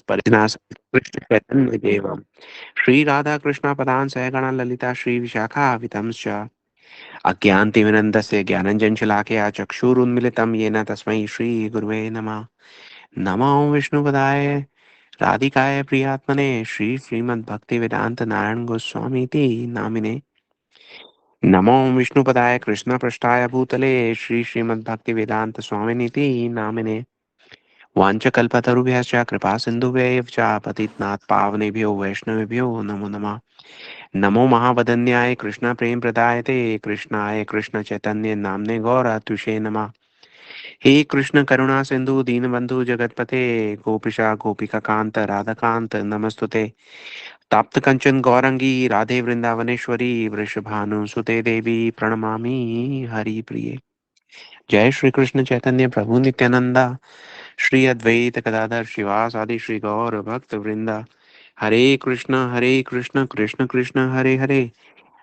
परिजनास कृष्ण चैतन्य देवम श्री राधा कृष्ण पदान सहगण ललिता श्री विशाखा वितंश्च अज्ञानतिमिरन्दस्य ज्ञानञ्जनशलाकया चक्षुरुन्मिलितं येन तस्मै श्रीगुरुवे नमः। नमो विष्णुपदाय राधिकाय प्रियात्मने श्रीमद्भक्तिवेदान्त नारायण गोस्वामी इति नामिने। नमो विष्णुपदाय कृष्णपृष्ठाय भूतले श्रीमद्भक्तिवेदान्त स्वामिनिति नामिने। वाञ्छकल्पतरुभ्यश्च कृपा सिन्धुभ्यैव च पतितनाथ पावनेभ्यो वैष्णवेभ्यो नमो नमः। नमो महावदन्याय कृष्ण प्रेम प्रदायते कृष्णाय कृष्ण चैतन्य नामने गौरतुषे नमः। हे कृष्ण करुणा सिंधु दीनबंधु जगतपते गोपिशा गोपिका कांत राधा कांत नमस्तुते। ताप्त कंचन गौरंगी राधे वृंदावनेश्वरी वृषभानुसुते देवी प्रणमामि हरि प्रिये। जय श्री कृष्ण चैतन्य प्रभु नित्यानंदा श्री अद्वैत गदाधर शिवासादि श्री गौर भक्त वृंदा। हरे कृष्ण कृष्ण कृष्ण हरे हरे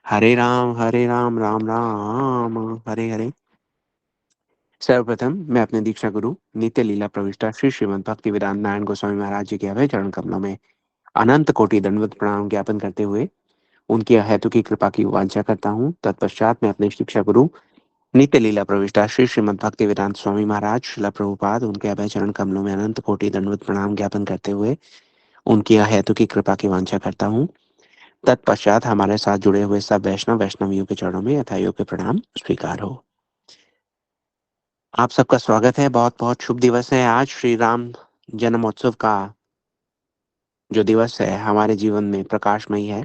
हरे राम राम राम हरे हरे। सर्वप्रथम मैं अपने दीक्षा गुरु नित्य लीला प्रविष्टा श्री श्रीमद् भक्ति वेदांत नारायण गोस्वामी महाराज जी के अभय चरण कमलों में अनंत कोटि दंडवत प्रणाम ज्ञापन करते हुए उनकी अहेतु की कृपा की वांछा करता हूँ। तत्पश्चात मैं अपने शिक्षा गुरु नित्य लीला प्रविष्टा श्री श्रीमद् भक्ति वेदांत स्वामी महाराज शिला प्रभुपाद उनके अभय चरण कमलों में अनंत कोटि दंडवत प्रणाम ज्ञापन करते हुए उनकी अहेतु की कृपा की वांछा करता हूँ। तत्पश्चात हमारे साथ जुड़े हुए सब वैष्णवियों के चरणों में यथायोग के प्रणाम स्वीकार हो। आप सबका स्वागत है। बहुत बहुत शुभ दिवस है। आज श्री राम जन्मोत्सव का जो दिवस है हमारे जीवन में प्रकाशमयी है।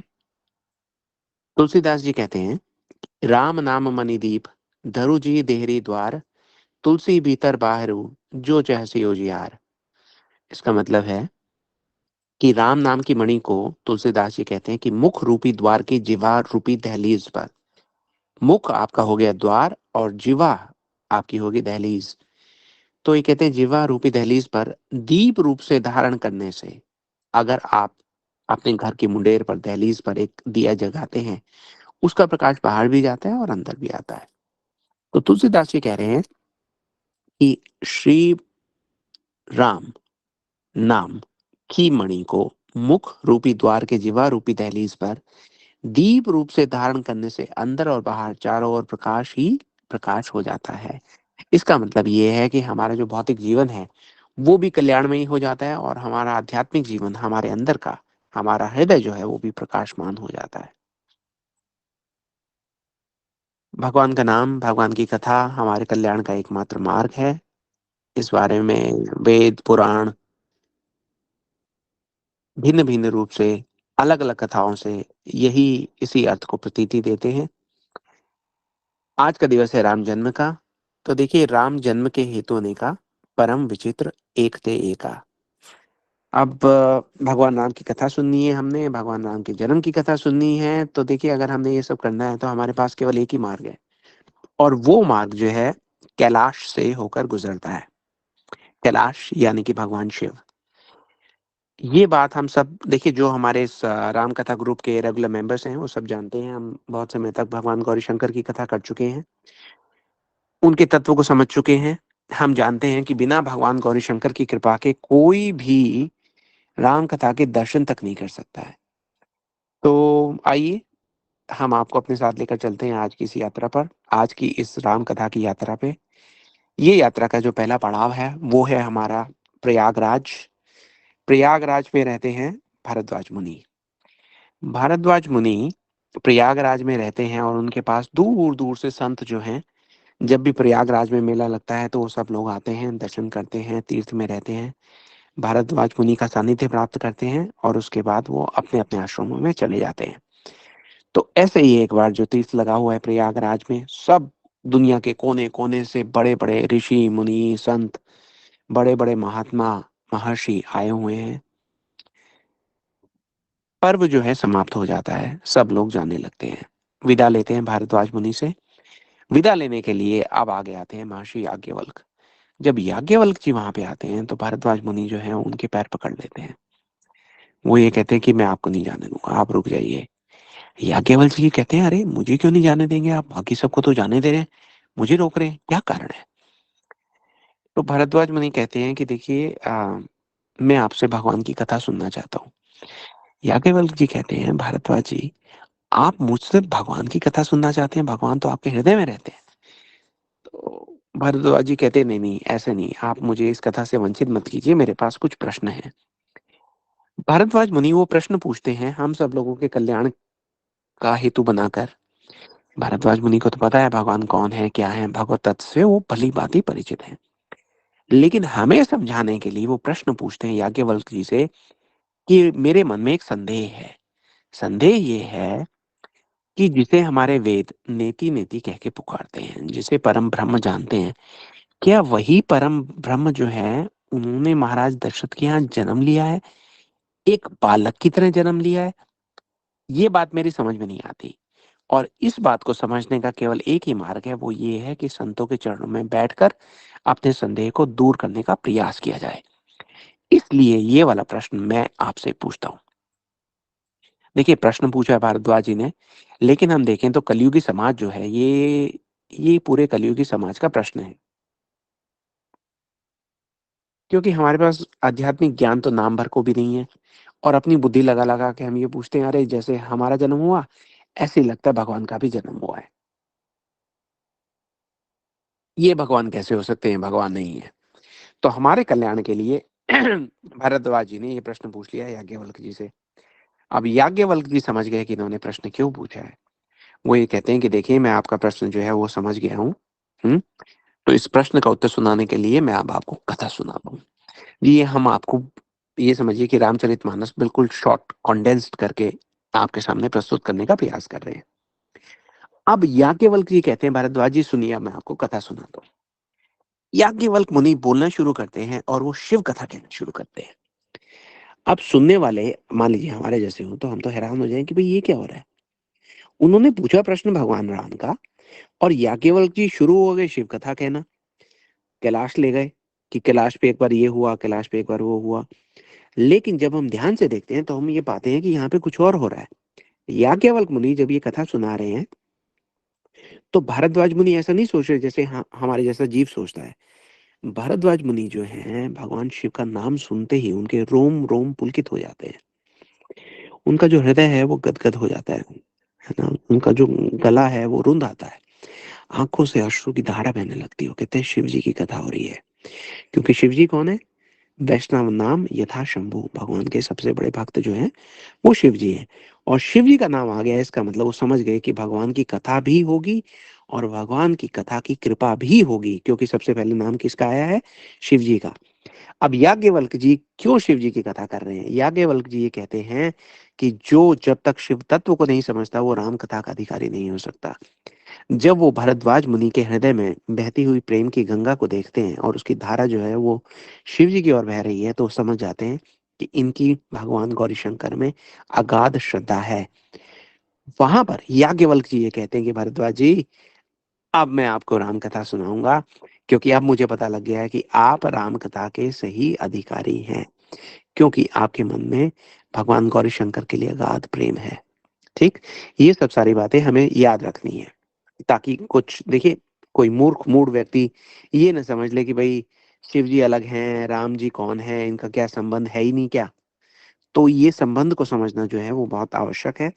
तुलसीदास जी कहते हैं, राम नाम मणि दीप धरु जी देहरी द्वार तुलसी भीतर बाहरु जो चहसी उजियार। इसका मतलब है कि राम नाम की मणि को तुलसीदास जी कहते हैं कि मुख रूपी द्वार की जीवा रूपी दहलीज पर, मुख आपका हो गया द्वार और जीवा आपकी होगी दहलीज। तो ये कहते हैं जीवा रूपी दहलीज पर दीप रूप से धारण करने से, अगर आप अपने घर की मुंडेर पर दहलीज पर एक दिया जगाते हैं, उसका प्रकाश बाहर भी जाता है और अंदर भी आता है। तो तुलसीदास जी कह रहे हैं कि श्री राम नाम की मणि को मुख रूपी द्वार के जीवा रूपी दहलीज पर दीप रूप से धारण करने से अंदर और बाहर चारों ओर प्रकाश ही प्रकाश हो जाता है। इसका मतलब ये है कि हमारा जो भौतिक जीवन है वो भी कल्याणमयी हो जाता है और हमारा आध्यात्मिक जीवन, हमारे अंदर का हमारा हृदय जो है वो भी प्रकाशमान हो जाता है। भगवान का नाम, भगवान की कथा हमारे कल्याण का एकमात्र मार्ग है। इस बारे में वेद पुराण भिन्न भिन्न रूप से अलग अलग कथाओं से यही इसी अर्थ को प्रतीति देते हैं। आज का दिवस है राम जन्म का। तो देखिए, राम जन्म के हेतु अनेका परम विचित्र एक ते एका। अब भगवान राम की कथा सुननी है, हमने भगवान राम के जन्म की कथा सुननी है। तो देखिए, अगर हमने ये सब करना है तो हमारे पास केवल एक ही मार्ग है, और वो मार्ग जो है कैलाश से होकर गुजरता है। कैलाश यानी कि भगवान शिव। ये बात हम सब देखिए, जो हमारे इस राम कथा ग्रुप के रेगुलर मेंबर्स हैं वो सब जानते हैं। हम बहुत समय तक भगवान गौरी शंकर की कथा कर चुके हैं, उनके तत्व को समझ चुके हैं। हम जानते हैं कि बिना भगवान गौरी शंकर की कृपा के कोई भी राम कथा के दर्शन तक नहीं कर सकता है। तो आइए, हम आपको अपने साथ लेकर चलते हैं आज की इस यात्रा पर, आज की इस राम कथा की यात्रा पे। ये यात्रा का जो पहला पड़ाव है वो है हमारा प्रयागराज। प्रयागराज में रहते हैं भारद्वाज मुनि। भारद्वाज मुनि प्रयागराज में रहते हैं और उनके पास दूर दूर से संत जो हैं, जब भी प्रयागराज में मेला लगता है तो वो सब लोग आते हैं, दर्शन करते हैं, तीर्थ में रहते हैं, भारद्वाज मुनि का सानिध्य प्राप्त करते हैं और उसके बाद वो अपने अपने आश्रमों में चले जाते हैं। तो ऐसे ही एक बार जो तीर्थ लगा हुआ है प्रयागराज में, सब दुनिया के कोने कोने से बड़े बड़े ऋषि मुनि संत, बड़े बड़े महात्मा महर्षि आए हुए हैं। पर्व जो है समाप्त हो जाता है, सब लोग जाने लगते हैं, विदा लेते हैं भारद्वाज मुनि से। विदा लेने के लिए अब आगे आते हैं महर्षि याज्ञवल्क्य। जब याज्ञवल्क्य जी वहां पे आते हैं तो भारद्वाज मुनि जो है उनके पैर पकड़ लेते हैं। वो ये कहते हैं कि मैं आपको नहीं जाने दूंगा, आप रुक जाइए। याज्ञवल्क्य जी कहते हैं, अरे मुझे क्यों नहीं जाने देंगे आप, बाकी सबको तो जाने दे रहे हैं, मुझे रोक रहे हैं, क्या कारण है? तो भारद्वाज मुनि कहते हैं कि देखिए, मैं आपसे भगवान की कथा सुनना चाहता हूँ। याज्ञवल्क्य जी कहते हैं, भारद्वाज जी, आप मुझसे भगवान की कथा सुनना चाहते हैं? भगवान तो आपके हृदय में रहते हैं। तो भारद्वाज जी कहते हैं, नहीं नहीं, ऐसे नहीं, आप मुझे इस कथा से वंचित मत कीजिए, मेरे पास कुछ प्रश्न हैं। भारद्वाज मुनि वो प्रश्न पूछते हैं हम सब लोगों के कल्याण का हेतु बनाकर। भारद्वाज मुनि को तो पता है भगवान कौन है, क्या है, भगवत तत्व से वो भली भांति परिचित है। लेकिन हमें समझाने के लिए वो प्रश्न पूछते हैं याज्ञवल्क्य जी से कि मेरे मन में एक संदेह है। संदेह ये है कि जिसे हमारे वेद नेति नेति कह के पुकारते हैं, जिसे परम ब्रह्म जानते हैं, क्या वही परम ब्रह्म जो है उन्होंने महाराज दशरथ के यहाँ जन्म लिया है, एक बालक की तरह जन्म लिया है? ये बात मेरी समझ में नहीं आती। और इस बात को समझने का केवल एक ही मार्ग है, वो ये है कि संतों के चरणों में बैठकर अपने संदेह को दूर करने का प्रयास किया जाए। इसलिए ये वाला प्रश्न मैं आपसे पूछता हूँ। देखिए, प्रश्न पूछा है भारद्वाज जी ने, लेकिन हम देखें तो कलयुगी समाज जो है, ये पूरे कलयुगी समाज का प्रश्न है। क्योंकि हमारे पास आध्यात्मिक ज्ञान तो नाम भर को भी नहीं है, और अपनी बुद्धि लगा लगा के हम ये पूछते हैं, अरे जैसे हमारा जन्म हुआ ऐसे ही लगता है भगवान का भी जन्म हुआ है। ये भगवान कैसे हो सकते हैं? भगवान नहीं है। तो हमारे कल्याण के लिए भारद्वाज जी ने ये प्रश्न पूछ लिया याज्ञवल्क्य जी से। अब याज्ञवल्क्य जी समझ गए कि इन्होंने प्रश्न क्यों पूछा है। वो ये कहते हैं कि देखिए, मैं आपका प्रश्न जो है वो समझ गया हूँ। तो इस प्रश्न का उत्तर सुनाने के लिए मैं अब आपको कथा सुनाता हूँ। ये हम आपको ये समझिए कि रामचरितमानस बिल्कुल शॉर्ट कंडेंस्ड करके आपके सामने प्रस्तुत करने का प्रयास कर रहे हैं। अब याज्ञवल्क्य जी कहते हैं, भारद्वाज जी सुनिए, अब मैं आपको कथा सुनाता हूँ। याज्ञवल्क्य मुनि बोलना शुरू करते हैं और वो शिव कथा कहना शुरू करते हैं। अब सुनने वाले मान लीजिए हमारे जैसे हो तो हम तो हैरान हो जाएं कि भाई ये क्या हो रहा है। उन्होंने पूछा प्रश्न भगवान राम का, और याज्ञवल्क्य जी शुरू हो गए शिव कथा कहना। कैलाश ले गए कि कैलाश पे एक बार ये हुआ, कैलाश पे एक बार वो हुआ। लेकिन जब हम ध्यान से देखते हैं तो हम ये पाते हैं कि यहाँ पे कुछ और हो रहा है। याज्ञवल्क्य मुनि जब ये कथा सुना रहे हैं तो भारद्वाज मुनि ऐसा नहीं सोच रहे जैसे हमारे जैसा जीव सोचता है। भारद्वाज मुनि जो हैं, भगवान शिव का नाम सुनते ही उनके रोम रोम पुलकित हो जाते हैं। उनका जो हृदय है वो गदगद हो जाता है ना। उनका जो गला है वो रुंध आता है। आंखों से अश्रु की धारा बहने लगती है। वो कहते हैं शिव जी की कथा हो रही है। क्योंकि शिव जी कौन है? वैष्णव नाम यथा शंभु, भगवान के सबसे बड़े भक्त जो हैं वो शिव जी हैं। और शिव जी का नाम आ गया, इसका मतलब वो समझ गए कि भगवान की कथा भी होगी और भगवान की कथा की कृपा भी होगी, क्योंकि सबसे पहले नाम किसका आया है? शिव जी का। अब याज्ञवल्क्य जी क्यों शिव जी की कथा कर रहे हैं? याज्ञवल्क्य जी ये कहते हैं कि जो जब तक शिव तत्व को नहीं समझता वो राम कथा का अधिकारी नहीं हो सकता। जब वो भरद्वाज मुनि के हृदय में बहती हुई प्रेम की गंगा को देखते हैं और उसकी धारा जो है वो शिव जी की ओर बह रही है, तो समझ जाते हैं कि इनकी भगवान गौरी शंकर में अगाध श्रद्धा है। वहां पर याज्ञवल्क्य जी ये कहते हैं कि भरद्वाज जी, अब मैं आपको राम कथा सुनाऊंगा, क्योंकि अब मुझे पता लग गया है कि आप राम कथा के सही अधिकारी हैं, क्योंकि आपके मन में भगवान गौरी शंकर के लिए अगाध प्रेम है। ठीक, ये सब सारी बातें हमें याद रखनी है, ताकि कुछ देखिए, कोई मूर्ख मूड व्यक्ति ये ना समझ ले कि भाई शिव जी अलग हैं, राम जी कौन है, इनका क्या संबंध है ही नहीं क्या। तो ये संबंध को समझना जो है वो बहुत आवश्यक है।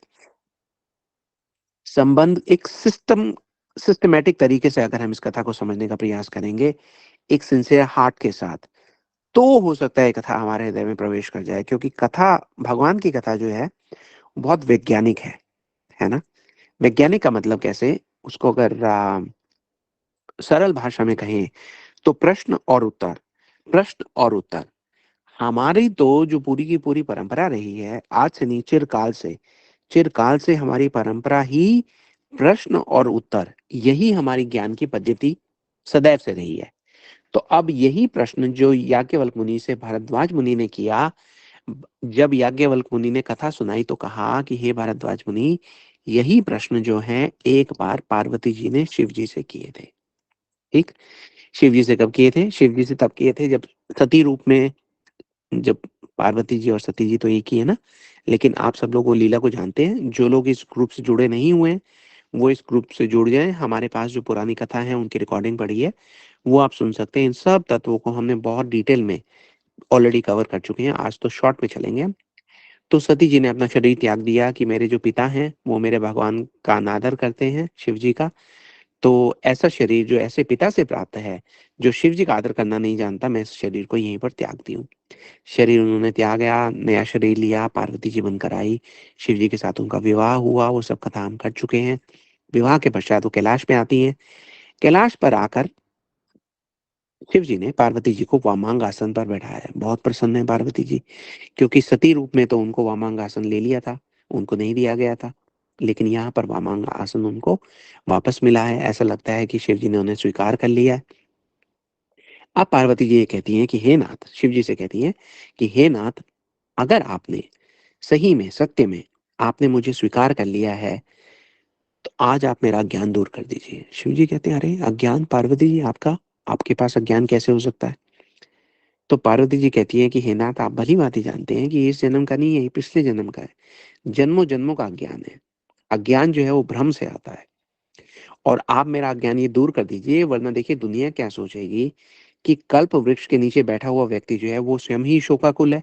संबंध एक सिस्टमैटिक तरीके से अगर हम इस कथा को समझने का प्रयास करेंगे, एक सिंसियर हार्ट के साथ, तो हो सकता है कथा हमारे हृदय में प्रवेश कर जाए। क्योंकि कथा, भगवान की कथा जो है बहुत वैज्ञानिक है ना। वैज्ञानिक का मतलब कैसे, उसको अगर सरल भाषा में कहें तो प्रश्न और उत्तर। हमारी तो जो पूरी की पूरी परंपरा रही है, आज से नहीं, चिरकाल से हमारी परंपरा ही प्रश्न और उत्तर, यही हमारी ज्ञान की पद्धति सदैव से रही है। तो अब यही प्रश्न जो याज्ञवल्क्य मुनि से भारद्वाज मुनि ने किया, जब याज्ञवल्क्य मुनि ने कथा सुनाई तो कहा कि हे भारद्वाज मुनि, यही प्रश्न जो है एक बार पार्वती जी ने शिव जी से किए थे। ठीक, शिव जी से कब किए थे? शिव जी से तब किए थे जब सती रूप में, जब पार्वती जी और सती जी तो एक ही है ना। लेकिन आप सब लोग वो लीला को जानते हैं। जो लोग इस ग्रुप से जुड़े नहीं हुए हैं, वो इस ग्रुप से जुड़ जाएं। हमारे पास जो पुरानी कथा है उनकी रिकॉर्डिंग पड़ी है, वो आप सुन सकते हैं। इन सब तत्वों को हमने बहुत डिटेल में ऑलरेडी कवर कर चुके हैं, आज तो शॉर्ट में चलेंगे हम। तो सती जी ने अपना शरीर त्याग दिया कि मेरे जो पिता हैं वो मेरे भगवान का अनादर करते हैं, शिव जी का। तो ऐसा शरीर जो ऐसे पिता से प्राप्त है, जो शिव जी का आदर करना नहीं जानता, मैं इस शरीर को यहीं पर त्याग दी हूँ। शरीर उन्होंने त्यागा, नया शरीर लिया, पार्वती जी बनकर आई, शिव जी के साथ उनका विवाह हुआ, वो सब कथा हम कर चुके हैं। विवाह के पश्चात वो कैलाश में आती हैं। कैलाश पर आकर शिव जी ने पार्वती जी को वामांग आसन पर बैठाया है। बहुत प्रसन्न है पार्वती जी, क्योंकि सती रूप में तो उनको वामांग आसन ले लिया था, उनको नहीं दिया गया था, लेकिन यहाँ पर वामांग आसन उनको वापस मिला है। ऐसा लगता है कि शिव जी ने उन्हें स्वीकार कर लिया है। अब पार्वती जी ये कहती हैं कि हे नाथ, शिव जी से कहती हैं कि हे नाथ, अगर आपने सही में, सत्य में आपने मुझे स्वीकार कर लिया है, तो आज आप मेरा अज्ञान दूर कर दीजिए। शिव जी कहते हैं, अरे अज्ञान पार्वती जी, आपका, आपके पास अज्ञान कैसे हो सकता है? तो पार्वती जी कहती है कि हे नाथ, आप भली भांति जानते हैं कि इस जन्म का नहीं है, ये पिछले जन्म का है। जन्मों जन्मों का अज्ञान है। अज्ञान जो है वो भ्रम से आता है, और आप मेरा अज्ञान ये दूर कर दीजिए, वरना देखिए दुनिया क्या सोचेगी कि कल्प वृक्ष के नीचे बैठा हुआ व्यक्ति जो है वो स्वयं ही शोकाकुल है।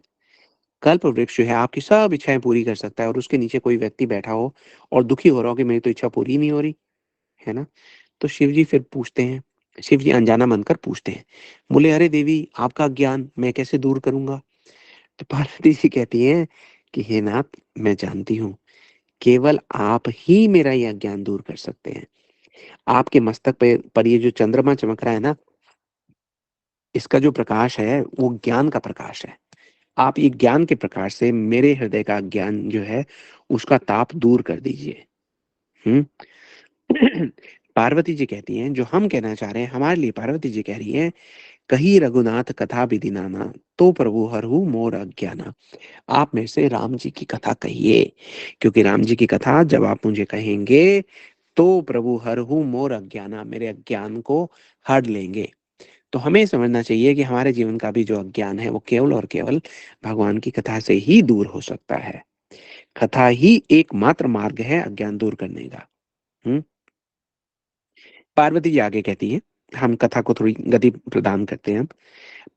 कल्प वृक्ष जो है आपकी सब इच्छाएं पूरी कर सकता है, और उसके नीचे कोई व्यक्ति बैठा हो और दुखी हो रहा हो कि मेरी तो इच्छा पूरी ही नहीं हो रही, है ना? तो शिव जी फिर पूछते हैं, शिव जी अनजाना बनकर पूछते हैं, बोले अरे देवी, आपका ज्ञान मैं कैसे दूर करूंगा? तो पार्वती जी कहती हैं कि हे नाथ, मैं जानती हूँ, केवल आप ही मेरा यह ज्ञान दूर कर सकते हैं। आपके मस्तक पर ये जो चंद्रमा चमक रहा है ना, इसका जो प्रकाश है वो ज्ञान का प्रकाश है। आप ये ज्ञान के प्रकाश से मेरे हृदय का ज्ञान जो है उसका ताप दूर कर दीजिए। हम्म। पार्वती जी कहती हैं, जो हम कहना चाह रहे हैं हमारे लिए पार्वती जी कह रही हैं, कही रघुनाथ कथा विधि नाना, तो प्रभु हरहु मोर अज्ञाना। आप मेरे से राम जी की कथा कहिए, क्योंकि राम जी की कथा जब आप मुझे कहेंगे तो प्रभु हरहु मोर अज्ञाना, मेरे अज्ञान को हर लेंगे। तो हमें समझना चाहिए कि हमारे जीवन का भी जो अज्ञान है वो केवल और केवल भगवान की कथा से ही दूर हो सकता है। कथा ही एकमात्र मार्ग है अज्ञान दूर करने का। हम्म। पार्वती जी आगे कहती है, हम कथा को थोड़ी गति प्रदान करते हैं।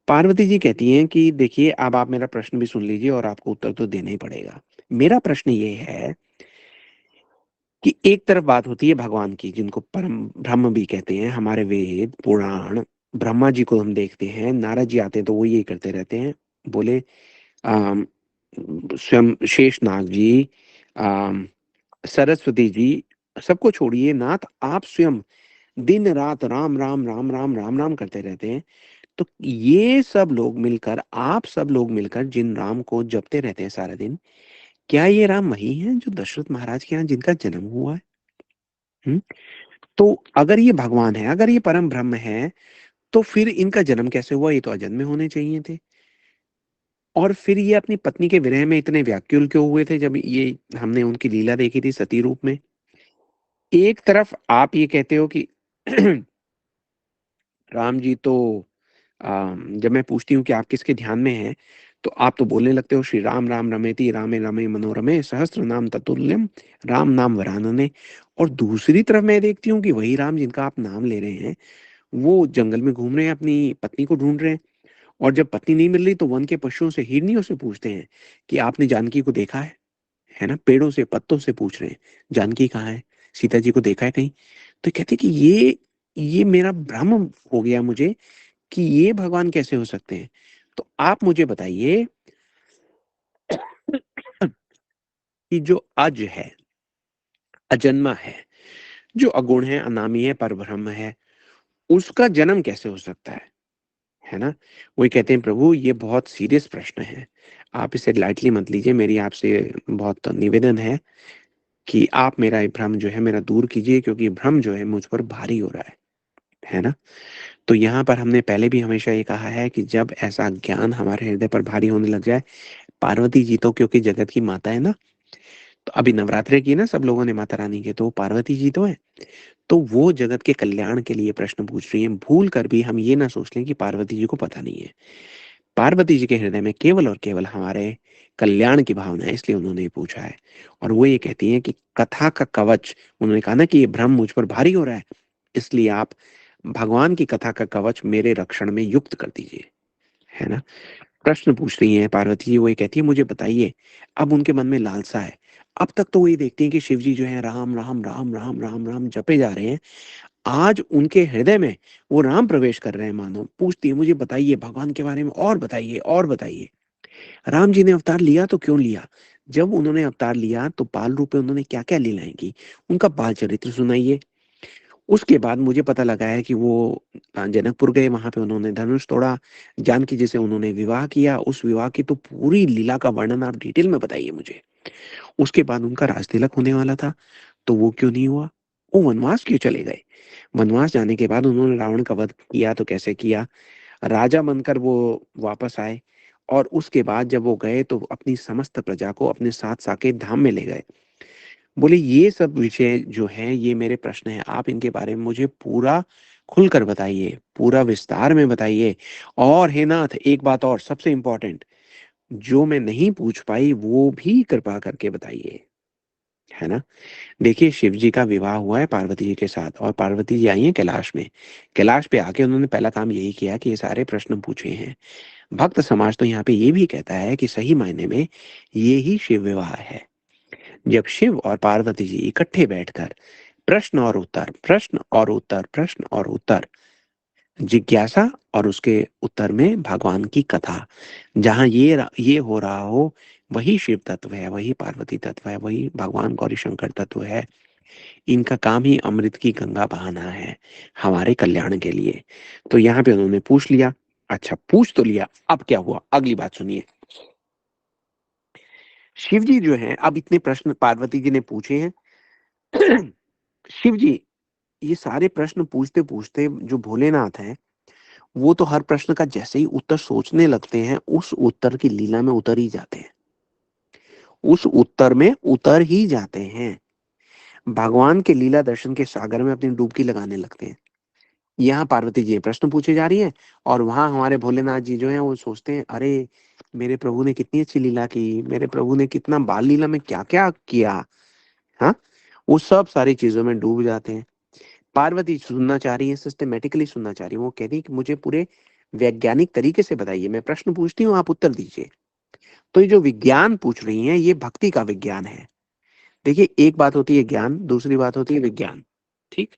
पार्वती जी कहती हैं कि देखिए, अब आप मेरा प्रश्न भी सुन लीजिए और आपको उत्तर तो देना ही पड़ेगा। मेरा प्रश्न ये है कि एक तरफ बात होती है भगवान की, जिनको परम ब्रह्म भी कहते हैं, हमारे वेद पुराण, ब्रह्मा जी को हम देखते हैं, नारद जी आते हैं तो वो ये करते रहते हैं, बोले अम, स्वयं शेष नाग जी, अम, सरस्वती जी, सबको छोड़िए नाथ, आप स्वयं दिन रात राम राम राम राम राम राम करते रहते हैं। तो ये सब लोग मिलकर, आप सब लोग मिलकर जिन राम को जपते रहते हैं सारा दिन, क्या ये राम वही हैं जो दशरथ महाराज के यहाँ जिनका जन्म हुआ है? हम्म। तो अगर ये भगवान है, अगर ये परम ब्रह्म है, तो फिर इनका जन्म कैसे हुआ? ये तो अजन्मे होने चाहिए थे। और फिर ये अपनी पत्नी के विरह में इतने व्याकुल क्यों हुए थे, जब ये हमने उनकी लीला देखी थी सती रूप में? एक तरफ आप ये कहते हो कि राम जी तो, जब मैं पूछती हूँ कि आप किसके ध्यान में हैं, तो आप तो बोलने लगते हो श्री राम राम रमेति रामे रमे मनोरमे सहस्त्र नाम ततुल्यम राम नाम वरानने। और दूसरी तरफ मैं देखती हूँ कि वही राम जिनका आप नाम ले रहे हैं, वो जंगल में घूम रहे हैं, अपनी पत्नी को ढूंढ रहे हैं। और जब पत्नी नहीं मिल रही तो वन के पशुओं से, हिरनियों से पूछते हैं कि आपने जानकी को देखा है ना? पेड़ों से, पत्तों से पूछ रहे हैं, जानकी कहाँ है, सीता जी को देखा है कहीं? तो कहते कि ये मेरा भ्रम हो गया मुझे कि ये भगवान कैसे हो सकते हैं। तो आप मुझे बताइए कि जो अज है, अजन्मा है, जो अगुण है, अनामी है, परब्रह्म है, उसका जन्म कैसे हो सकता है ना? वही कहते हैं, प्रभु ये बहुत सीरियस प्रश्न है, आप इसे लाइटली मत लीजिए, मेरी आपसे बहुत निवेदन है कि आप मेरा ये भ्रम जो है मेरा दूर कीजिए, क्योंकि ये भ्रम जो है मुझ पर भारी हो रहा है ना? तो यहाँ पर हमने पहले भी हमेशा ये कहा है कि जब ऐसा ज्ञान हमारे हृदय पर भारी होने लग जाए, पार्वती जी तो क्योंकि जगत की माता है ना, तो अभी नवरात्रे की ना सब लोगों ने माता रानी के, तो पार्वती जी तो है, तो वो जगत के कल्याण के लिए प्रश्न पूछ रही है। भूल कर भी हम ये ना सोच लें कि पार्वती जी को पता नहीं है। पार्वती जी के हृदय में केवल और केवल हमारे कल्याण की भावना है, इसलिए उन्होंने ये पूछा है। और वो ये कहती हैं कि कथा का कवच, उन्होंने कहा ना कि ये भ्रम मुझ पर भारी हो रहा है, इसलिए आप भगवान की कथा का कवच मेरे रक्षण में युक्त कर दीजिए, है ना? प्रश्न पूछ रही हैं पार्वती जी, वो ये कहती है मुझे बताइए। अब उनके मन में लालसा है। अब तक तो वो ये देखती हैं कि शिव जी जो है राम राम राम राम राम राम जपे जा रहे हैं। आज उनके हृदय में वो राम प्रवेश कर रहे हैं मानो। पूछती है मुझे बताइए भगवान के बारे में, और बताइए और बताइए। राम जी ने अवतार लिया तो क्यों लिया? जब उन्होंने अवतार लिया तो बाल रूप में उन्होंने क्या क्या लीलाएं की, उनका बाल चरित्र सुनाइए। उसके बाद मुझे पता लगा है कि वो जनकपुर गए, वहां पे उन्होंने धनुष तोड़ा, जानकी जी से उन्होंने विवाह किया। उस विवाह की तो पूरी लीला का वर्णन आप डिटेल में बताइए मुझे। उसके बाद उनका राजतिलक होने वाला था, तो वो क्यों नहीं हुआ? वो वनवास क्यों चले गए? वनवास जाने के बाद उन्होंने रावण का वध किया तो कैसे किया? राजा बनकर वो वापस आए, और उसके बाद जब वो गए तो अपनी समस्त प्रजा को अपने साथ साकेत धाम में ले गए। बोले ये सब विषय जो है ये मेरे प्रश्न है, आप इनके बारे में मुझे पूरा खुलकर बताइए, पूरा विस्तार में बताइए। और हे नाथ, एक बात और सबसे इंपॉर्टेंट, जो मैं नहीं पूछ पाई वो भी कृपा करके बताइए, है ना? देखिए, शिव जी का विवाह हुआ है पार्वती जी के साथ, और पार्वती जी आई हैं कैलाश में। कैलाश पे आके उन्होंने पहला काम यही किया कि ये सारे प्रश्न पूछे हैं। भक्त समाज तो यहाँ पे ये भी कहता है कि सही मायने में ये ही शिव विवाह है। जब शिव और पार्वती जी इकट्ठे बैठकर प्रश्न और उत्तर, प्रश्न और उत्तर, प्रश्न और उत्तर, जिज्ञासा और उसके उत्तर में भगवान की कथा, जहां ये हो रहा हो, वही शिव तत्व है, वही पार्वती तत्व है, वही भगवान गौरी शंकर तत्व है। इनका काम ही अमृत की गंगा बहाना है हमारे कल्याण के लिए। तो यहाँ पे उन्होंने पूछ लिया। अच्छा, पूछ तो लिया, अब क्या हुआ अगली बात सुनिए। शिव जी जो है, अब इतने प्रश्न पार्वती जी ने पूछे हैं। शिव जी ये सारे प्रश्न पूछते पूछते जो भोलेनाथ है, वो तो हर प्रश्न का जैसे ही उत्तर सोचने लगते हैं, उस उत्तर की लीला में उतर ही जाते हैं, उस उत्तर में उतर ही जाते हैं, भगवान के लीला दर्शन के सागर में अपनी डुबकी लगाने लगते हैं। यहाँ पार्वती जी प्रश्न पूछे जा रही है, और वहां हमारे भोलेनाथ जी जो है वो सोचते हैं, अरे मेरे प्रभु ने कितनी अच्छी लीला की, मेरे प्रभु ने कितना बाल लीला में क्या क्या किया। हाँ, वो सब सारी चीजों में डूब जाते हैं। पार्वती सुनना चाह रही है, सिस्टमेटिकली सुनना चाह रही है। वो कह रही है कि मुझे पूरे वैज्ञानिक तरीके से बताइए, मैं प्रश्न पूछती हूँ आप उत्तर दीजिए। तो ये जो विज्ञान पूछ रही हैं ये भक्ति का विज्ञान है। देखिए, एक बात होती है ज्ञान, दूसरी बात होती है विज्ञान। ठीक,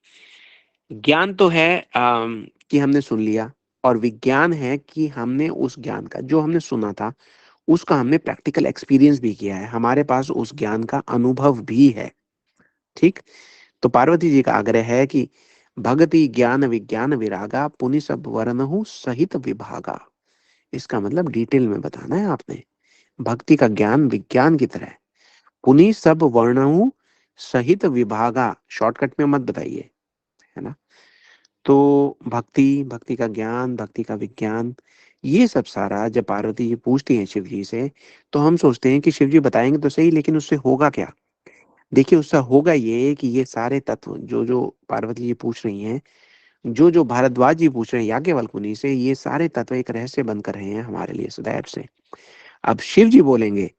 ज्ञान तो है कि हमने सुन लिया, और विज्ञान है कि हमने उस ज्ञान का जो हमने सुना था उसका हमने प्रैक्टिकल एक्सपीरियंस भी किया है, हमारे पास उस ज्ञान का अनुभव भी है। ठीक, तो पार्वती जी का आग्रह है कि भगति ज्ञान विज्ञान विरागा पुनि सब वरनहु सहित विभागा। इसका मतलब डिटेल में बताना है आपने। भक्ति का ज्ञान विज्ञान की तरह, पुनि सब वर्णहु सहित विभागा, शॉर्टकट में मत बताइए, है ना? तो भक्ति, भक्ति का ज्ञान, भक्ति का विज्ञान, ये सब सारा जब पार्वती जी पूछती हैं शिव जी से, तो हम सोचते हैं कि शिव जी बताएंगे तो सही, लेकिन उससे होगा क्या? देखिए, उससे होगा ये कि ये सारे तत्व जो जो पार्वती जी पूछ रही हैं, जो जो भारद्वाज जी पूछ रहे हैं याज्ञवल्क्य मुनि से, ये सारे तत्व एक रहस्य बनकर रहे हैं हमारे लिए सदैव से। अब शिव जी बोलेंगे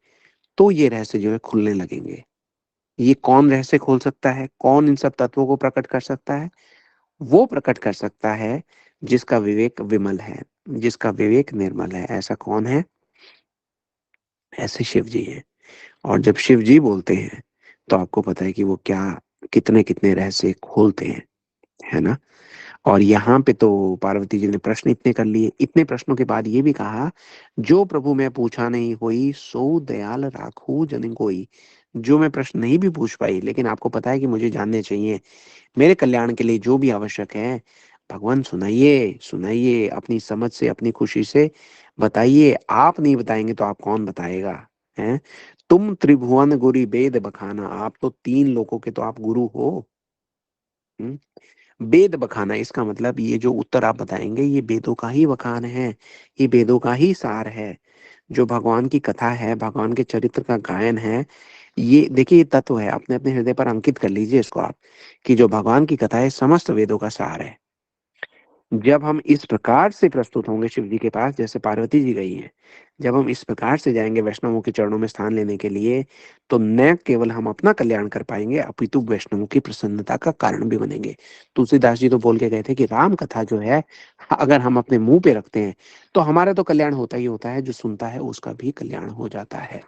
तो ये रहस्य जो है खुलने लगेंगे। ये कौन रहस्य खोल सकता है, कौन इन सब तत्वों को प्रकट कर सकता है? वो प्रकट कर सकता है जिसका विवेक विमल है, जिसका विवेक निर्मल है। ऐसा कौन है? ऐसे शिव जी हैं। और जब शिव जी बोलते हैं तो आपको पता है कि वो क्या, कितने कितने रहस्य खोलते हैं, है ना? और यहाँ पे तो पार्वती जी ने प्रश्न इतने कर लिए, इतने प्रश्नों के बाद ये भी कहा, जो प्रभु मैं पूछा नहीं होई सो दयाल राखू जन कोई। जो मैं प्रश्न नहीं भी पूछ पाई, लेकिन आपको पता है कि मुझे जानने चाहिए, मेरे कल्याण के लिए जो भी आवश्यक है, भगवान सुनाइए सुनाइए, अपनी समझ से अपनी खुशी से बताइए। आप नहीं बताएंगे तो आप कौन बताएगा? हैं? तुम त्रिभुवन गुरी वेद बखाना, आप तो तीन लोगों के तो आप गुरु हो। हम्म? वेद बखाना, इसका मतलब ये जो उत्तर आप बताएंगे ये वेदों का ही बखान है, ये वेदों का ही सार है। जो भगवान की कथा है, भगवान के चरित्र का गायन है, ये देखिए ये तत्व है, अपने अपने हृदय पर अंकित कर लीजिए इसको आप, कि जो भगवान की कथा है समस्त वेदों का सार है। जब हम इस प्रकार से प्रस्तुत होंगे शिव जी के पास जैसे पार्वती जी गई हैं, जब हम इस प्रकार से जाएंगे वैष्णवों के चरणों में स्थान लेने के लिए, तो न केवल हम अपना कल्याण कर पाएंगे अपितु वैष्णवों की प्रसन्नता का कारण भी बनेंगे। तुलसीदास जी तो बोल के गए थे कि राम कथा जो है अगर हम अपने मुंह पे रखते हैं तो हमारा तो कल्याण होता ही होता है, जो सुनता है उसका भी कल्याण हो जाता है।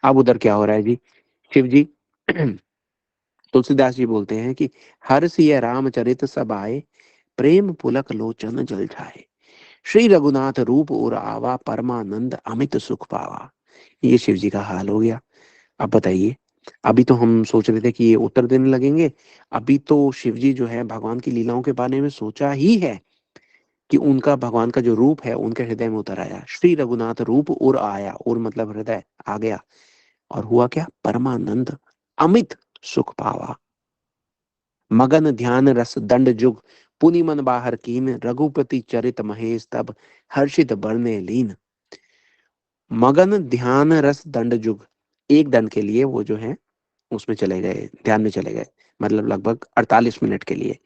अब उधर क्या हो रहा है जी? शिव जी तुलसीदास जी बोलते हैं कि हर सिय रामचरित सब आए, प्रेम पुलक लोचन जल जाए, श्री रघुनाथ रूप और आवा, परमानंद अमित सुख पावा। ये शिव जी का हाल हो गया। अब बताइए, अभी तो हम सोच रहे थे कि ये उत्तर देने लगेंगे, अभी तो शिव जी जो है भगवान की लीलाओं के बारे में सोचा ही है कि उनका भगवान का जो रूप है उनके हृदय में उतर आया। श्री रघुनाथ रूप और आया, और मतलब हृदय आ गया, और हुआ क्या? परमानंद अमित सुख पावा। मगन ध्यान रस दंड जुग, पुनि मन बाहर कीन, रघुपति चरित महेश तब, हर्षित बरने लीन। मगन ध्यान रस दंड जुग, एक दंड के लिए वो जो है उसमें चले गए, ध्यान में चले गए, मतलब लगभग 48 मिनट के लिए।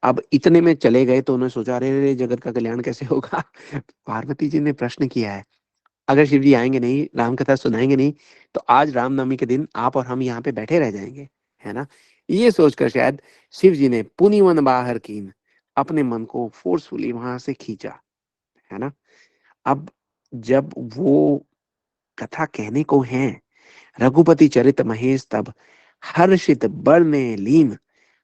अब इतने में चले गए तो उन्होंने सोचा अरे रे जगत का कल्याण कैसे होगा। पार्वती जी ने प्रश्न किया है, अगर शिव जी आएंगे नहीं, राम कथा सुनाएंगे नहीं, तो आज रामनवमी के दिन आप और हम यहाँ पे बैठे रह जाएंगे, है ना? ये सोचकर शायद शिव जी ने पुनि मन बाहर कीन, अपने मन को फोर्सफुली वहां से खींचा, है ना? अब जब वो कथा कहने को है, रघुपति चरित महेश तब, हर्षित बरने लीन,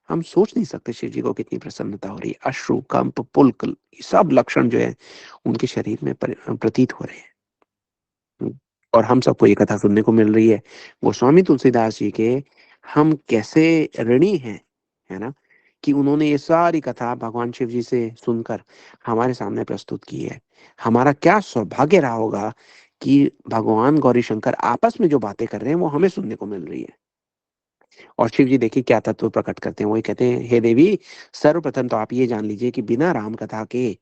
हम सोच नहीं सकते शिव जी को कितनी प्रसन्नता हो रही है। अश्रु कंप पुलक सब लक्षण जो है उनके शरीर में प्रतीत हो रहे हैं। और हम सबको ये कथा सुनने को मिल रही है। गोस्वामी तुलसीदास जी के हम कैसे ऋणी हैं, है ना, कि उन्होंने ये सारी कथा भगवान शिव जी से सुनकर हमारे सामने प्रस्तुत की है। हमारा क्या सौभाग्य रहा होगा कि भगवान गौरी शंकर आपस में जो बातें कर रहे हैं वो हमें सुनने को मिल रही है। और शिव जी देखिए क्या तत्व प्रकट करते हैं, वही कहते हैं, हे देवी, सर्वप्रथम तो आप ये जान लीजिए कि बिना राम कथा के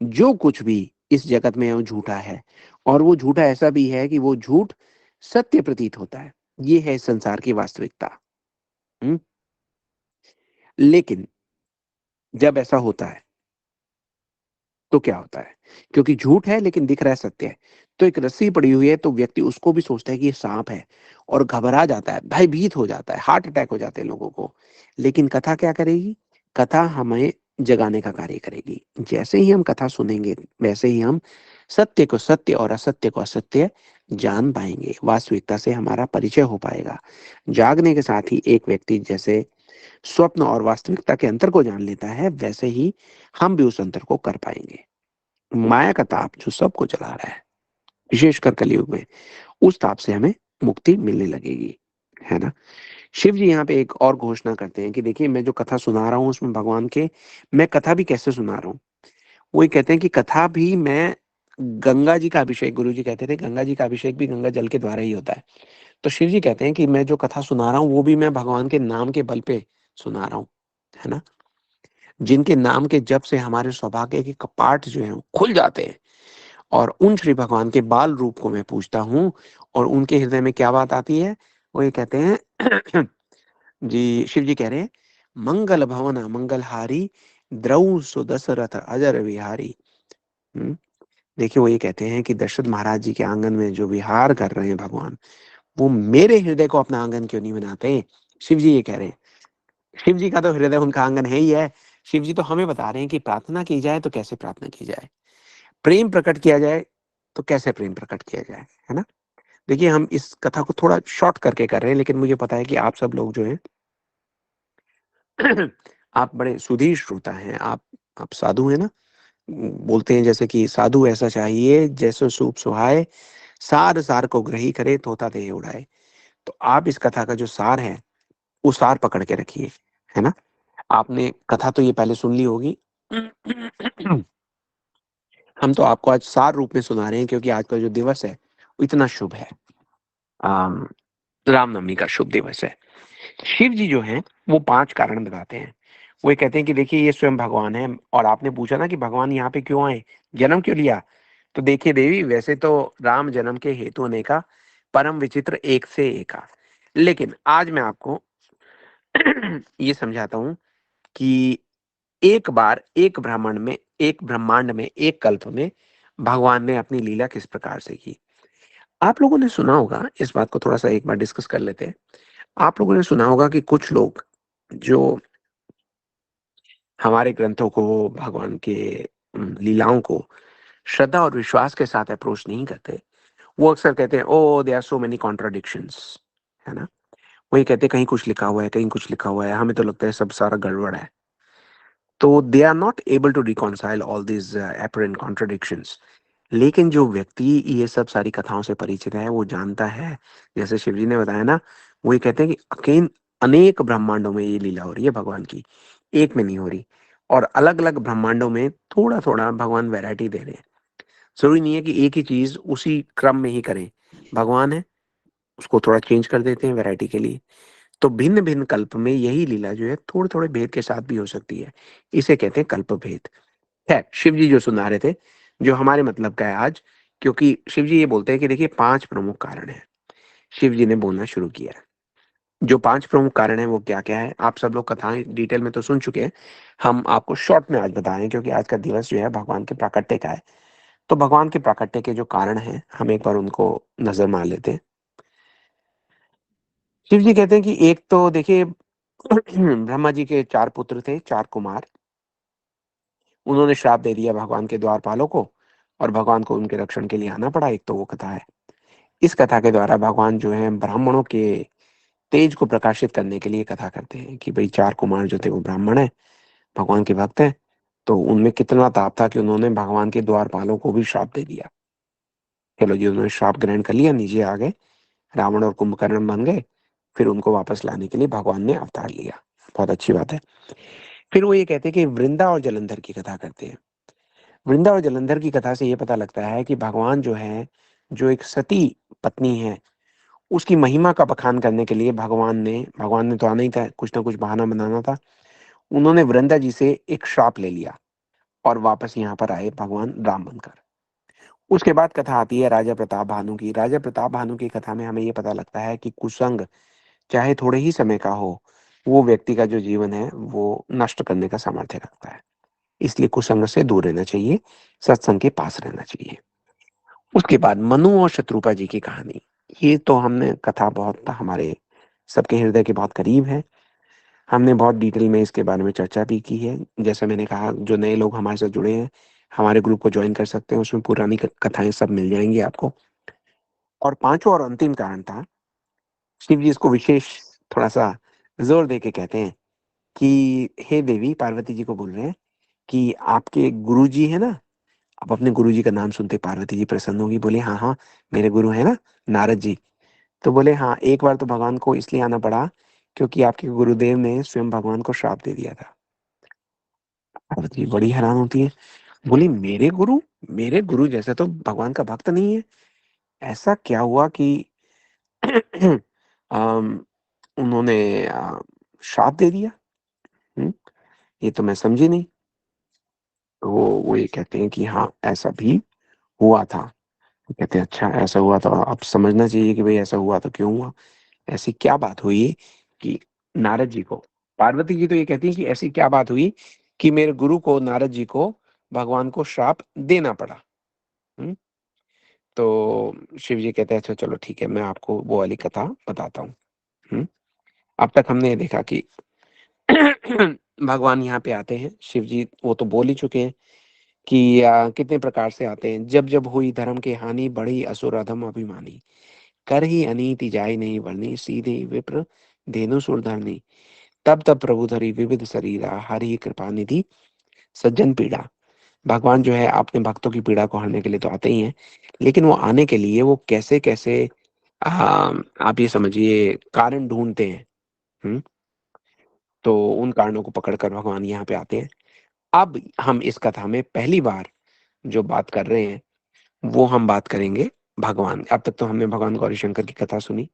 जो कुछ भी इस जगत में है वो झूठा है, और वो झूठा ऐसा भी है कि वो झूठ सत्य प्रतीत होता है। ये है इस संसार की वास्तविकता। हम्म? लेकिन जब ऐसा होता है तो क्या होता है? क्योंकि झूठ है लेकिन दिख रहा है सत्य है, तो एक रस्सी पड़ी हुई है तो व्यक्ति उसको भी सोचता है कि ये सांप है, और घबरा जाता है, भयभीत हो जाता है, हार्ट अटैक हो जाते हैं लोगों को। लेकिन कथा क्या करेगी? कथा हमें जगाने का कार्य करेगी। जैसे ही हम कथा सुनेंगे वैसे ही हम सत्य को सत्य और असत्य को असत्य जान पाएंगे, वास्तविकता से हमारा परिचय हो पाएगा। जागने के साथ ही एक व्यक्ति जैसे स्वप्न और वास्तविकता के अंतर को जान लेता है, वैसे ही हम भी उस अंतर को कर पाएंगे। माया का ताप जो सबको चला रहा है, विशेषकर कलयुग में, उस ताप से हमें मुक्ति मिलने लगेगी, है ना? शिव जी यहाँ पे एक और घोषणा करते हैं कि देखिए मैं जो कथा सुना रहा हूँ उसमें भगवान के, मैं कथा भी कैसे सुना रहा हूँ। वो ये कहते हैं कि कथा भी मैं गंगा जी का अभिषेक, गुरु जी कहते थे गंगा जी का अभिषेक भी गंगा जल के द्वारा ही होता है। तो शिव जी कहते हैं कि मैं जो कथा सुना रहा हूँ वो भी मैं भगवान के नाम के बल पे सुना रहा हूँ, है ना? जिनके नाम के जप से हमारे सौभाग्य के कपाट जो है खुल जाते हैं, और उन श्री भगवान के बाल रूप को मैं पूछता हूँ, और उनके हृदय में क्या बात आती है? वो ये कहते हैं जी, शिव जी कह रहे हैं, मंगल भवन मंगलहारी, द्रौ सुदशरथ अजर विहारी। हम्म? देखिए वो ये कहते हैं कि दशरथ महाराज जी के आंगन में जो विहार कर रहे हैं भगवान, वो मेरे हृदय को अपना आंगन क्यों नहीं बनाते? शिव जी ये कह रहे हैं। शिव जी का तो हृदय उनका आंगन है ही है। शिव जी तो हमें बता रहे हैं कि प्रार्थना की जाए तो कैसे प्रार्थना की जाए, प्रेम प्रकट किया जाए तो कैसे प्रेम प्रकट किया जाए, है ना? देखिए हम इस कथा को थोड़ा शॉर्ट करके कर रहे हैं, लेकिन मुझे पता है कि आप सब लोग जो हैं आप बड़े सुधीर श्रोता हैं, आप साधु हैं ना। बोलते हैं जैसे कि साधु ऐसा चाहिए जैसे सूप सुहाए, सार सार को ग्रही करे, तोता देह उड़ाए। तो आप इस कथा का जो सार है वो सार पकड़ के रखिए, है ना? आपने कथा तो ये पहले सुन ली होगी। हम तो आपको आज सार रूप में सुना रहे हैं क्योंकि आज का जो दिवस है वो इतना शुभ है। आम, रामनवमी का शुभ दिवस है। शिव जी जो हैं वो 5 कारण बताते हैं। वो ये कहते हैं कि देखिए ये स्वयं भगवान है, और आपने पूछा ना कि भगवान यहाँ पे क्यों आए, जन्म क्यों लिया? तो देखिए देवी, वैसे तो राम जन्म के हेतु अनेका, परम विचित्र एक से एका, लेकिन आज मैं आपको ये समझाता हूँ कि एक बार एक ब्रह्मांड में एक कल्प में भगवान ने अपनी लीला किस प्रकार से की। आप लोगों ने सुना होगा, इस बात को थोड़ा सा एक बार डिस्कस कर लेते हैं। आप लोगों ने सुना होगा कि कुछ लोग जो हमारे ग्रंथों को, भगवान के लीलाओं को श्रद्धा और विश्वास के साथ अप्रोच नहीं करते, वो अक्सर कहते हैं oh they are so many contradictions, है ना। वही कहते हैं कहीं कुछ लिखा हुआ है, कहीं कुछ लिखा हुआ है, हमें तो लगता है सब सारा गड़बड़ है। तो they are not able to reconcile all these apparent contradictions. लेकिन जो व्यक्ति ये सब सारी कथाओं से परिचित है, वो जानता है, जैसे शिव जी ने बताया ना, वो ये कहते हैं कि अनेक ब्रह्मांडों में ये लीला हो रही है भगवान की, एक में नहीं हो रही। और अलग अलग ब्रह्मांडों में थोड़ा थोड़ा भगवान वैरायटी दे रहे हैं। जरूरी नहीं है कि एक ही चीज उसी क्रम में ही करें। भगवान है, उसको थोड़ा चेंज कर देते हैं वैरायटी के लिए। तो भिन्न भिन्न कल्प में यही लीला जो है थोड़े थोड़े भेद के साथ भी हो सकती है। इसे कहते हैं कल्प भेद। है शिव जी जो सुना रहे थे, जो हमारे मतलब का है आज। क्योंकि शिव जी ये बोलते हैं कि देखिए 5 प्रमुख कारण हैं। शिव जी ने बोलना शुरू किया है। जो 5 प्रमुख कारण हैं वो क्या-क्या है? आप सब लोग कथाएँ डिटेल में तो सुन चुके हैं। हम आपको शॉर्ट में आज बता रहे हैं क्योंकि आज का दिवस जो है भगवान के प्राकट्य का है। तो भगवान के प्राकट्य के जो कारण हैं, हम एक बार उनको नज़र मार लेते हैं। शिव जी कहते हैं कि एक तो देखिए ब्रह्मा जी के 4 पुत्र थे, 4 कुमार। उन्होंने श्राप दे दिया भगवान के द्वारपालों को और भगवान को उनके रक्षण के लिए आना पड़ा। एक तो वो कथा है। इस कथा के द्वारा भगवान जो है ब्राह्मणों के तेज को प्रकाशित करने के लिए कथा करते हैं कि भाई 4 कुमार जो थे वो ब्राह्मण हैं, भगवान के भक्त हैं। तो उनमें कितना ताप था कि उन्होंने भगवान के द्वारपालों को भी श्राप दे दिया। चलो जी, उन्होंने श्राप ग्रहण कर लिया, नीचे आ गए, रावण और कुंभकर्ण बन गए। फिर उनको वापस लाने के लिए भगवान ने अवतार लिया। बहुत अच्छी बात है। फिर वो ये कहते हैं कि वृंदा और जलंधर की कथा करते हैं। वृंदा और जलंधर की कथा से ये पता लगता है कि भगवान जो है, जो एक सती पत्नी है, उसकी महिमा का बखान करने के लिए भगवान ने तो आना ही था, कुछ ना कुछ बहाना बनाना था। उन्होंने वृंदा जी से एक श्राप ले लिया और वापस यहाँ पर आए भगवान राम बनकर। उसके बाद कथा आती है राजा प्रताप भानु की। राजा प्रताप भानु की कथा में हमें ये पता लगता है कि कुसंग चाहे थोड़े ही समय का हो, वो व्यक्ति का जो जीवन है वो नष्ट करने का सामर्थ्य रखता है। इसलिए कुसंग से दूर रहना चाहिए, सत्संग के पास रहना चाहिए। उसके बाद मनु और शत्रुपा जी की कहानी। ये तो हमने कथा बहुत हमारे सबके हृदय के बहुत करीब है। हमने बहुत डिटेल में इसके बारे में चर्चा भी की है। जैसे मैंने कहा, जो नए लोग हमारे साथ जुड़े हैं, हमारे ग्रुप को ज्वाइन कर सकते हैं, उसमें पुरानी कथाएं सब मिल जाएंगी आपको। और पांचवा और अंतिम कारण था, शिव जी इसको विशेष थोड़ा सा जोर दे के कहते हैं कि हे देवी, पार्वती जी को बोल रहे हैं कि आपके गुरु जी है ना। आप अपने गुरु जी का नाम सुनते पार्वती जी प्रसन्न होगी, बोले हाँ हाँ, मेरे गुरु है ना नारद जी। तो बोले हाँ, एक बार तो भगवान को इसलिए आना पड़ा क्योंकि आपके गुरुदेव ने स्वयं भगवान को श्राप दे दिया था। पार्वती जी बड़ी हैरान होती है, बोली मेरे गुरु जैसे तो भगवान का भक्त नहीं है। ऐसा क्या हुआ कि अम, उन्होंने श्राप दे दिया। हम्म, ये तो मैं समझी नहीं। तो वो ये कहते हैं कि हाँ, ऐसा भी हुआ था। कहते हैं अच्छा, ऐसा हुआ तो अब समझना चाहिए कि भाई ऐसा हुआ तो क्यों हुआ। ऐसी क्या बात हुई कि नारद जी को, पार्वती जी तो ये कहती है कि ऐसी क्या बात हुई कि मेरे गुरु को, नारद जी को भगवान को श्राप देना पड़ा। हम्म, तो शिव जी कहते हैं अच्छा चलो ठीक है, मैं आपको वो वाली कथा बताता हूँ। हम्म, अब तक हमने ये देखा कि भगवान यहाँ पे आते हैं, शिव जी वो तो बोल ही चुके हैं कि कितने प्रकार से आते हैं। जब जब हुई धर्म की हानि, बढ़ी असुर अधम अभिमानी, कर ही अनीति जाय नहीं वर्णी, सीधे विप्र धेनु सुरधरनी, तब तब प्रभु धरी विविध शरीरा, हरि कृपा निधि सज्जन पीड़ा। भगवान जो है अपने भक्तों की पीड़ा को हरने के लिए तो आते ही हैं, लेकिन वो आने के लिए वो कैसे कैसे आप ये समझिए कारण ढूंढते हैं। हम्म, तो उन कारणों को पकड़कर भगवान यहाँ पे आते हैं। अब हम इस कथा में पहली बार जो बात कर रहे हैं, वो हम बात करेंगे भगवान। अब तक तो हमने भगवान गौरी शंकर की कथा सुनी।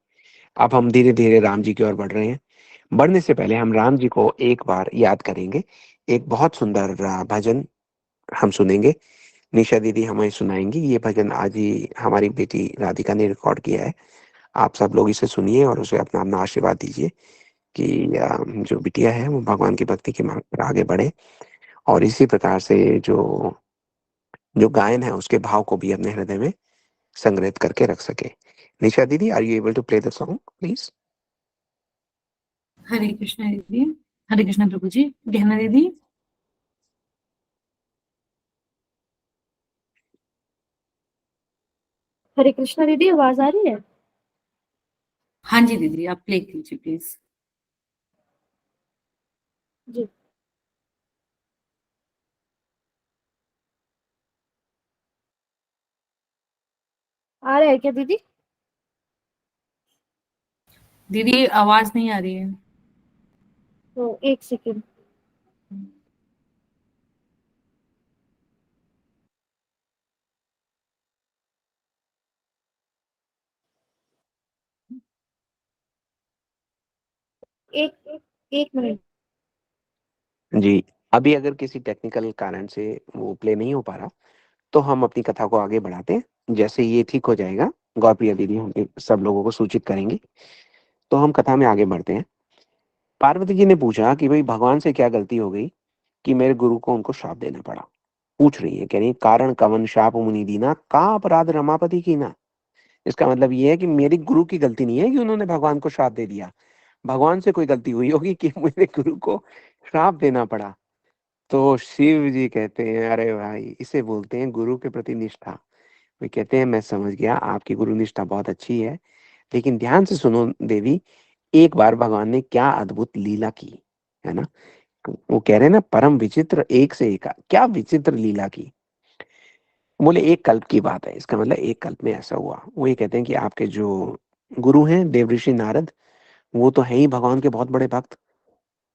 अब हम धीरे धीरे राम जी की ओर बढ़ रहे हैं। बढ़ने से पहले हम राम जी को एक बार याद करेंगे। एक बहुत सुंदर भजन हम सुनेंगे। निशा दीदी हमें सुनाएंगी। ये भजन आज ही हमारी बेटी राधिका ने रिकॉर्ड किया है। आप सब लोग इसे सुनिए और उसे अपना अपना आशीर्वाद दीजिए कि जो बिटिया है वो भगवान की भक्ति के मार्ग पर आगे बढ़े। और इसी प्रकार से जो जो गायन है उसके भाव को भी अपने हृदय में संग्रहित करके रख सके। निशा दीदी, are you able to play the song please? Hare Krishna दीदी। हरे कृष्ण प्रभु जी। गहना दीदी। हरे कृष्णा दीदी, आवाज आ रही है? हाँ जी दीदी, आप प्ले कीजिए प्लीज। जी। आ रहा है क्या दीदी? दीदी आवाज नहीं आ रही है। तो एक सेकेंड। एक एक मिनट। जी, अभी अगर किसी टेक्निकल कारण से वो प्ले नहीं हो पा रहा, तो हम अपनी कथा को आगे बढ़ाते हैं। जैसे ये ठीक हो जाएगा, गौरप्रिया दीदी हम सब लोगों को सूचित करेंगी, तो हम कथा में आगे बढ़ते हैं। पार्वती जी ने पूछा कि भाई भगवान से क्या गलती हो गई कि मेरे गुरु को उनको श्राप देना पड़ा। पूछ रही है, कह रही है, कारण कवन शाप मुनि दीना, का अपराध रमापति की ना। इसका मतलब ये है कि मेरी गुरु की गलती नहीं है कि उन्होंने भगवान को श्राप दे दिया, भगवान से कोई गलती हुई होगी कि मेरे गुरु को श्राप देना पड़ा। तो शिव जी कहते हैं, अरे भाई, इसे बोलते हैं गुरु के प्रति निष्ठा। वे कहते हैं, मैं समझ गया, आपकी गुरु निष्ठा बहुत अच्छी है, लेकिन ध्यान से सुनो देवी, एक बार भगवान ने क्या अद्भुत लीला की है ना। वो कह रहे हैं ना, परम विचित्र, एक से एक क्या विचित्र लीला की। बोले एक कल्प की बात है, इसका मतलब एक कल्प में ऐसा हुआ। वो ये कहते हैं कि आपके जो गुरु हैं देवऋषि नारद, वो तो है ही भगवान के बहुत बड़े भक्त।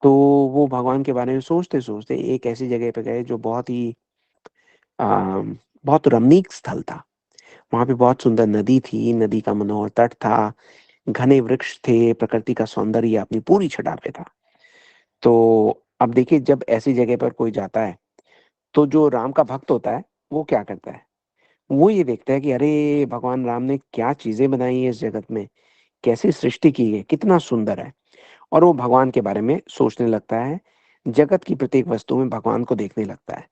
तो वो भगवान के बारे में सोचते सोचते एक ऐसी जगह पे गए जो बहुत ही आ, बहुत रमणीक स्थल था। वहां पे बहुत सुंदर नदी थी, नदी का मनोहर तट था, घने वृक्ष थे, प्रकृति का सौंदर्य अपनी पूरी छटा पे था। तो अब देखिए, जब ऐसी जगह पर कोई जाता है, तो जो राम का भक्त होता है वो क्या करता है, वो ये देखता है कि अरे भगवान राम ने क्या चीजें बनाई है इस जगत में, कैसी सृष्टि की है, कितना सुंदर है। और वो भगवान के बारे में सोचने लगता है, जगत की प्रत्येक वस्तु में भगवान को देखने लगता है।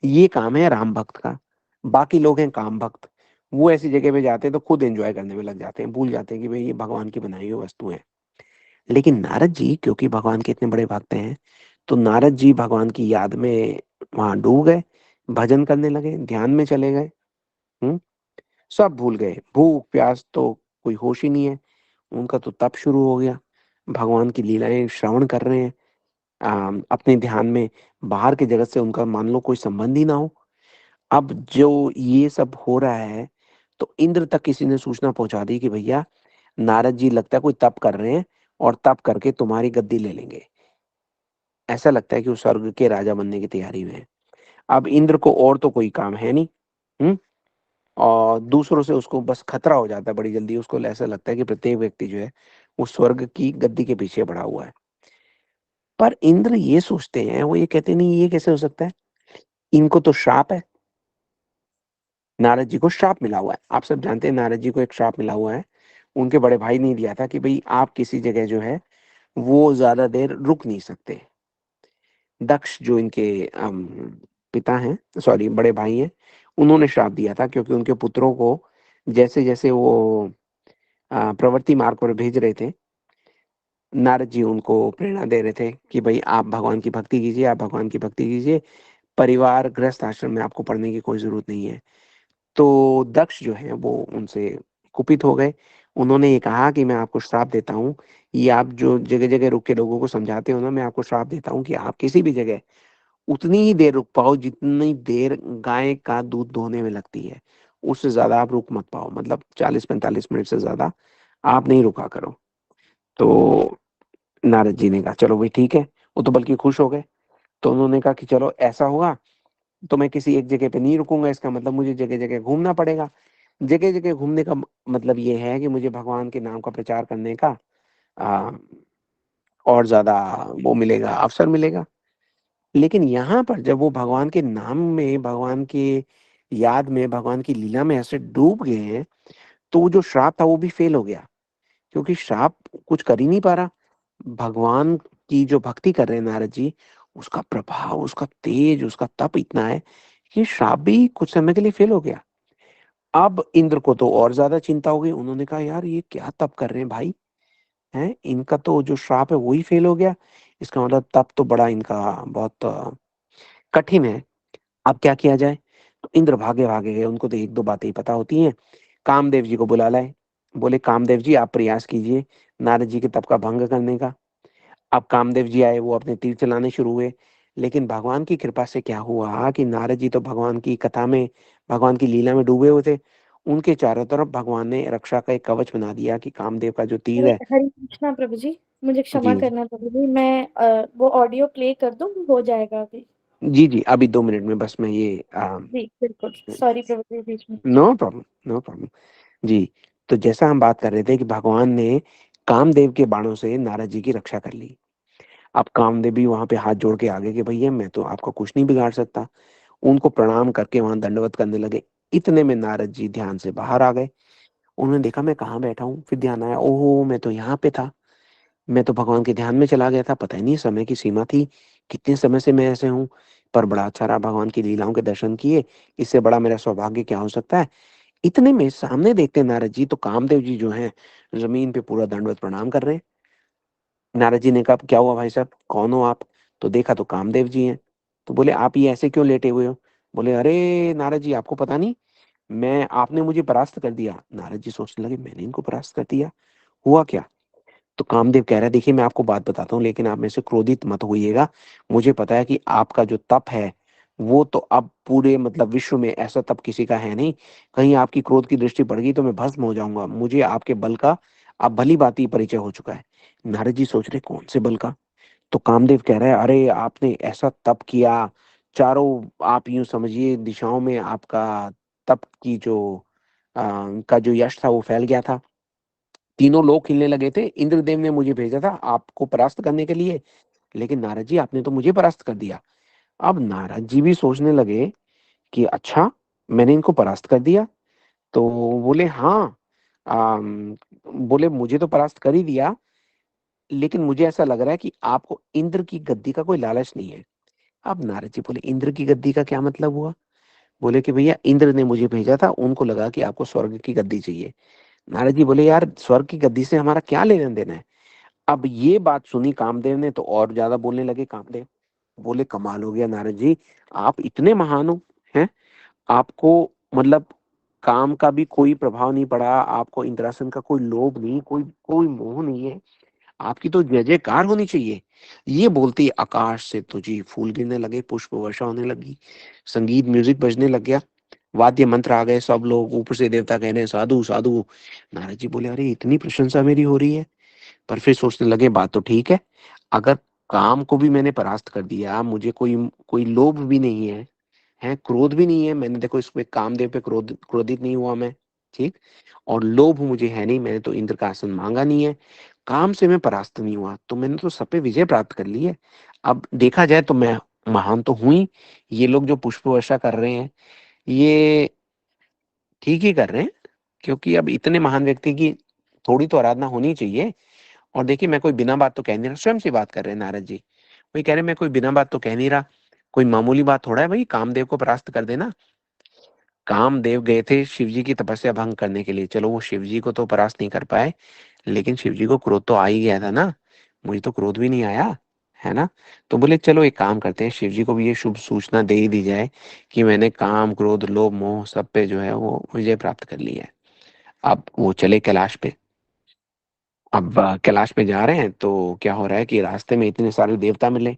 ये काम है राम भक्त का। बाकी लोग हैं काम भक्त, वो ऐसी जगह पे जाते हैं तो खुद एंजॉय करने में लग जाते हैं, भूल जाते हैं कि भाई ये भगवान की बनाई हुई वस्तु है। लेकिन नारद जी क्योंकि भगवान के इतने बड़े भक्त हैं, तो नारद जी भगवान की याद में वहां डूब गए, भजन करने लगे, ध्यान में चले गए। हम्म सब भूल गए, भूख प्यास तो कोई होश ही नहीं है। उनका तो तप शुरू हो गया, भगवान की लीलाएं श्रवण कर रहे हैं अपने ध्यान में। बाहर के जगत से उनका मान लो कोई संबंध ही ना हो। अब जो ये सब हो रहा है, तो इंद्र तक किसी ने सूचना पहुंचा दी कि भैया नारद जी लगता है कोई तप कर रहे हैं, और तप करके तुम्हारी गद्दी ले लेंगे। ऐसा लगता है कि वो स्वर्ग के राजा बनने की तैयारी में है। अब इंद्र को और तो कोई काम है नहीं। हम्म और दूसरों से उसको बस खतरा हो जाता है बड़ी जल्दी। उसको ऐसा लगता है कि प्रत्येक व्यक्ति जो है वो स्वर्ग की गद्दी के पीछे पड़ा हुआ है। पर इंद्र ये सोचते हैं, वो ये कहते हैं, नहीं ये कैसे हो सकता है, इनको तो श्राप है। नारद जी को श्राप मिला हुआ है, आप सब जानते हैं नारद जी को एक श्राप मिला हुआ है। उनके बड़े भाई ने दिया था कि भाई आप किसी जगह जो है वो ज्यादा देर रुक नहीं सकते। दक्ष जो इनके पिता हैं, सॉरी बड़े भाई हैं, उन्होंने श्राप दिया था क्योंकि उनके पुत्रों को जैसे जैसे वो प्रवृत्ति मार्ग पर भेज रहे थे, नारद जी उनको प्रेरणा दे रहे थे कि भाई आप भगवान की भक्ति कीजिए, आप भगवान की भक्ति कीजिए, परिवार गृहस्थ आश्रम में आपको पढ़ने की कोई जरूरत नहीं है। तो दक्ष जो है वो उनसे कुपित हो गए। उन्होंने ये कहा कि मैं आपको श्राप देता हूँ, ये आप जो जगह जगह रुक के लोगों को समझाते हो ना, मैं आपको श्राप देता हूँ कि आप किसी भी जगह उतनी ही देर रुक पाओ जितनी देर गाय का दूध दोहने में लगती है, उससे ज्यादा आप रुक मत पाओ। मतलब 40-45 मिनट से ज्यादा आप नहीं रुका करो। तो नारद जी ने कहा चलो भाई ठीक है, वो तो बल्कि खुश हो गए। तो उन्होंने कहा कि चलो ऐसा होगा तो मैं किसी एक जगह पे नहीं रुकूंगा, इसका मतलब मुझे जगह जगह घूमना पड़ेगा। जगह जगह घूमने का मतलब ये है कि मुझे भगवान के नाम का प्रचार करने का आ, और ज्यादा वो मिलेगा, अवसर मिलेगा। लेकिन यहाँ पर जब वो भगवान के नाम में, भगवान के याद में, भगवान की लीला में ऐसे डूब गए हैं, तो वो जो श्राप था वो भी फेल हो गया, क्योंकि श्राप कुछ कर ही नहीं पा रहा। भगवान की जो भक्ति कर रहे हैं नारद जी, उसका प्रभाव, उसका तेज, उसका तप इतना है कि श्राप भी कुछ समय के लिए फेल हो गया। अब इंद्र को तो और ज्यादा चिंता हो गई। उन्होंने कहा यार ये क्या तप कर रहे हैं भाई, हैं इनका तो जो श्राप है वही फेल हो गया, इसका मतलब तप तो बड़ा इनका बहुत कठिन है। अब क्या किया जाए? तो इंद्र भागे भागे गए, उनको तो एक दो बातें ही पता होती हैं। कामदेव जी को बुला लाए। बोले कामदेव जी आप प्रयास कीजिए नारद जी के तप का भंग करने का। अब कामदेव जी आए, वो अपने तीर चलाने शुरू हुए। लेकिन भगवान की कृपा से क्या हुआ कि नारद जी तो भगवान की कथा में, भगवान की लीला में डूबे हुए थे। उनके चारों तरफ भगवान ने रक्षा का एक कवच बना दिया कि कामदेव का जो तीर हरे है। हरे कृष्णा प्रभु जी, मुझे क्षमा जी करना प्रभु जी, मैं वो ऑडियो प्ले कर दूं, हो जाएगा अभी। जी जी, अभी 2 मिनट में बस मैं ये जी बिल्कुल, सॉरी प्रभु जी बीच में। No problem, no problem. जी, तो जैसा हम बात कर रहे थे कि भगवान ने कामदेव के बाणों से नारद जी की रक्षा कर ली। अब कामदेव भी वहां पे हाथ जोड़ के आगे कि भैया मैं तो आपका कुछ नहीं बिगाड़ सकता। उनको प्रणाम करके वहां दंडवत करने लगे। इतने में नारद जी ध्यान से बाहर आ गए। उन्होंने देखा मैं कहाँ बैठा हूँ, फिर ध्यान आया ओहो मैं तो यहाँ पे था। मैं तो भगवान के ध्यान में चला गया था, पता ही नहीं समय की सीमा थी, कितने समय से मैं ऐसे हूँ। पर बड़ा अच्छा रहा, भगवान की लीलाओं के दर्शन किए, इससे बड़ा मेरा सौभाग्य क्या हो सकता है। इतने में सामने देखते नारद जी तो कामदेव जी जो हैं जमीन पे पूरा दंडवत प्रणाम कर रहे हैं। नारद जी ने कहा क्या हुआ भाई साहब, कौन हो आप? तो देखा तो कामदेव जी हैं। तो बोले आप ये ऐसे क्यों लेटे हुए हो? बोले अरे नारद जी आपको पता नहीं, मैं आपने मुझे परास्त कर दिया। नारद जी सोचने लगे मैंने इनको परास्त कर दिया, हुआ क्या? तो कामदेव कह रहा है देखिए मैं आपको बात बताता हूँ लेकिन आप मेरे से क्रोधित मत होइएगा। मुझे पता है कि आपका जो तप है वो तो अब पूरे मतलब विश्व में ऐसा तप किसी का है नहीं। कहीं आपकी क्रोध की दृष्टि पड़ गई तो मैं भस्म हो जाऊंगा। मुझे आपके बल का अब भली भांति परिचय हो चुका है। नारद जी सोच रहे कौन से बल का? तो कामदेव कह रहा है अरे आपने ऐसा तप किया, चारों आप यूं समझिए दिशाओं में आपका तप की जो का जो यश था वो फैल गया था। तीनों लोग खिलने लगे थे। इंद्रदेव ने मुझे भेजा था आपको परास्त करने के लिए, लेकिन नारद जी आपने तो मुझे परास्त कर दिया। अब नारद जी भी सोचने लगे कि अच्छा मैंने इनको परास्त कर दिया। तो बोले हाँ, बोले मुझे तो परास्त कर ही दिया, लेकिन मुझे ऐसा लग रहा है कि आपको इंद्र की गद्दी का कोई लालच नहीं है। अब नारद जी बोले इंद्र की गद्दी का क्या मतलब हुआ? बोले कि भैया इंद्र ने मुझे भेजा था, उनको लगा कि आपको स्वर्ग की गद्दी चाहिए। नारद जी बोले यार स्वर्ग की गद्दी से हमारा क्या लेना देना है? अब ये बात सुनी कामदेव ने तो और ज्यादा बोलने लगे कामदेव। बोले कमाल हो गया नारद जी, आप इतने महान हो हैं, आपको मतलब काम का भी कोई प्रभाव नहीं पड़ा, आपको इंद्रासन का कोई लोभ नहीं, कोई कोई मोह नहीं है, आपकी तो जय जयकार होनी चाहिए। ये बोलते ही आकाश से तो जी फूल गिरने लगे, पुष्प वर्षा होने लगी, संगीत म्यूजिक बजने लग गया, वाद्य मंत्र आ गए, सब लोग ऊपर से देवता कह रहे हैं साधु साधु। नारद जी बोले अरे इतनी प्रशंसा मेरी हो रही है। पर फिर सोचने लगे बात तो ठीक है, अगर काम को भी मैंने परास्त कर दिया, मुझे कोई कोई लोभ भी नहीं है, है क्रोध भी नहीं है, मैंने देखो इसमें कामदेव पे क्रोधित नहीं हुआ मैं, ठीक, और लोभ मुझे है नहीं, मैंने तो इंद्र का आसन मांगा नहीं है, काम से मैं परास्त नहीं हुआ, तो मैंने तो सब पे विजय प्राप्त कर ली है। अब देखा जाए तो मैं महान तो हुई, ये लोग जो पुष्प वर्षा कर रहे हैं ये ठीक ही कर रहे हैं, क्योंकि अब इतने महान व्यक्ति की थोड़ी तो आराधना होनी चाहिए। और देखिए मैं कोई बिना बात तो कह नहीं रहा, स्वयं से बात कर रहे हैं नारद जी, वही कह रहे हैं मैं कोई बिना बात तो कह नहीं रहा, कोई मामूली बात थोड़ा है भाई कामदेव को परास्त कर देना। कामदेव गए थे शिव जी की तपस्या भंग करने के लिए, चलो वो शिव जी को तो परास्त नहीं कर पाए, लेकिन शिव जी को क्रोध तो आ ही गया था ना, मुझे तो क्रोध भी नहीं आया, है ना। तो बोले चलो एक काम करते हैं, शिव जी को भी ये शुभ सूचना दे ही दी जाए कि मैंने काम क्रोध लोभ मोह सब पे जो है वो विजय प्राप्त कर ली है। अब वो चले कैलाश पे। अब कैलाश पे जा रहे हैं तो क्या हो रहा है कि रास्ते में इतने सारे देवता मिले।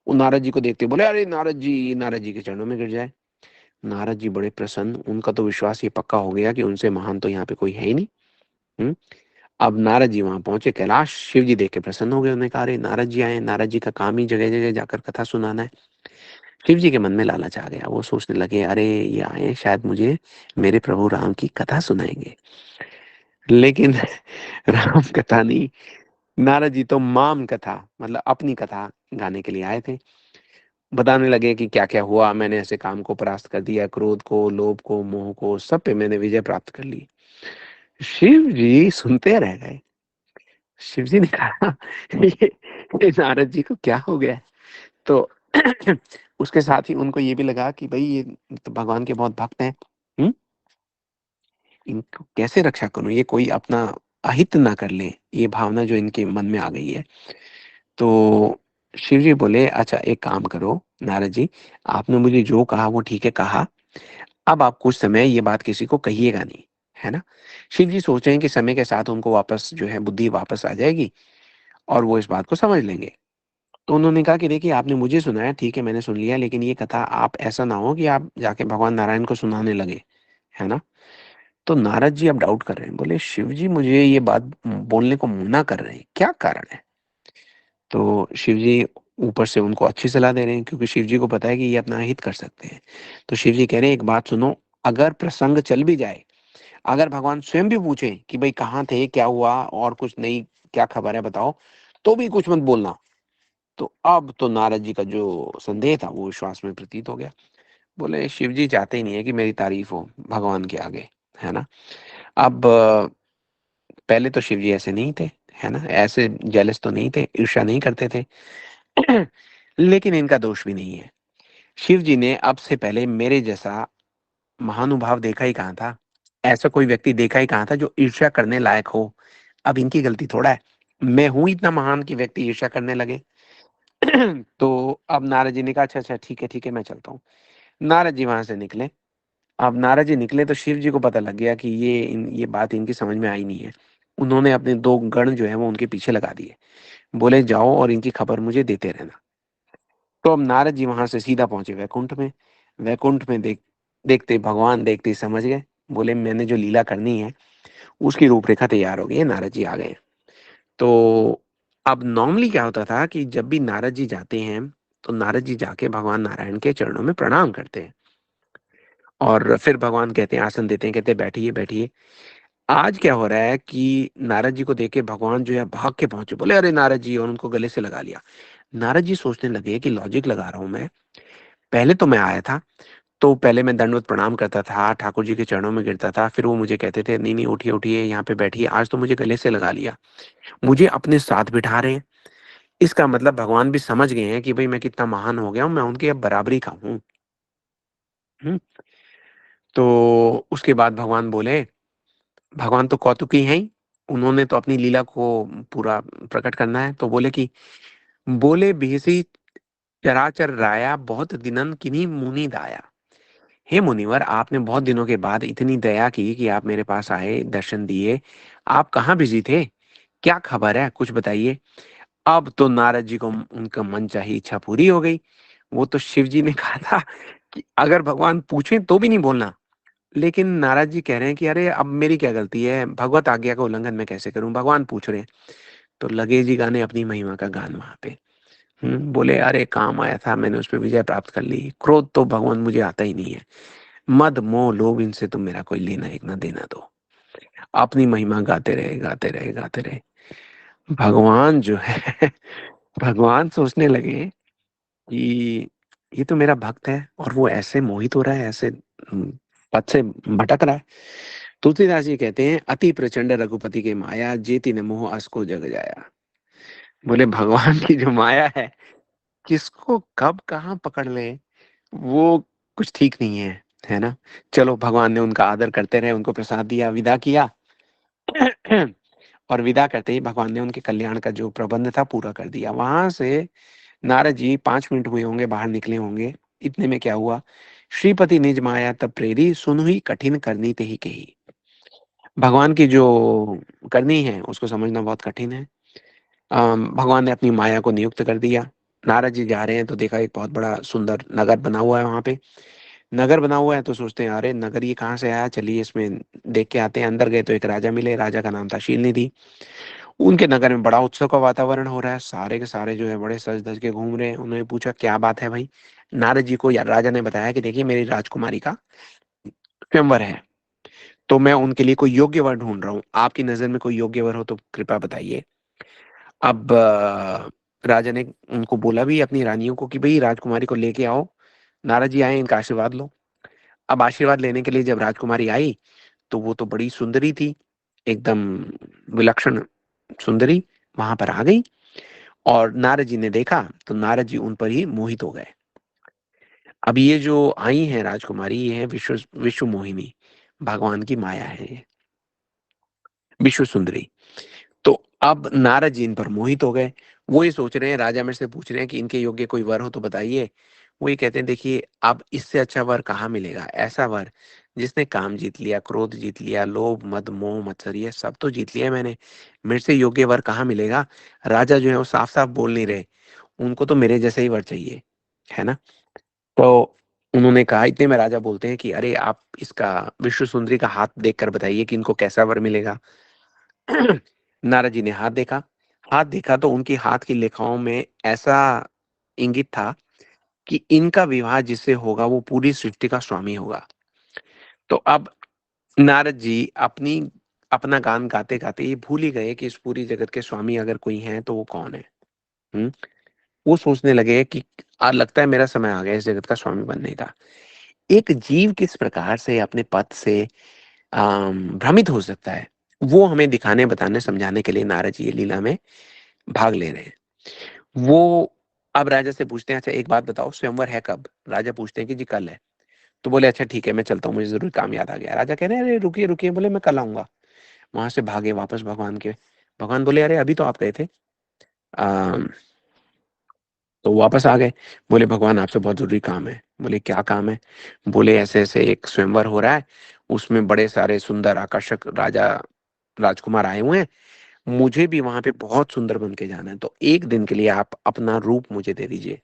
वो नारद जी को देखते बोले अरे नारद जी के चरणों में गिर जाए। नारद जी बड़े प्रसन्न, उनका तो विश्वास ये पक्का हो गया कि उनसे महान तो यहाँ पे कोई है ही नहीं। हम्म। अब नारद जी वहां पहुंचे कैलाश, शिव जी देख के प्रसन्न हो गए, उन्होंने कहा अरे नारद जी आए, नारद जी का काम ही जगह जगह जाकर कथा सुनाना है। शिव जी के मन में लालच आ गया, वो सोचने लगे अरे ये आए शायद मुझे मेरे प्रभु राम की कथा सुनाएंगे, लेकिन राम कथा नहीं, नारद जी तो माम कथा मतलब अपनी कथा गाने के लिए आए थे। बताने लगे कि क्या क्या हुआ, मैंने ऐसे काम को परास्त कर दिया, क्रोध को लोभ को मोह को सब पे मैंने विजय प्राप्त कर ली। शिव जी सुनते रह गए। शिव जी ने कहा ये नारद जी को क्या हो गया? तो उसके साथ ही उनको ये भी लगा कि भाई ये तो भगवान के बहुत भक्त हैं। हम्म, इनको कैसे रक्षा करूं, ये कोई अपना अहित ना कर ले, ये भावना जो इनके मन में आ गई है। तो शिव जी बोले अच्छा एक काम करो नारद जी, आपने मुझे जो कहा वो ठीक है कहा, अब आप कुछ समय ये बात किसी को कहिएगा नहीं, है ना। शिव जी सोच रहे हैं कि समय के साथ उनको वापस जो है बुद्धि वापस आ जाएगी और वो इस बात को समझ लेंगे। तो उन्होंने कहा कि देखिए आपने मुझे सुनाया ठीक है, मैंने सुन लिया, लेकिन ये कथा आप ऐसा ना हो कि आप जाके भगवान नारायण को सुनाने लगे, है ना। तो नारद जी अब डाउट कर रहे हैं, बोले शिव जी मुझे ये बात बोलने को मना कर रहे हैं, क्या कारण है। तो शिव जी ऊपर से उनको अच्छी सलाह दे रहे हैं, क्योंकि शिव जी को पता है कि ये अपना हित कर सकते हैं। तो शिव जी कह रहे हैं एक बात सुनो, अगर प्रसंग चल भी जाए, अगर भगवान स्वयं भी पूछे कि भाई कहाँ थे, क्या हुआ, और कुछ नहीं, क्या खबर है बताओ, तो भी कुछ मत बोलना। तो अब तो नारद जी का जो संदेह था वो विश्वास में प्रतीत हो गया। बोले शिव जी चाहते ही नहीं है कि मेरी तारीफ हो भगवान के आगे, है ना। अब पहले तो शिव जी ऐसे नहीं थे, है ना, ऐसे जेलस तो नहीं थे, ईर्ष्या नहीं करते थे। लेकिन इनका दोष भी नहीं है। शिव जी ने अब से पहले मेरे जैसा महानुभाव देखा ही कहाँ था, ऐसा कोई व्यक्ति देखा ही कहाँ था जो ईर्ष्या करने लायक हो। अब इनकी गलती थोड़ा है, मैं हूं इतना महान कि व्यक्ति ईर्ष्या करने लगे। तो अब नारद जी ने कहा अच्छा अच्छा ठीक है मैं चलता हूँ। नारद जी वहां से निकले। अब नारद जी निकले तो शिव जी को पता लग गया कि ये बात इनकी समझ में आई नहीं है। उन्होंने अपने दो गण जो है वो उनके पीछे लगा दिए, बोले जाओ और इनकी खबर मुझे देते रहना। तो अब नारद जी वहां से सीधा पहुंचे वैकुंठ में। वैकुंठ में देखते भगवान देखते ही समझ गए, बोले मैंने जो लीला करनी है उसकी रूपरेखा तैयार हो गई है, नारद जी आ गए। तो अब नॉर्मली क्या होता था कि जब भी नारद जी जाते हैं तो नारद जी जाके भगवान नारायण के चरणों में प्रणाम करते हैं, और फिर भगवान कहते हैं आसन देते हैं, कहते हैं बैठिए बैठिए। आज क्या हो रहा है कि नारद जी को देख के भगवान जो है भाग के पहुंचे, बोले अरे नारद जी, और उनको गले से लगा लिया। नारद जी सोचने लगे कि लॉजिक लगा रहा हूं मैं, पहले तो मैं आया था तो पहले मैं दंडवत प्रणाम करता था, ठाकुर जी के चरणों में गिरता था, फिर वो मुझे कहते थे नहीं नहीं उठिए उठिए यहाँ पे बैठिए, आज तो मुझे गले से लगा लिया, मुझे अपने साथ बिठा रहे हैं। इसका मतलब भगवान भी समझ गए हैं कि भाई मैं कितना महान हो गया हूं, मैं उनके अब बराबरी का हूँ। हम्म, तो उसके बाद भगवान बोले, भगवान तो कौतुकी हैं ही, उन्होंने तो अपनी लीला को पूरा प्रकट करना है, तो बोले कि बोले बिहसी चराचर राया बहुत दिनन किन्हीं मुनि दाया। हे मुनिवर, आपने बहुत दिनों के बाद इतनी दया की कि आप मेरे पास आए, दर्शन दिए, आप कहाँ बिजी थे, क्या खबर है, कुछ बताइए। अब तो नारद जी को उनका मन चाही इच्छा पूरी हो गई। वो तो शिव जी ने कहा था कि अगर भगवान पूछे तो भी नहीं बोलना, लेकिन नारद जी कह रहे हैं कि अरे अब मेरी क्या गलती है, भगवत आज्ञा का उल्लंघन मैं कैसे करूं, भगवान पूछ रहे हैं। तो लगे जी गाने अपनी महिमा का गान वहां पे। बोले अरे काम आया था, मैंने उस पर विजय प्राप्त कर ली, क्रोध तो भगवान मुझे आता ही नहीं है, मद मोह लोभ इनसे तो मेरा कोई लेना एक ना देना दो। अपनी महिमा गाते रहे गाते रहे गाते रहे। भगवान जो है भगवान सोचने लगे कि ये तो मेरा भक्त है और वो ऐसे मोहित हो रहा है, ऐसे पद से भटक रहा है। तुलसीदास जी कहते हैं अति प्रचंड रघुपति के माया, जेति न मोह असको जग जाया। बोले भगवान की जो माया है, किसको कब कहाँ पकड़ ले वो कुछ ठीक नहीं है ना। चलो भगवान ने उनका आदर करते रहे, उनको प्रसाद दिया, विदा किया। और विदा करते ही भगवान ने उनके कल्याण का जो प्रबंध था पूरा कर दिया। वहां से नारद जी 5 मिनट हुए होंगे बाहर निकले होंगे, इतने में क्या हुआ, श्रीपति निज माया तब प्रेरी, सुनु ही कठिन करनी ते ही कही। भगवान की जो करनी है उसको समझना बहुत कठिन है। भगवान ने अपनी माया को नियुक्त कर दिया। नारद जी जा रहे हैं तो देखा एक बहुत बड़ा सुंदर नगर बना हुआ है वहां पे। नगर बना हुआ है तो सोचते हैं अरे नगर ये कहाँ से आया, चलिए इसमें देख के आते हैं। अंदर गए तो एक राजा मिले, राजा का नाम था शीलनिधि। उनके नगर में बड़ा उत्सव का वातावरण हो रहा है, सारे के सारे जो है बड़े सज धज के घूम रहे हैं। उन्होंने पूछा क्या बात है भाई। नारद जी को राजा ने बताया कि देखिए मेरी राजकुमारी का स्वयंवर है, तो मैं उनके लिए कोई योग्य वर ढूंढ रहा हूँ, आपकी नजर में कोई योग्य वर हो तो कृपया बताइए। अब राजा ने उनको बोला भी अपनी रानियों को कि भाई राजकुमारी को लेके आओ। नारद जी आए, इनका आशीर्वाद लो। अब आशीर्वाद लेने के लिए जब राजकुमारी आई तो वो तो बड़ी सुंदरी थी, एकदम विलक्षण सुंदरी वहां पर आ गई। और नारद जी ने देखा तो नारद जी उन पर ही मोहित हो गए। अब ये जो आई हैं राजकुमारी, ये है विश्व विश्व मोहिनी, भगवान की माया है ये, विश्व सुंदरी। तो अब नारद जी इन पर मोहित हो गए। वो ये सोच रहे हैं, राजा में से पूछ रहे हैं कि इनके योग्य कोई वर हो तो बताइए। वो ये कहते हैं, देखिए अब इससे अच्छा वर कहाँ मिलेगा, ऐसा वर जिसने काम जीत लिया, क्रोध जीत लिया, लोभ मद मोह मत्सर ये सब तो जीत लिया है मैंने, मेरे से योग्य वर कहाँ मिलेगा। राजा जो है वो साफ साफ बोल नहीं रहे, उनको तो मेरे जैसे ही वर चाहिए, है ना। तो उन्होंने कहा, इतने में राजा बोलते हैं कि अरे आप इसका विश्व सुंदरी का हाथ देखकर बताइए कि इनको कैसा वर मिलेगा। नारद जी ने हाथ देखा तो उनकी हाथ की लेखाओं में ऐसा इंगित था कि इनका विवाह जिससे होगा वो पूरी सृष्टि का स्वामी होगा। तो अब नारद जी अपनी अपना गान गाते गाते ये भूल ही गए कि इस पूरी जगत के स्वामी अगर कोई है तो वो कौन है। हम्म? वो सोचने लगे कि लगता है मेरा समय आ गया इस जगत का स्वामी बनने का। एक जीव किस प्रकार से अपने पद से भ्रमित हो सकता है, वो हमें दिखाने बताने समझाने के लिए नारद जी ये लीला में भाग ले रहे हैं। वो अब राजा से पूछते हैं, अच्छा एक बात बताओ, स्वयंवर है कब। राजा पूछते हैं कि जी कल है। तो बोले अच्छा ठीक है, मैं चलता हूँ, मुझे जरूर काम याद आ गया। राजा कह रहे हैं, अरे रुकिए रुकिए, बोले मैं कल आऊंगा। वहां से भागे वापस भगवान के। भगवान बोले अरे अभी तो आप गए थे। अम, तो वापस आ गए। बोले भगवान आपसे बहुत जरूरी काम है। बोले क्या काम है। बोले ऐसे ऐसे एक स्वयंवर हो रहा है, उसमें बड़े सारे सुंदर आकर्षक राजा राजकुमार आए हुए हैं, मुझे भी वहां पे बहुत सुंदर बन के जाना है, तो एक दिन के लिए आप अपना रूप मुझे दे दीजिए।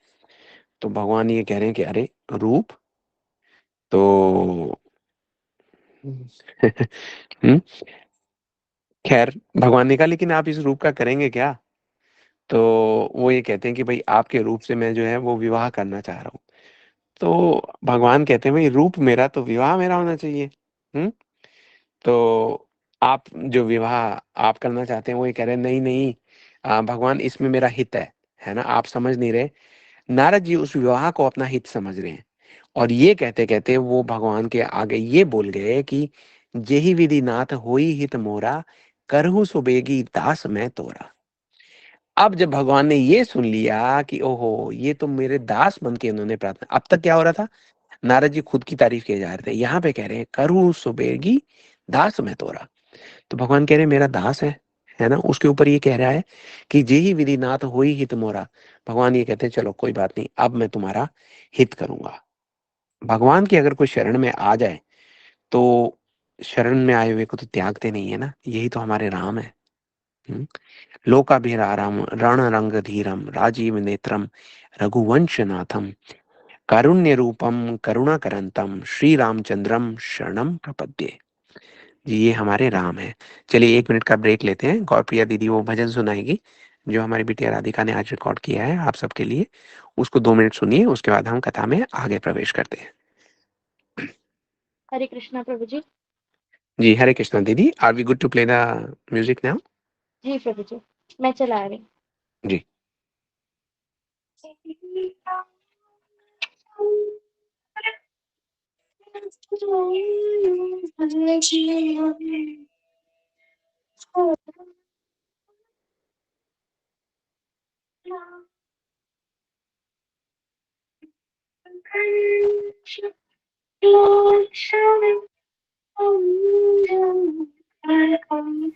तो भगवान ये कह रहे हैं कि अरे रूप तो हम्म, खैर भगवान ने कहा लेकिन आप इस रूप का करेंगे क्या। तो वो ये कहते हैं कि भाई आपके रूप से मैं जो है वो विवाह करना चाह रहा हूँ। तो भगवान कहते हैं भाई रूप मेरा तो विवाह मेरा होना चाहिए। हम्म। तो आप जो विवाह आप करना चाहते हैं, वो ये कह रहे हैं नहीं नहीं, भगवान इसमें मेरा हित है ना, आप समझ नहीं रहे। नारद जी उस विवाह को अपना हित समझ रहे हैं, और ये कहते कहते वो भगवान के आगे ये बोल गए कि जेहि विधि नाथ होई हित मोरा, करहु सुबेगी दास मैं तोरा। अब जब भगवान ने ये सुन लिया कि ओहो ये तो मेरे दास बन के उन्होंने प्रार्थना, अब तक क्या हो रहा था, नारद जी खुद की तारीफ किए जा रहे थे, यहाँ पे कह रहे हैं करहु सुबेगी दास मैं तोरा। तो भगवान कह रहे हैं मेरा दास है ना। उसके ऊपर ये कह रहा है कि जेहि विधि नाथ होई हित मोरा। भगवान ये कहते हैं चलो कोई बात नहीं, अब मैं तुम्हारा हित करूंगा। भगवान की अगर कोई शरण में आ जाए तो शरण में आए हुए को तो त्यागते नहीं है ना, यही तो हमारे राम है। हम्म? लोकाभिरामम रण रंग धीरम राजीव नेत्रम रघुवंश नाथम कारुण्य रूपम करुणाकरंतम श्री रामचंद्रम शरणम प्रपद्ये। जी ये हमारे राम है। चलिए 1 मिनट का ब्रेक लेते हैं, गौरप्रिया दीदी वो भजन सुनाएगी जो हमारी बिटिया राधिका ने आज रिकॉर्ड किया है आप सबके लिए। उसको 2 मिनट सुनिए, उसके बाद हम कथा में आगे प्रवेश करते हैं। हरे कृष्णा प्रभु जी। जी हरे कृष्णा दीदी, are we good to play the music now. जी प्रभु जी, मैं चला रही जी। ब्रेक होती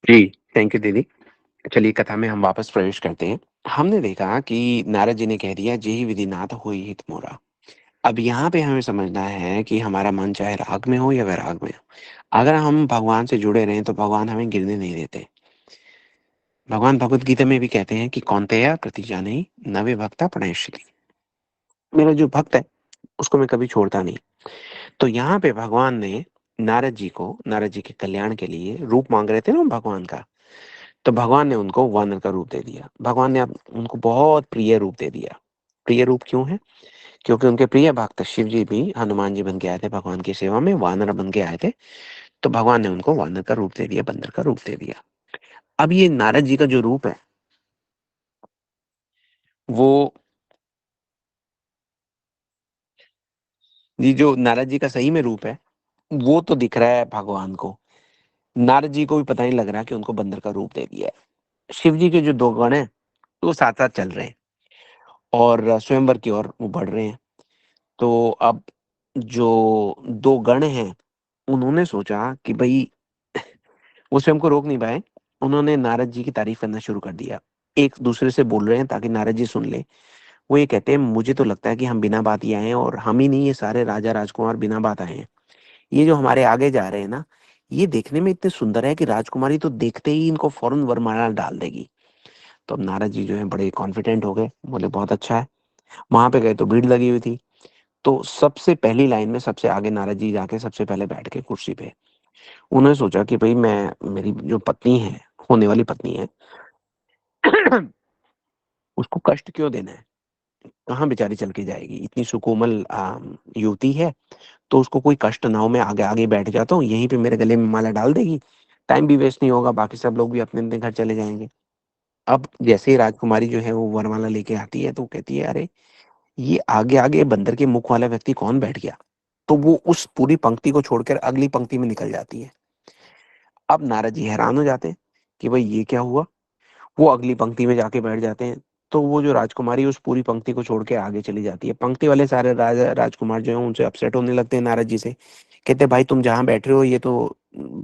जी, थैंक यू दीदी। चलिए कथा में हम वापस प्रवेश करते हैं। हमने देखा कि नारद जी ने कह दिया जेहि विधि नाथ होई हित मोरा। अब यहाँ पे हमें समझना है कि हमारा मन चाहे राग में हो या वैराग में हो, अगर हम भगवान से जुड़े रहें तो भगवान हमें गिरने नहीं देते। भगवान भगवत गीता में भी कहते हैं कि कौन्तेय प्रतिजाने नवे भक्ता प्रणश्यति। मेरा जो भक्त है उसको मैं कभी छोड़ता नहीं। तो यहाँ पे भगवान ने नारद जी के कल्याण के लिए रूप मांग रहे थे ना भगवान का, तो भगवान ने उनको वानर का रूप दे दिया। भगवान ने अब उनको बहुत प्रिय रूप दे दिया। प्रिय रूप क्यों है? क्योंकि उनके प्रिय भक्त शिव जी भी हनुमान जी बन के आए थे भगवान की सेवा में, वानर बन के आए थे। तो भगवान ने उनको वानर का रूप दे दिया, बंदर का रूप दे दिया। अब ये नारद जी का जो रूप है वो, ये जो नारद जी का सही में रूप है वो तो दिख रहा है भगवान को, नारद जी को भी पता नहीं लग रहा कि उनको बंदर का रूप दे दिया है। शिव जी के जो दो गण हैं वो साथ साथ चल रहे हैं और स्वयंवर की ओर वो बढ़ रहे हैं। तो अब जो दो गण हैं उन्होंने सोचा कि भाई वो स्वयं को रोक नहीं पाए। उन्होंने नारद जी की तारीफ करना शुरू कर दिया। एक दूसरे से बोल रहे हैं ताकि नारद जी सुन ले। वो ये कहते हैं मुझे तो लगता है कि हम बिना बात ही आए हैं, और हम ही नहीं ये सारे राजा राजकुमार बिना बात आए हैं। ये जो हमारे आगे जा रहे हैं ना, ये देखने में इतने सुंदर है कि राजकुमारी तो देखते ही इनको फौरन वरमाला डाल देगी। तो अब नारद जी जो है बड़े कॉन्फिडेंट हो गए, बोले बहुत अच्छा है। वहां पे गए तो भीड़ लगी हुई थी। तो सबसे पहली लाइन में सबसे आगे नारद जी जाके सबसे पहले बैठ के कुर्सी पे उन्होंने सोचा कि भाई मैं, मेरी जो पत्नी है, होने वाली पत्नी है, उसको कष्ट क्यों देना है? कहाँ बेचारी चल के जाएगी? इतनी सुकोमल युवती है, तो उसको कोई कष्ट ना हो। मैं आगे आगे बैठ जाता हूँ, यहीं पे मेरे गले में माला डाल देगी, टाइम भी वेस्ट नहीं होगा, बाकी सब लोग भी अपने अपने घर चले जाएंगे। अब जैसे ही राजकुमारी जो है वो वरमाला लेके आती है तो वो कहती है अरे ये आगे आगे बंदर के मुख वाला व्यक्ति कौन बैठ गया? तो वो उस पूरी पंक्ति को छोड़कर अगली पंक्ति में निकल जाती है। अब नारद जी हैरान हो जाते हैं कि भाई ये क्या हुआ। वो अगली पंक्ति में जाके बैठ जाते हैं। तो वो जो राजकुमारी उस पूरी पंक्ति को छोड़ के आगे चली जाती है। पंक्ति वाले सारे राजा राजकुमार जो है उनसे अपसेट होने लगते हैं नारद जी से। कहते हैं भाई तुम जहाँ बैठ रहे हो ये तो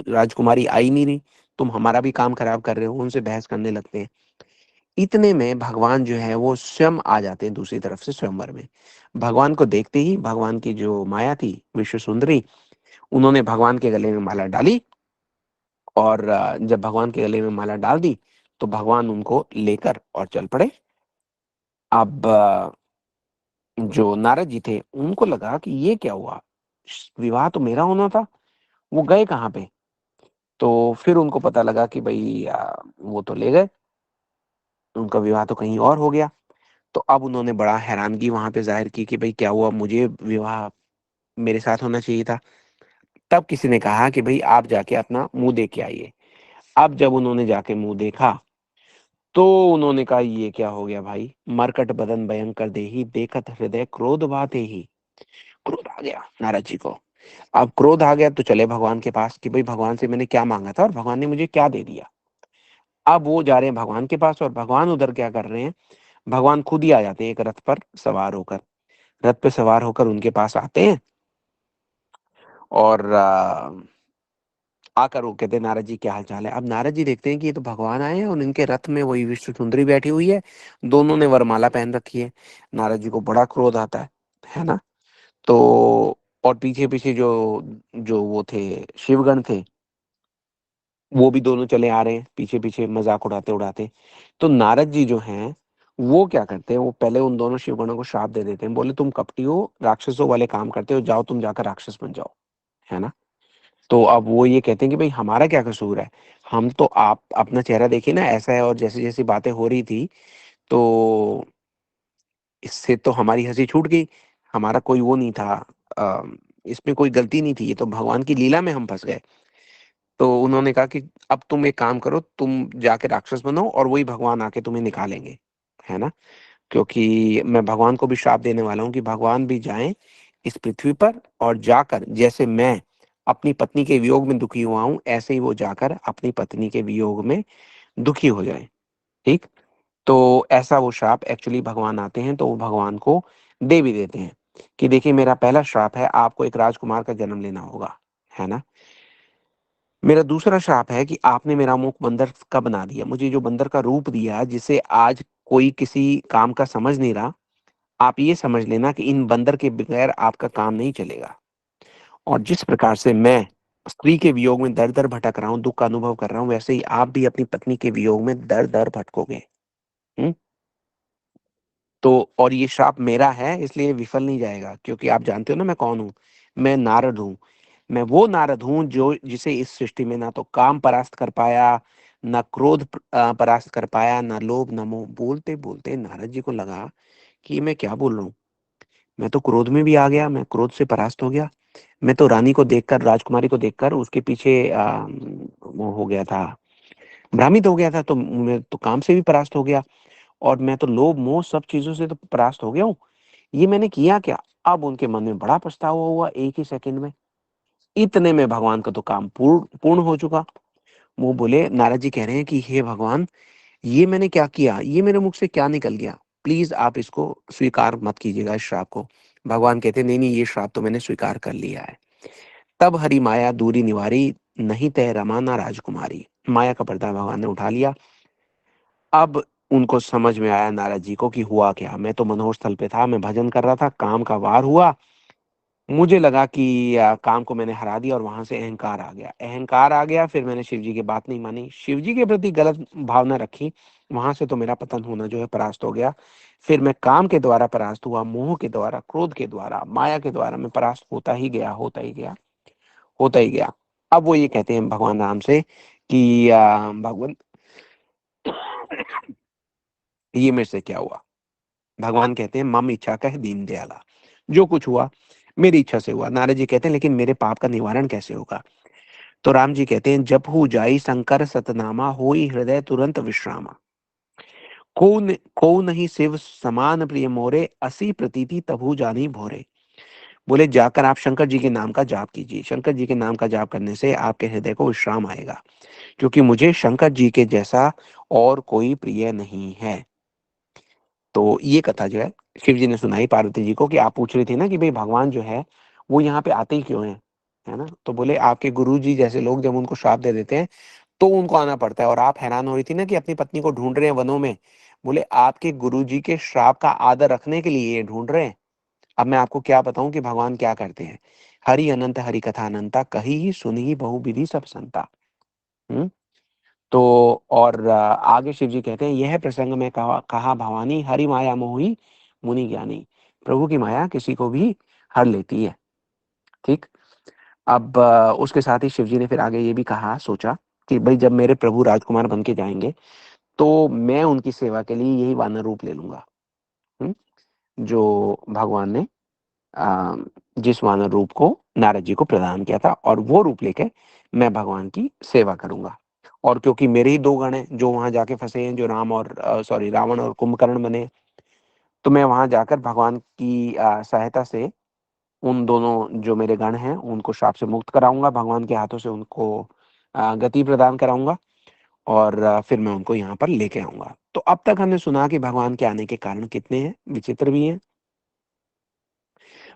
राजकुमारी आई नहीं रही, तुम हमारा भी काम खराब कर रहे हो। उनसे बहस करने लगते हैं। इतने में भगवान जो है वो स्वयं आ जाते हैं दूसरी तरफ से स्वयंवर में। भगवान को देखते ही भगवान की जो माया थी विश्व सुंदरी, उन्होंने भगवान के गले में माला डाली। और जब भगवान के गले में माला डाल दी तो भगवान उनको लेकर और चल पड़े। अब जो नारद जी थे उनको लगा कि ये क्या हुआ, विवाह तो मेरा होना था, वो गए कहाँ पे? तो फिर उनको पता लगा कि भाई वो तो ले गए, उनका विवाह तो कहीं और हो गया। तो अब उन्होंने बड़ा हैरानगी वहां पे जाहिर की कि भाई क्या हुआ, मुझे विवाह मेरे साथ होना चाहिए था। तब किसी ने कहा कि भाई आप जाके अपना मुंह देख के आइए। अब जब उन्होंने जाके मुंह देखा तो उन्होंने कहा ये क्या हो गया भाई, मरकट बदन भयंकर देही देखत हृदय क्रोध बाते ही। क्रोध आ गया नारद जी को। अब क्रोध आ गया तो चले भगवान के पास कि भाई भगवान से मैंने क्या मांगा था और भगवान ने मुझे क्या दे दिया। अब वो जा रहे हैं भगवान के पास और भगवान उधर क्या कर रहे हैं, भगवान खुद ही आ जाते हैं एक रथ पर सवार होकर। रथ पे सवार होकर उनके पास आते हैं और आकर वो कहते हैं नारद जी क्या हाल चाल है। अब नारद जी देखते हैं कि ये तो भगवान आए हैं और इनके रथ में वही विश्व सुंदरी बैठी हुई है, दोनों ने वरमाला पहन रखी है। नारद जी को बड़ा क्रोध आता है ना। तो और पीछे पीछे जो जो वो थे शिवगण थे, वो भी दोनों चले आ रहे हैं पीछे पीछे मजाक उड़ाते उड़ाते। तो नारद जी जो हैं वो क्या करते हैं, वो पहले उन दोनों शिवगणों को श्राप दे देते हैं, बोले तुम कपटी हो, राक्षसों वाले काम करते हो, जाओ तुम जाकर राक्षस बन जाओ, है ना। तो अब वो ये कहते हैं कि भाई हमारा क्या कसूर है, हम तो, आप अपना चेहरा देखिए ना ऐसा है, और जैसी जैसी बातें हो रही थी तो इससे तो हमारी हंसी छूट गई, हमारा कोई वो नहीं था, अ, इसमें कोई गलती नहीं थी, ये तो भगवान की लीला में हम फंस गए। तो उन्होंने कहा कि अब तुम एक काम करो, तुम जाके राक्षस बनो और वही भगवान आके तुम्हें निकालेंगे, है ना। क्योंकि मैं भगवान को भी श्राप देने वाला हूँ कि भगवान भी जाएं इस पृथ्वी पर, और जाकर जैसे मैं अपनी पत्नी के वियोग में दुखी हुआ हूं, ऐसे ही वो जाकर अपनी पत्नी के वियोग में दुखी हो जाए। ठीक। तो ऐसा वो श्राप एक्चुअली भगवान आते हैं तो वो भगवान को दे भी देते हैं कि देखिए मेरा पहला श्राप है, आपको एक राजकुमार का जन्म लेना होगा, है ना। मेरा दूसरा श्राप है कि आपने मेरा मुख बंदर का बना दिया, मुझे जो बंदर का रूप दिया जिसे आज कोई किसी काम का समझ नहीं रहा, आप ये समझ लेना कि इन बंदर के बगैर आपका काम नहीं चलेगा। और जिस प्रकार से मैं स्त्री के वियोग में दर दर भटक रहा हूँ, दुख का अनुभव कर रहा हूँ, वैसे ही आप भी अपनी पत्नी के वियोग में दर दर भटकोगे। हम्म। तो और ये श्राप मेरा है इसलिए विफल नहीं जाएगा, क्योंकि आप जानते हो ना मैं कौन हूँ। मैं नारद हूँ। मैं वो नारद हूँ जो जिसे इस सृष्टि में ना तो काम परास्त कर पाया, ना क्रोध परास्त कर पाया, ना लोभ ना मोह। बोलते बोलते नारद जी को लगा कि मैं क्या बोल रहा हूँ, मैं तो क्रोध में भी आ गया, मैं क्रोध से परास्त हो गया, मैं तो रानी को देखकर, राजकुमारी को देखकर उसके पीछे वो हो गया था, भ्रमित हो गया था, तो मैं तो काम से भी परास्त हो गया, और मैं तो लोभ मोह सब चीजों से तो परास्त हो गया हूँ। ये मैंने किया क्या। अब उनके मन में बड़ा पछतावा हुआ एक ही सेकंड में। इतने में भगवान का तो काम पूर्ण पूर्ण हो चुका। वो बोले, नारद जी कह रहे हैं कि हे भगवान, ये मैंने क्या किया, ये मेरे मुख से क्या निकल गया, प्लीज आप इसको स्वीकार मत कीजिएगा, इस श्राप को। भगवान कहते नहीं नहीं, ये श्राप तो मैंने स्वीकार कर लिया है। तब हरि माया दूरी निवारी, नहीं तय रमा ना राजकुमारी। माया का पर्दा भगवान ने उठा लिया। अब उनको समझ में आया नारद जी को कि हुआ क्या, मैं तो मनोहर स्थल पे था, मैं भजन कर रहा था, काम का वार हुआ, मुझे लगा कि काम को मैंने हरा दिया, और वहां से अहंकार आ गया, अहंकार आ गया, फिर मैंने शिव जी की बात नहीं मानी, शिव जी के प्रति गलत भावना रखी, वहां से तो मेरा पतन होना जो है परास्त हो गया। फिर मैं काम के द्वारा परास्त हुआ, मोह के द्वारा, क्रोध के द्वारा, माया के द्वारा मैं परास्त होता ही गया, होता ही गया, होता ही गया। अब वो ये कहते हैं भगवान राम से कि भगवान, ये मेरे से क्या हुआ। भगवान कहते हैं मम इच्छा कह दीन दयाला, जो कुछ हुआ मेरी इच्छा से हुआ। नारद जी कहते हैं लेकिन मेरे पाप का निवारण कैसे होगा। तो राम जी कहते हैं जब हु जाई शंकर सतनामा, होई हृदय तुरंत विश्रामा। को नहीं शिव समान प्रिय मोरे, असी प्रतीति तभु जानी भोरे। बोले जाकर आप शंकर जी के नाम का जाप कीजिए, शंकर जी के नाम का जाप करने से आपके हृदय को विश्राम आएगा, क्योंकि मुझे शंकर जी के जैसा और कोई प्रिय नहीं है। तो ये कथा जो है शिव जी ने सुनाई पार्वती जी को, कि आप पूछ रही थी ना कि भाई भगवान जो है वो यहाँ पे आते ही क्यों है ना। तो बोले आपके गुरु जी जैसे लोग जब उनको श्राप दे देते हैं तो उनको आना पड़ता है। और आप हैरान हो रही थी ना कि अपनी पत्नी को ढूंढ रहे हैं वनों में, बोले आपके गुरु जी के श्राप का आदर रखने के लिए ये ढूंढ रहे हैं। अब मैं आपको क्या बताऊं कि भगवान क्या करते हैं। हरि अनंत हरि कथा अनंता, कही सुनी बहु विधि सब संता। हम्म। तो और आगे शिव जी कहते हैं यह प्रसंग में कहा भवानी, हरि माया मोही मुनि ज्ञानी। प्रभु की माया किसी को भी हर लेती है। ठीक। अब उसके साथ ही शिव जी ने फिर आगे ये भी कहा, सोचा कि भाई जब मेरे प्रभु राजकुमार बन के जाएंगे तो मैं उनकी सेवा के लिए यही वानर रूप ले लूंगा। हम्म, जो भगवान ने अ, जिस वानर रूप को नारद जी को प्रदान किया था, और वो रूप लेके मैं भगवान की सेवा करूंगा। और क्योंकि मेरे ही दो गण हैं जो वहां जाके फंसे हैं, जो राम और सॉरी रावण और कुंभकर्ण बने, तो मैं वहां जाकर भगवान की सहायता से उन दोनों जो मेरे गण हैं उनको श्राप से मुक्त कराऊंगा, भगवान के हाथों से उनको गति प्रदान कराऊंगा, और फिर मैं उनको यहाँ पर लेके आऊंगा। तो अब तक हमने सुना कि भगवान के आने के कारण कितने हैं, विचित्र भी हैं।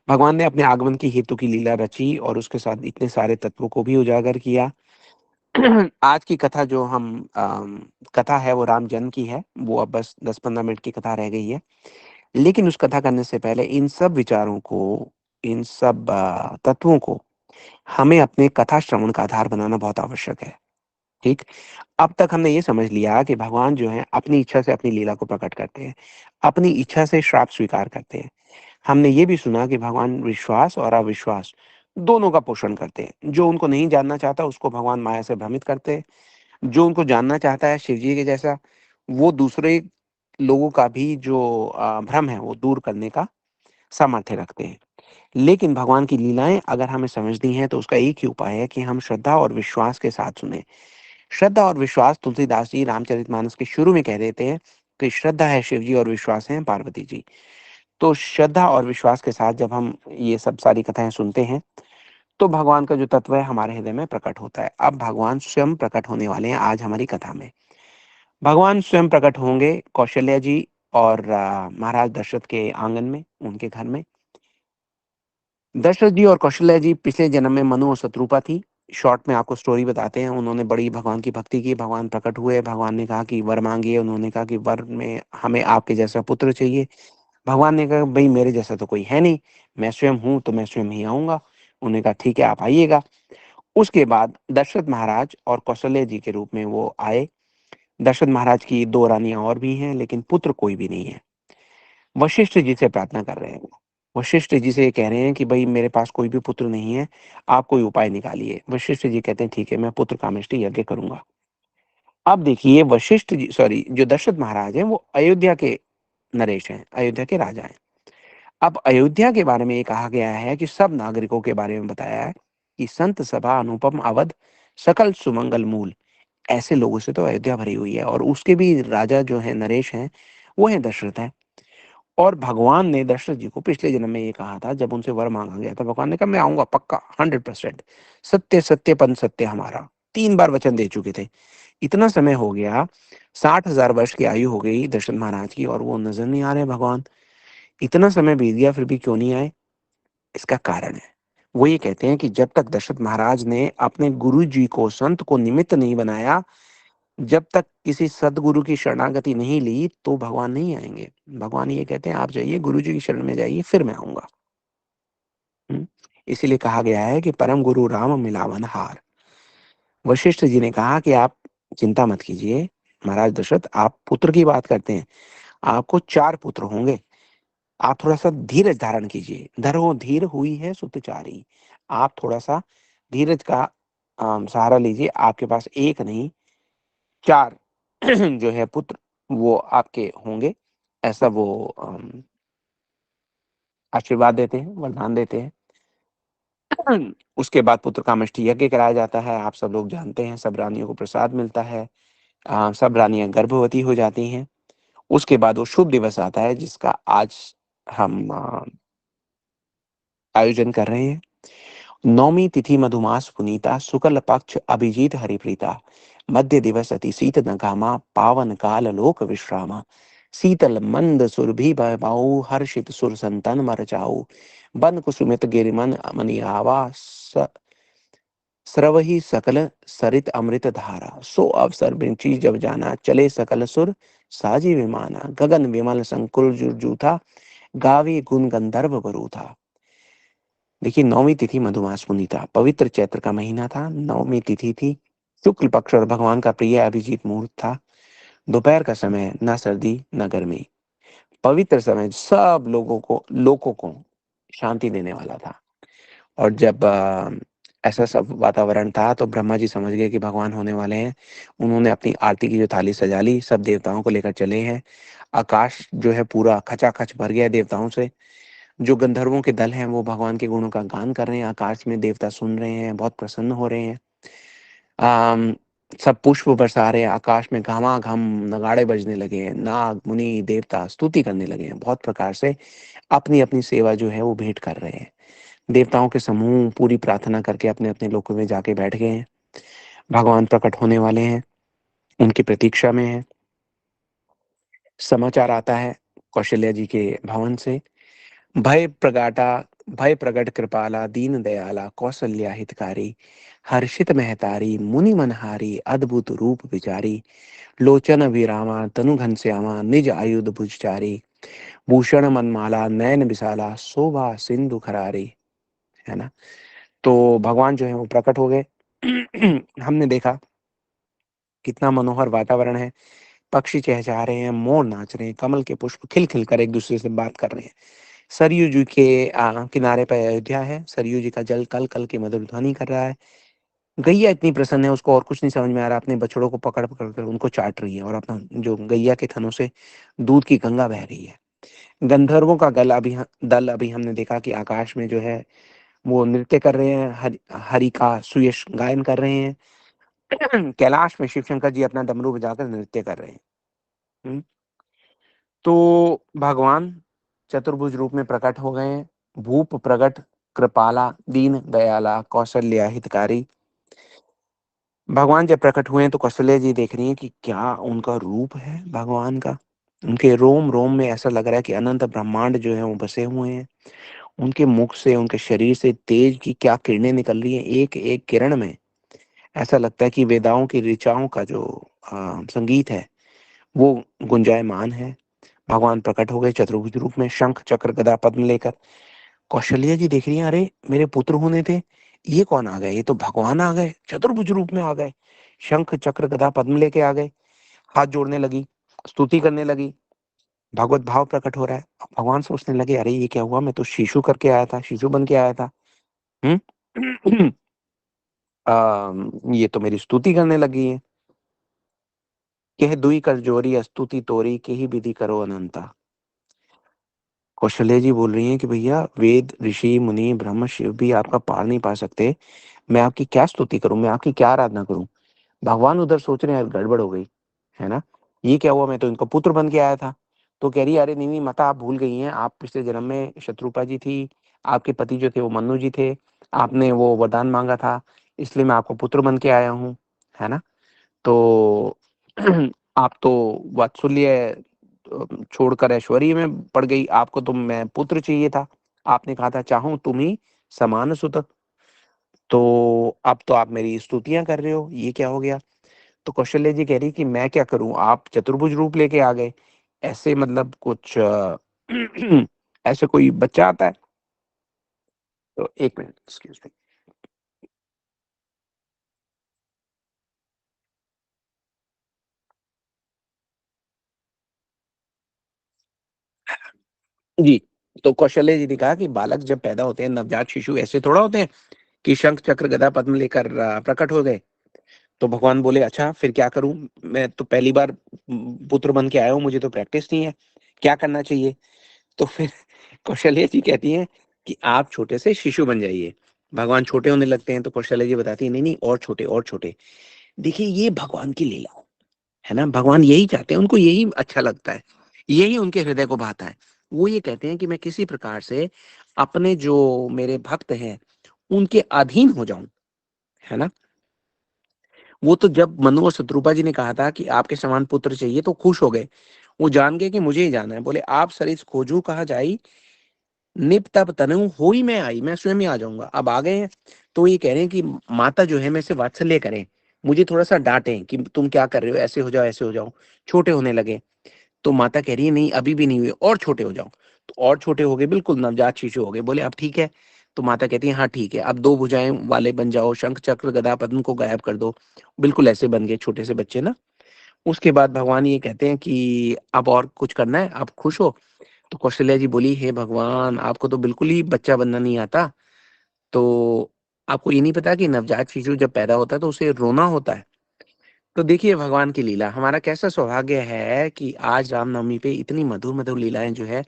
भगवान ने अपने आगमन की हेतु की लीला रची और उसके साथ इतने सारे तत्वों को भी उजागर किया। आज की कथा जो हम कथा है वो राम जन्म की है, वो अब बस 10-15 मिनट की कथा रह गई है। लेकिन उस कथा करने से पहले इन सब विचारों को इन सब तत्वों को हमें अपने कथा श्रवण का आधार बनाना बहुत आवश्यक है। ठीक? अब तक हमने ये समझ लिया कि भगवान जो है अपनी इच्छा से अपनी लीला को प्रकट करते हैं, अपनी इच्छा से श्राप स्वीकार करते हैं। हमने ये भी सुना कि भगवान विश्वास और अविश्वास दोनों का पोषण करते हैं। जो उनको नहीं जानना चाहता उसको भगवान माया से भ्रमित करते हैं, जो उनको जानना चाहता है शिव जी के जैसा, वो दूसरे लोगों का भी जो भ्रम है वो दूर करने का सामर्थ्य रखते हैं। लेकिन भगवान की लीलाएं अगर हमें समझनी है तो उसका एक ही उपाय है कि हम श्रद्धा और विश्वास के साथ सुने। श्रद्धा और विश्वास तुलसीदास जी रामचरितमानस के शुरू में कह देते हैं कि श्रद्धा है शिव जी और विश्वास है पार्वती जी। तो श्रद्धा और विश्वास के साथ जब हम ये सब सारी कथाएं सुनते हैं तो भगवान का जो तत्व है हमारे हृदय में प्रकट होता है। अब भगवान स्वयं प्रकट होने वाले हैं आज हमारी कथा में। भगवान स्वयं प्रकट होंगे कौशल्या जी और महाराज दशरथ के आंगन में, उनके घर में। दशरथ जी और कौशल्या जी पिछले जन्म में मनु और शत्रुपा थी। शॉर्ट में आपको स्टोरी बताते हैं। उन्होंने बड़ी भगवान की भक्ति की, भगवान प्रकट हुए, भगवान ने कहा कि वर मांगिए। उन्होंने कहा कि वर में हमें आपके जैसा पुत्र चाहिए। भगवान ने कहा भाई मेरे जैसा तो कोई है नहीं, मैं स्वयं हूँ तो मैं स्वयं ही आऊंगा। उन्होंने कहा ठीक है आप आइएगा। उसके बाद दशरथ महाराज और कौशल्या जी के रूप में वो आए। दशरथ महाराज की दो रानियां और भी हैं लेकिन पुत्र कोई भी नहीं है। वशिष्ठ जी से प्रार्थना कर रहे हैं वो। वशिष्ठ जी से ये कह रहे हैं कि भाई मेरे पास कोई भी पुत्र नहीं है, आप कोई उपाय निकालिए। वशिष्ठ जी कहते हैं ठीक है मैं पुत्र कामेष्टि यज्ञ करूंगा। अब देखिए वशिष्ठ जी सॉरी जो दशरथ महाराज हैं वो अयोध्या के नरेश हैं, अयोध्या के राजा हैं। अब अयोध्या के बारे में ये कहा गया है कि सब नागरिकों के बारे में बताया है कि संत सभा अनुपम अवध सकल सुमंगल मूल, ऐसे लोगों से तो अयोध्या भरी हुई है। और उसके भी राजा जो है नरेश हैं वो है दशरथ है। और भगवान ने दशरथ जी को पिछले जन्म में ये कहा था, जब उनसे वर मांगा गया था भगवान ने कहा मैं आऊंगा पक्का 100%, सत्य सत्य पन सत्य हमारा, 3 बार वचन दे चुके थे। इतना समय हो गया, 60,000 वर्ष की आयु हो गई दशरथ महाराज की और वो नजर नहीं आ रहे भगवान। इतना समय बीत गया फिर भी क्यों नहीं आए? इसका कारण है, वो ये कहते हैं कि जब तक दशरथ महाराज ने अपने गुरु जी को संत को निमित्त नहीं बनाया, जब तक किसी सदगुरु की शरणागति नहीं ली तो भगवान नहीं आएंगे। भगवान ये कहते हैं आप जाइए गुरु जी की शरण में जाइए फिर मैं आऊंगा। इसीलिए कहा गया है कि परम गुरु राम मिलावन हार। वशिष्ठ जी ने कहा कि आप चिंता मत कीजिए महाराज दशरथ, आप पुत्र की बात करते हैं, आपको 4 पुत्र होंगे। आप थोड़ा सा धीरज धारण कीजिए, धरो धीर हुई है सुतचारी। आप थोड़ा सा धीरज का सहारा लीजिए। आपके पास एक नहीं 4 जो है पुत्र वो आपके होंगे, ऐसा वो आशीर्वाद देते हैं, वरदान देते हैं। उसके बाद पुत्र कामेष्टि यज्ञ कराया जाता है। आप सब लोग जानते हैं, सब रानियों को प्रसाद मिलता है। सब रानियां गर्भवती हो जाती हैं। उसके बाद वो शुभ दिवस आता है जिसका आज हम आयोजन कर रहे हैं। नौमी तिथि मधुमास पुनीता शुक्ल पक्ष अभिजीत हरिप्रीता, मध्य दिवस अति शीत नगामा पावन काल लोक विश्रामा, शीतल मंद सुरभि भयबाऊ हर्षित सुर संतन मर जाऊ, बन कुसुमित गिरिमन मनि आवा स्रवहि सकल सरित अमृत धारा, सो अवसर बिंची जब जाना चले सकल सुर साजी विमाना, गगन विमल संकुल जुर्जूथा गावे गुण गंधर्व बरूथा। देखिए नौवीं तिथि मधुमास पुनीता, पवित्र चैत्र का महीना था, नौवीं तिथि थी, शुक्ल पक्ष और भगवान का प्रिय अभिजीत मुहूर्त था। दोपहर का समय, न सर्दी न गर्मी, पवित्र समय, सब लोगों को शांति देने वाला था। और जब ऐसा सब वातावरण था तो ब्रह्मा जी समझ गए कि भगवान होने वाले हैं। उन्होंने अपनी आरती की जो थाली सजा ली, सब देवताओं को लेकर चले हैं। आकाश जो है पूरा खचाखच भर गया देवताओं से। जो गंधर्वों के दल हैं वो भगवान के गुणों का गान कर रहे हैं, आकाश में देवता सुन रहे हैं, बहुत प्रसन्न हो रहे हैं। आम, सब पुष्प बरसा रहे हैं, आकाश में घमाघम नगाड़े बजने लगे हैं, नाग मुनि देवता स्तुति करने लगे हैं, बहुत प्रकार से अपनी अपनी सेवा जो है वो भेंट कर रहे हैं। देवताओं के समूह पूरी प्रार्थना करके अपने अपने लोकों में जाके बैठ गए हैं। भगवान प्रकट होने वाले हैं, उनकी प्रतीक्षा में है। समाचार आता है कौशल्या जी के भवन से, भय प्रगाटा भय प्रगट कृपाला दीन दयाला कौशल्या हितकारी, हर्षित महतारी मुनि मनहारी अद्भुत रूप विचारी, लोचन विरामा तनु घनश्यामा निज आयुध भुजचारी, भूषण मनमाला नयन विशाला शोभा सिंधु खरारी, है ना। तो भगवान जो है वो प्रकट हो गए। हमने देखा कितना मनोहर वातावरण है, पक्षी चहचहा रहे हैं, मोर नाच रहे हैं, कमल के पुष्प खिल खिल कर एक दूसरे से बात कर रहे हैं। सरयू जी के किनारे पर अयोध्या है, सरयू जी का जल कल कल की मधुर ध्वनि कर रहा है। गैया इतनी प्रसन्न है, उसको और कुछ नहीं समझ में आ रहा, अपने बछड़ों को पकड़ पकड़ कर उनको चाट रही है और अपना जो गैया के थनों से दूध की गंगा बह रही है। गंधर्वों का दल अभी हमने देखा कि आकाश में जो है वो नृत्य कर रहे हैं, हरि का सुयश गायन कर रहे हैं। कैलाश में शिव शंकर जी अपना डमरू बजाकर नृत्य कर रहे हैं। हम्म। तो भगवान चतुर्भुज रूप में प्रकट हो गए हैं। भूप प्रगट कृपाला दीन दयाला कौशल्या हितकारी। भगवान जब प्रकट हुए हैं तो कौशल्या जी देख रही हैं कि क्या उनका रूप है भगवान का। उनके रोम रोम में ऐसा लग रहा है कि अनंत ब्रह्मांड जो है वो बसे हुए हैं। उनके मुख से, उनके शरीर से तेज की क्या किरणें निकल रही हैं, एक एक किरण में ऐसा लगता है कि वेदाओं की ऋचाओं का जो संगीत है वो गुंजायमान है। भगवान प्रकट हो गए चतुर्भुज रूप में, शंख चक्र गदा पद्म लेकर। कौशल्या जी देख रही हैं, अरे मेरे पुत्र होने थे, ये कौन आ गए, ये तो भगवान आ गए, चतुर्भुज रूप में आ गए, शंख चक्र गदा पद्म लेके आ गए। हाथ जोड़ने लगी, स्तुति करने लगी, भगवत भाव प्रकट हो रहा है। अब भगवान सोचने लगे, अरे ये क्या हुआ, मैं तो शिशु करके आया था, शिशु बन के आया था। हम्म। ये तो मेरी स्तुति करने लगी है। कह दुई कर जोरी स्तुति तोरी के ही विधि करो अनंता। कौशल्या जी बोल रही हैं कि भैया वेद ऋषि मुनि ब्रह्म शिव भी आपका पार नहीं पा सकते, मैं आपकी क्या स्तुति करूं, मैं आपकी क्या आराधना करूं। भगवान उधर सोच रहे हैं यार गड़बड़ हो गई, है ना, ये क्या हुआ, मैं तो इनको पुत्र बन के आया था। तो कह रही है, अरे नहीं नहीं माता, आप भूल गई हैं, आप पिछले जन्म में शत्रुपा जी थी, आपके पति जो थे वो मन्नु जी थे, आपने वो वरदान मांगा था, इसलिए मैं आपको पुत्र बन के आया हूँ, है ना। तो आप तो वात्सल्य छोड़कर ऐश्वर्य में पड़ गई, आपको तो मैं पुत्र चाहिए था, आपने कहा था चाहूं तुम ही समान सुत। तो अब तो आप मेरी स्तुतियां कर रहे हो, ये क्या हो गया। तो कौशल्या जी कह रही कि मैं क्या करूं, आप चतुर्भुज रूप लेके आ गए, ऐसे मतलब कुछ ऐसे कोई बच्चा आता है। तो एक मिनट एक्सक्यूज मी जी। तो कौशल्या जी ने कहा कि बालक जब पैदा होते हैं, नवजात शिशु ऐसे थोड़ा होते हैं कि शंख चक्र गदा पद्म लेकर प्रकट हो गए। तो भगवान बोले, अच्छा फिर क्या करूं, मैं तो पहली बार पुत्र बन के आया हूं, मुझे तो प्रैक्टिस नहीं है, क्या करना चाहिए। तो फिर कौशल्या जी कहती हैं कि आप छोटे से शिशु बन जाइए। भगवान छोटे होने लगते हैं तो कौशल्या जी बताती है, नहीं नहीं और छोटे और छोटे। देखिए ये भगवान की लीला है ना, भगवान यही चाहते हैं, उनको यही अच्छा लगता है, यही उनके हृदय को भाता है। वो ये कहते हैं कि मैं किसी प्रकार से अपने जो मेरे भक्त हैं उनके अधीन हो जाऊं, है ना। वो तो जब मनु और शत्रुपा जी ने कहा था कि आपके समान पुत्र चाहिए तो खुश हो गए, वो जान गए कि मुझे ही जाना है। बोले आप सरिस खोजू कहा जाई, निप तप तनु होई मैं आई, मैं स्वयं ही आ जाऊंगा। अब आ गए हैं तो ये कह रहे हैं कि माता जो है मेरे से वात्सल्य करें, मुझे थोड़ा सा डांटें कि तुम क्या कर रहे हो, ऐसे हो जाओ ऐसे हो जाओ, छोटे होने लगे। तो माता कह रही है नहीं अभी भी नहीं हुए, और छोटे हो जाओ। तो और छोटे हो गए, बिल्कुल नवजात शिशु हो गए। बोले अब ठीक है। तो माता कहती है हाँ ठीक है, अब दो भुजाएं वाले बन जाओ, शंख चक्र गदा पद्म को गायब कर दो। बिल्कुल ऐसे बन गए छोटे से बच्चे ना। उसके बाद भगवान ये कहते हैं कि अब और कुछ करना है, आप खुश हो। तो कौशल्या जी बोली, हे भगवान आपको तो बिल्कुल ही बच्चा बनना नहीं आता। तो आपको ये नहीं पता कि नवजात शिशु जब पैदा होता है तो उसे रोना होता है। तो देखिए भगवान की लीला, हमारा कैसा सौभाग्य है कि आज रामनवमी पे इतनी मधुर मधुर लीलाएं जो है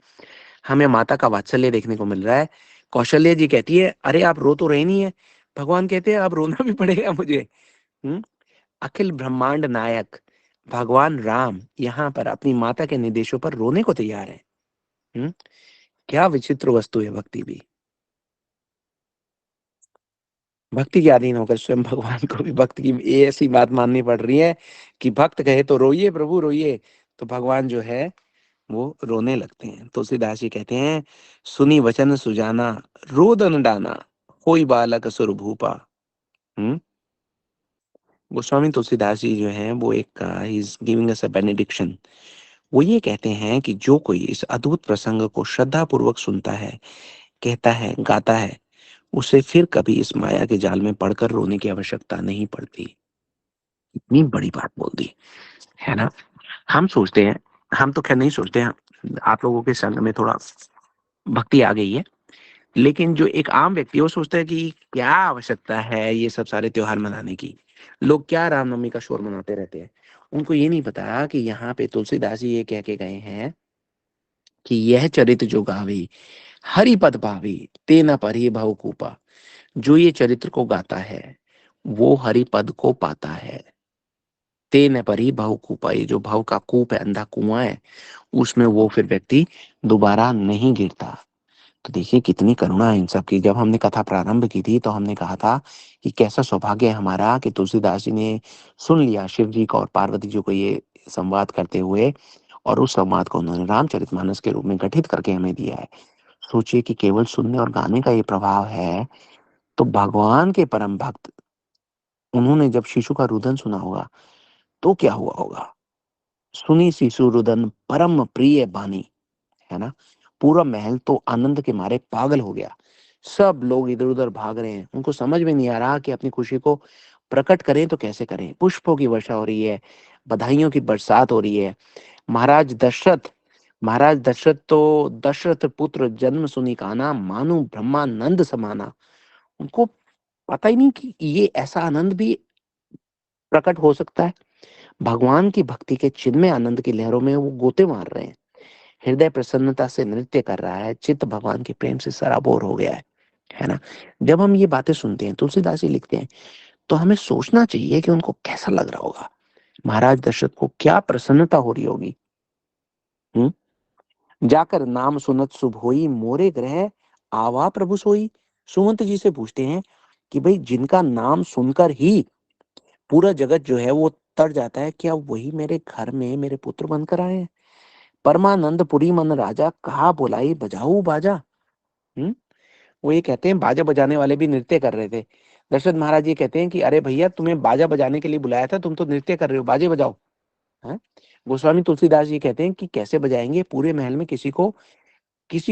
हमें माता का वात्सल्य देखने को मिल रहा है। कौशल्या जी कहती है, अरे आप रो तो रहे नहीं है। भगवान कहते हैं अब रोना भी पड़ेगा मुझे। हम्म। अखिल ब्रह्मांड नायक भगवान राम यहाँ पर अपनी माता के निर्देशों पर रोने को तैयार है। हम्म। क्या विचित्र वस्तु है भक्ति भी। भक्ति के अधीन होकर स्वयं भगवान को भी भक्त की ये ऐसी बात माननी पड़ रही है कि भक्त कहे तो रोइए प्रभु रोइए। तो भगवान जो है वो रोने लगते हैं। तुलसीदास जी कहते हैं, सुनी वचन सुजाना रोदन डाना होई बालक सुर भूपा। हम्म। गोस्वामी तुलसीदास जी जो हैं वो एक he is giving us a benediction. वो ये कहते हैं कि जो कोई इस अद्भुत प्रसंग को श्रद्धापूर्वक सुनता है, कहता है, गाता है, उसे फिर कभी इस माया के जाल में पड़कर रोने की आवश्यकता नहीं पड़ती। इतनी बड़ी बात बोल दी, है ना? हम सोचते हैं, हम तो खैर नहीं सोचते हैं, आप लोगों के संग में थोड़ा भक्ति आ गई है, लेकिन जो एक आम व्यक्ति है वो सोचता है कि क्या आवश्यकता है ये सब सारे त्योहार मनाने की? लोग क्या रामनवमी का शोर मनाते रहते हैं? उनको ये नहीं पता कि यहाँ पे तुलसीदास जी ये कह के गए हैं कि यह चरित्र जो गावे, हरि पद पावे, ते न परे भव कूपा। जो ये चरित्र को गाता है, वो हरि पद को पाता है। ते न परी भव कूपा, ये जो भव का कूप है, अंधा कुआं है, उसमें वो फिर व्यक्ति दोबारा नहीं गिरता। तो देखिए कितनी करुणा है इन सब की। जब हमने कथा प्रारंभ की थी तो हमने कहा था कि कैसा सौभाग्य है हमारा कि तुलसीदास जी ने सुन लिया शिव जी को और पार्वती जी को ये संवाद करते हुए, और उस संवाद को उन्होंने रामचरितमानस के रूप में गठित करके हमें दिया है। सोचिए कि केवल सुनने और गाने का ये प्रभाव है, तो भगवान के परम भक्त, उन्होंने जब शिशु का रुदन सुना होगा तो क्या हुआ होगा? सुनी शिशु रुदन परम प्रिय बानी, है ना? पूरा महल तो आनंद के मारे पागल हो गया। सब लोग इधर-उधर भाग रहे हैं। उनको समझ में नहीं आ रहा कि अपनी खुशी को प्रकट करें तो कैसे करें? पुष्पों की वर्षा हो रही है, बधाइयों की बरसात हो रही है। महाराज दशरथ महाराज दशरथ तो दशरथ पुत्र जन्म सुनि काना, मानो ब्रह्मानंद समाना। उनको पता ही नहीं कि ये ऐसा आनंद भी प्रकट हो सकता है। भगवान की भक्ति के चिन्मय आनंद की लहरों में वो गोते मार रहे हैं। हृदय प्रसन्नता से नृत्य कर रहा है, चित्त भगवान के प्रेम से सराबोर हो गया है ना? जब हम ये बातें सुनते हैं, तुलसीदास जी लिखते हैं, तो हमें सोचना चाहिए कि उनको कैसा लग रहा होगा। महाराज दशरथ को क्या प्रसन्नता हो रही होगी। हम्म। जाकर नाम सुनत शुभ होई, मोरे ग्रह आवा प्रभु सोई। सुमंत जी से पूछते हैं कि भाई जिनका नाम सुनकर ही पूरा जगत जो है वो तर जाता है, क्या वही मेरे घर में मेरे पुत्र बनकर आए हैं? परमानंद पुरी मन राजा, कहा बुलाई बजाऊ बाजा। हम्म। वो ये कहते हैं, बाजा बजाने वाले भी नृत्य कर रहे थे। दशरथ महाराज ये कहते हैं कि अरे भैया, तुम्हें बाजा बजाने के लिए बुलाया था, तुम तो नृत्य कर रहे हो, बाजे बजाओ। हैं? गोस्वामी तुलसीदास जी कहते हैं कि कैसे बजाएंगे, पूरे महल में किसी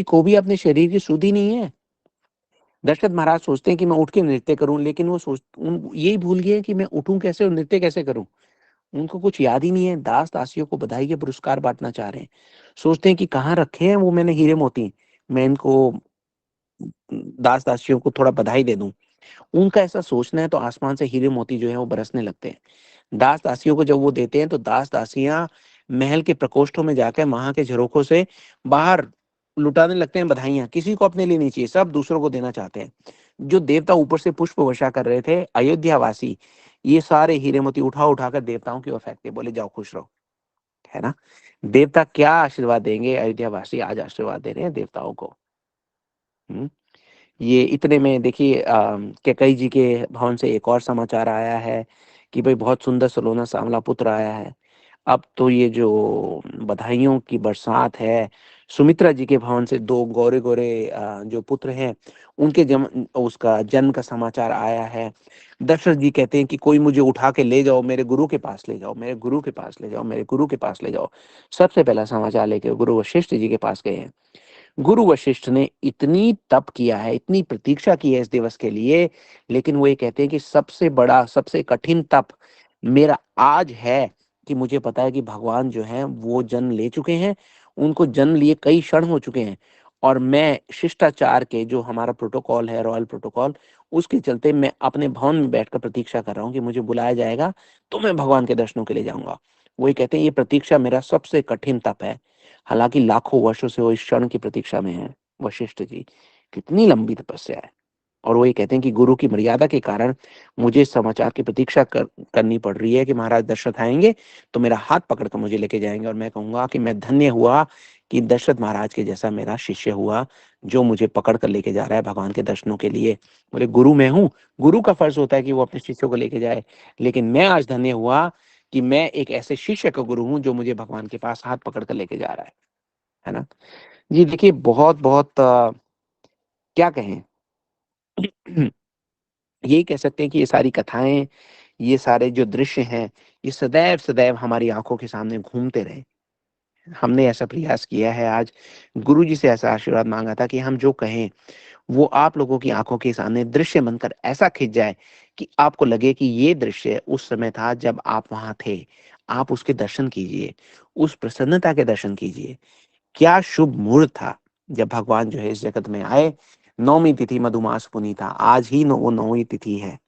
को भी अपने शरीर की सुधि नहीं है। दशरथ महाराज सोचते हैं कि मैं उठ के नृत्य करूं, लेकिन यही भूल गए कि मैं उठूं कैसे और नृत्य कैसे करूं। उनको कुछ याद ही नहीं है। दास दासियों को बधाई के पुरस्कार बांटना चाह रहे हैं। सोचते हैं कि कहाँ रखे हैं वो मैंने हीरे मोती, मैं इनको दास दासियों को थोड़ा बधाई दे दूं। उनका ऐसा सोचना है तो आसमान से हीरे मोती जो है वो बरसने लगते हैं। दास दासियों को जब वो देते हैं तो दास दासियां महल के प्रकोष्ठों में जाकर वहां के झरोखों से बाहर लुटाने लगते हैं बधाइयां। किसी को अपने लिए नहीं चाहिए, सब दूसरों को देना चाहते हैं। जो देवता ऊपर से पुष्प वर्षा कर रहे थे, अयोध्या वासी, ये सारे हीरे मोती उठा उठाकर देवताओं की ओर फेंकते, बोले जाओ खुश रहो, है ना? देवता क्या आशीर्वाद देंगे, अयोध्या वासी आज आशीर्वाद दे रहे हैं देवताओं को। हम्म। ये इतने में देखिए कैकई जी के भवन से एक और समाचार आया है कि भाई बहुत सुंदर सलोना सांवला पुत्र आया है। अब तो ये जो बधाइयों की बरसात है, सुमित्रा जी के भवन से दो गोरे गोरे जो पुत्र हैं, उनके उसका जन्म का समाचार आया है। दशरथ जी कहते हैं कि कोई मुझे उठा के ले जाओ, मेरे गुरु के पास ले जाओ, मेरे गुरु के पास ले जाओ, मेरे गुरु के पास ले जाओ। सबसे पहला समाचार लेके गुरु वशिष्ठ जी के पास गए हैं। गुरु वशिष्ठ ने इतनी तप किया है, इतनी प्रतीक्षा की है इस दिवस के लिए, लेकिन वो ये कहते हैं कि सबसे बड़ा, सबसे कठिन तप मेरा आज है कि मुझे पता है कि भगवान जो हैं वो जन्म ले चुके हैं, उनको जन्म लिए कई क्षण हो चुके हैं, और मैं शिष्टाचार के जो हमारा प्रोटोकॉल है, रॉयल प्रोटोकॉल, उसके चलते मैं अपने भवन में बैठकर प्रतीक्षा कर रहा हूँ कि मुझे बुलाया जाएगा तो मैं भगवान के दर्शनों के लिए जाऊंगा। वो ये कहते हैं ये प्रतीक्षा मेरा सबसे कठिन तप है। हालांकि लाखों वर्षों से वो इस क्षण की प्रतीक्षा में है। वशिष्ठ जी, कितनी लंबी तपस्या है। और वो ये कहते हैं कि गुरु की मर्यादा के कारण मुझे इस समाचार की प्रतीक्षा करनी पड़ रही है कि महाराज दशरथ आएंगे तो मेरा हाथ पकड़कर मुझे लेके जाएंगे, और मैं कहूंगा कि मैं धन्य हुआ कि दशरथ महाराज के जैसा मेरा शिष्य हुआ जो मुझे पकड़ कर लेके जा रहा है भगवान के दर्शनों के लिए। बोले गुरु मैं हूँ, गुरु का फर्ज होता है कि वो अपने शिष्यों को लेके जाए, लेकिन मैं आज धन्य हुआ कि मैं एक ऐसे शिष्य का गुरु हूँ जो मुझे भगवान के पास हाथ पकड़ कर लेके जा रहा है ना? जी देखिए, बहुत बहुत क्या कहें। यही कह सकते हैं कि ये सारी कथाएं, ये सारे जो दृश्य हैं, ये सदैव सदैव हमारी आंखों के सामने घूमते रहे, हमने ऐसा प्रयास किया है, आज गुरुजी से ऐसा आशीर्वाद मांगा था कि हम जो कहें वो आप लोगों की आंखों के सामने दृश्य बनकर ऐसा खिंच जाए कि आपको लगे कि ये दृश्य उस समय था जब आप वहां थे। आप उसके दर्शन कीजिए, उस प्रसन्नता के दर्शन कीजिए। क्या शुभ मुहूर्त था जब भगवान जो है इस जगत में आए। नौमी तिथि मधुमास पुनीता, आज ही वो नौवीं तिथि है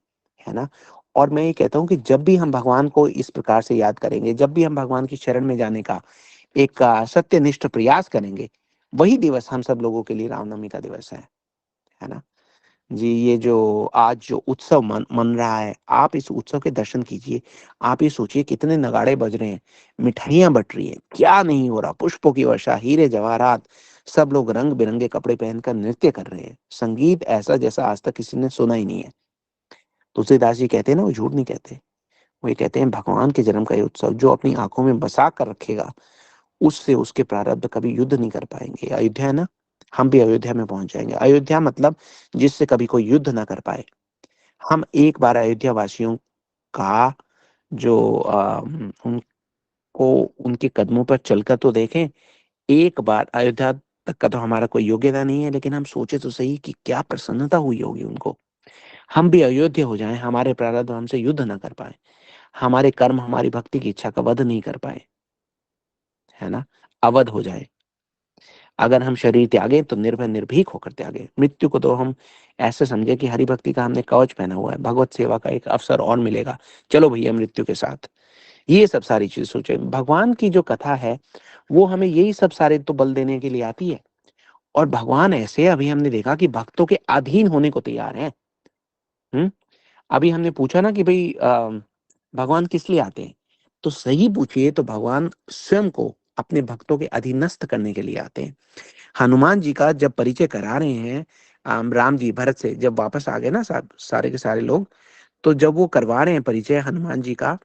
ना। और मैं ये कहता हूँ कि जब भी हम भगवान को इस प्रकार से याद करेंगे, जब भी हम भगवान की शरण में जाने का एक सत्यनिष्ठ प्रयास करेंगे, वही दिवस हम सब लोगों के लिए रामनवमी का दिवस है ना। जी, ये जो आज जो उत्सव मन मन रहा है, आप इस उत्सव के दर्शन कीजिए। आप ये सोचिए कितने नगाड़े बज रहे हैं, मिठाइयाँ बँट रही हैं, क्या नहीं हो रहा, पुष्पों की वर्षा, हीरे जवाहरात, सब लोग रंग-बिरंगे कपड़े पहनकर नृत्य कर रहे हैं। संगीत ऐसा जैसा आज तक किसी ने सुना ही नहीं है। तुलसीदास जी कहते हैं ना, वो झूठ नहीं कहते। वो ये कहते हैं भगवान के जन्म का ये उत्सव जो अपनी आँखों में बसा कर रखेगा, उससे उसके प्रारब्ध कभी युद्ध नहीं कर पाएँगे। अयोध्या है ना, हम भी अयोध्या में पहुँच जाएँगे। अयोध्या मतलब जिससे कभी कोई युद्ध ना कर पाए। हम एक बार अयोध्या वासियों का जो उनको उनके कदमों पर चलकर तो देखें। एक बार अयोध्या तक का तो हमारा कोई योग्यता नहीं है, लेकिन हम सोचे तो सही कि क्या प्रसन्नता हुई होगी उनको। हम भी अयोध्या हो जाएँ, हमारे प्रारब्ध हमसे युद्ध ना कर पाएँ, हमारे कर्म हमारी भक्ति की इच्छा का वध नहीं कर पाएँ, है ना? अवध हो जाए। अगर हम शरीर त्यागें तो निर्भय निर्भीक होकर त्यागें। मृत्यु को तो हम ऐसे समझें कि हरि भक्ति का हमने कवच पहना हुआ है, भगवत सेवा का एक अवसर और मिलेगा। चलो भैया मृत्यु के साथ। ये सब सारी चीज़ सोचें। भगवान की जो कथा है, वो हमें यही सब सारे तो बल देने के लिए आती है। और भगवान ऐसे अभी हमने देखा कि भक्तों के अधीन होने को तैयार हैं। हुँ? अभी हमने पूछा ना कि भई भगवान किस लिए आते हैं? तो सही पूछिए तो भगवान स्वयं को अपने भक्तों के अधीनस्थ करने के लिए आते हैं। हनुमान जी का जब परिचय करा रहे हैं राम जी भरत से, जब वापस आ गए ना सारे के सारे लोग, तो जब वो करवा रहे हैं परिचय हनुमान जी का,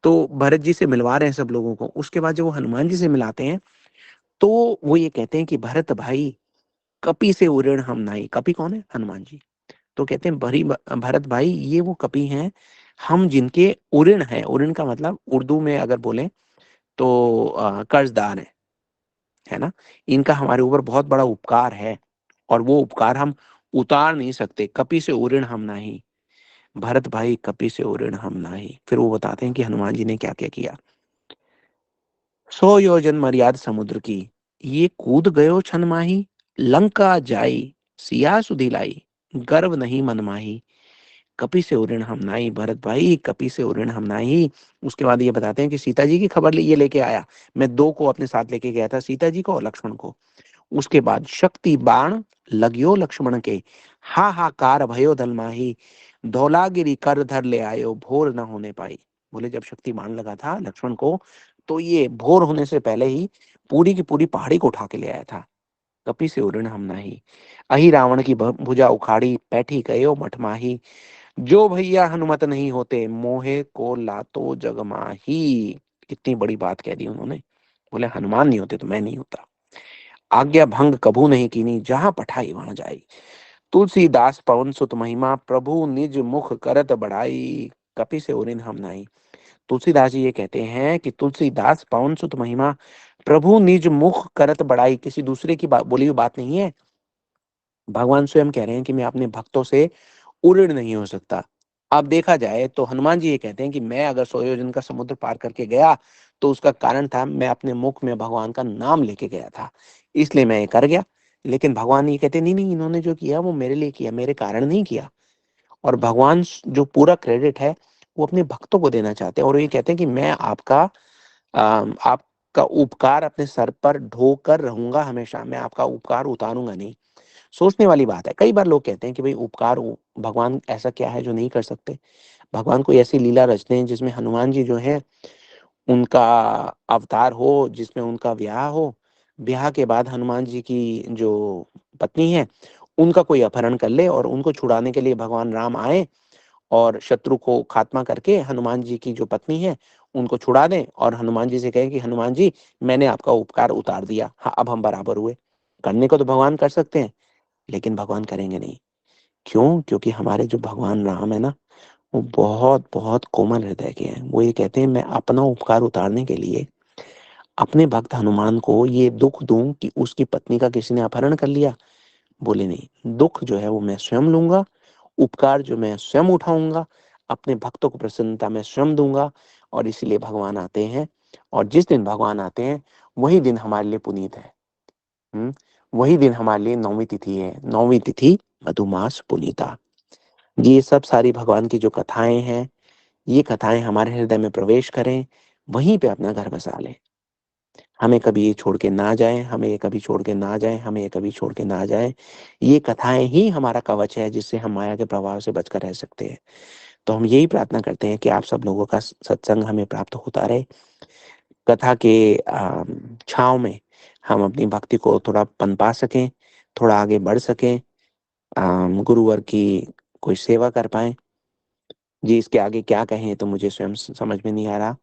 तो भरत जी से मिलवा रहे हैं सब लोगों को। उसके बाद जब वो हनुमान जी से मिलाते हैं, तो वो ये कहते हैं कि भरत भाई, कपि से उऋण हम नाई। कपि कौन है? हनुमान जी। तो कहते हैं भरत भाई, ये वो कपि हैं, हम जिनके उऋण हैं। उऋण का मतलब उर्दू में अगर बोलें तो कर्ज़दार हैं, है ना? इनका हमारे ऊपर बहुत बड़ा उपकार है और वो उपकार हम उतार नहीं सकते। कपि से उऋण हम नाहीं, भरत भाई कपि से उऋण हम नाहीं। फिर वो बताते हैं कि हनुमान जी ने क्या-क्या किया। 100 योजन मर्याद समुद्र की, ये कूद गयो छन माही, लंका जाई, सिया सुधि लाई, गर्व नहीं मन माही, कपि से उऋण हम नाई। भरत भाई कपि से उऋण हम नाई। उसके बाद ये बताते हैं कि सीता जी की खबर ये लेके आया। मैं 2 को अपने साथ लेके गया था, सीता जी को और लक्ष्मण को। उसके बाद शक्ति बाण लग्यो लक्ष्मण के, हाहाकार भयो दल माही, धौलागिरी कर धर ले आयो, भोर न होने पाई। बोले जब शक्ति बाण लगा था लक्ष्मण को, तो ये भोर होने से पहले ही पूरी की पूरी पहाड़ी को उठा के ले आया था। कपि से उऋण हम नाही, अहि रावण की भुजा उखाड़ी, पैठी गयो मठ माही, जो भैया हनुमत नहीं होते, मोहे को लातो जग माही। कितनी बड़ी बात कह दी उन्होंने। बोले हनुमान नहीं होते तो मैं नहीं होता। आज्ञा भंग कभू नहीं कीनी, जहां पठाई वहां जाई, तुलसीदास पवन सुत महिमा, प्रभु निज मुख करत बढ़ाई, कपि से उरिन हम नाई। तुलसीदास जी ये कहते हैं कि तुलसीदास पवन सुत महिमा, प्रभु निज मुख करत बढ़ाई, किसी दूसरे की बोली हुई बात नहीं है। भगवान स्वयं कह रहे हैं कि मैं अपने भक्तों से उऋण नहीं हो सकता। अब देखा जाए तो हनुमान जी ये कहते हैं कि मैं अगर 100 योजन का समुद्र पार करके गया, तो उसका कारण था मैं अपने मुख में भगवान का नाम लेके गया था। इसलिए मैं ये कर गया। लेकिन भगवान ये कहते नहीं, नहीं इन्होंने जो किया वो मेरे लिए किया, मेरे कारण नहीं किया। और भगवान जो पूरा क्रेडिट है, वो अपने भक्तों को देना चाहते हैं और ये कहते हैं कि मैं आपका उपकार अपने सर पर ढोकर रहूँगा हमेशा, मैं आपका उपकार उतारूँगा नहीं। सोचने वाली बात है। कई बार लोग कहते हैं कि भई उपकार उ भगवान ऐसा क्या है जो नहीं कर सकते? भगवान कोई ऐसी लीला रच दें जिसमें हनुमान जी जो हैं उनका अवतार हो, जिसमें उनका ब्याह हो। ब्याह के बाद हनुमान जी की जो पत्नी है, उनका कोई अपहरण कर ले और उनको छुड़ाने के लिए भगवान राम आएँ और शत्रु को खात्मा करके हनुमान जी की जो पत्नी है, उनको छुड़ा दें और हनुमान जी से कहें कि हनुमान जी मैंने आपका उपकार उतार दिया। हाँ, अब हम बराबर हुए। करने को तो भगवान कर सकते हैं, लेकिन भगवान करेंगे नहीं। क्यों? क्योंकि हमारे जो भगवान राम है ना, वो बहुत-बहुत कोमल हृदय के हैं। वो ये कहते हैं मैं अपना उपकार उतारने के लिए अपने भक्त हनुमान को ये दुख दूं कि उसकी पत्नी का किसी ने अपहरण कर लिया? बोले नहीं, दुख जो है वो मैं स्वयं लूंगा, उपकार जो मैं स्वयं उठाऊंगा, अपने भक्तों को प्रसन्नता मैं स्वयं दूंगा। और इसीलिए भगवान आते हैं, और जिस दिन भगवान आते हैं वही दिन हमारे लिए पुनीत है। वही दिन हमारे लिए नौवीं तिथि है, नौवीं तिथि मधुमास पुनीता। ये सब सारी भगवान की जो कथाएं हैं, ये कथाएं हमारे हृदय में प्रवेश करें, वहीं पे अपना घर बसा लें। हमें कभी ये छोड़ के ना जाएं, हमें ये कभी छोड़ के ना जाएं, हमें ये कभी छोड़ के ना जाएं। ये कथाएं ही हमारा कवच है, जिससे हम माया के प्रभाव से बचकर रह सकते हैं। तो हम यही प्रार्थना करते हैं कि आप सब लोगों का सत्संग हमें प्राप्त होता रहे। कथा के छाँव में हम अपनी भक्ति को थोड़ा पनपा सकें, थोड़ा आगे बढ़ सकें, गुरुवर की कोई सेवा कर पाएं। जी, इसके आगे क्या कहें तो मुझे स्वयं समझ में नहीं आ रहा।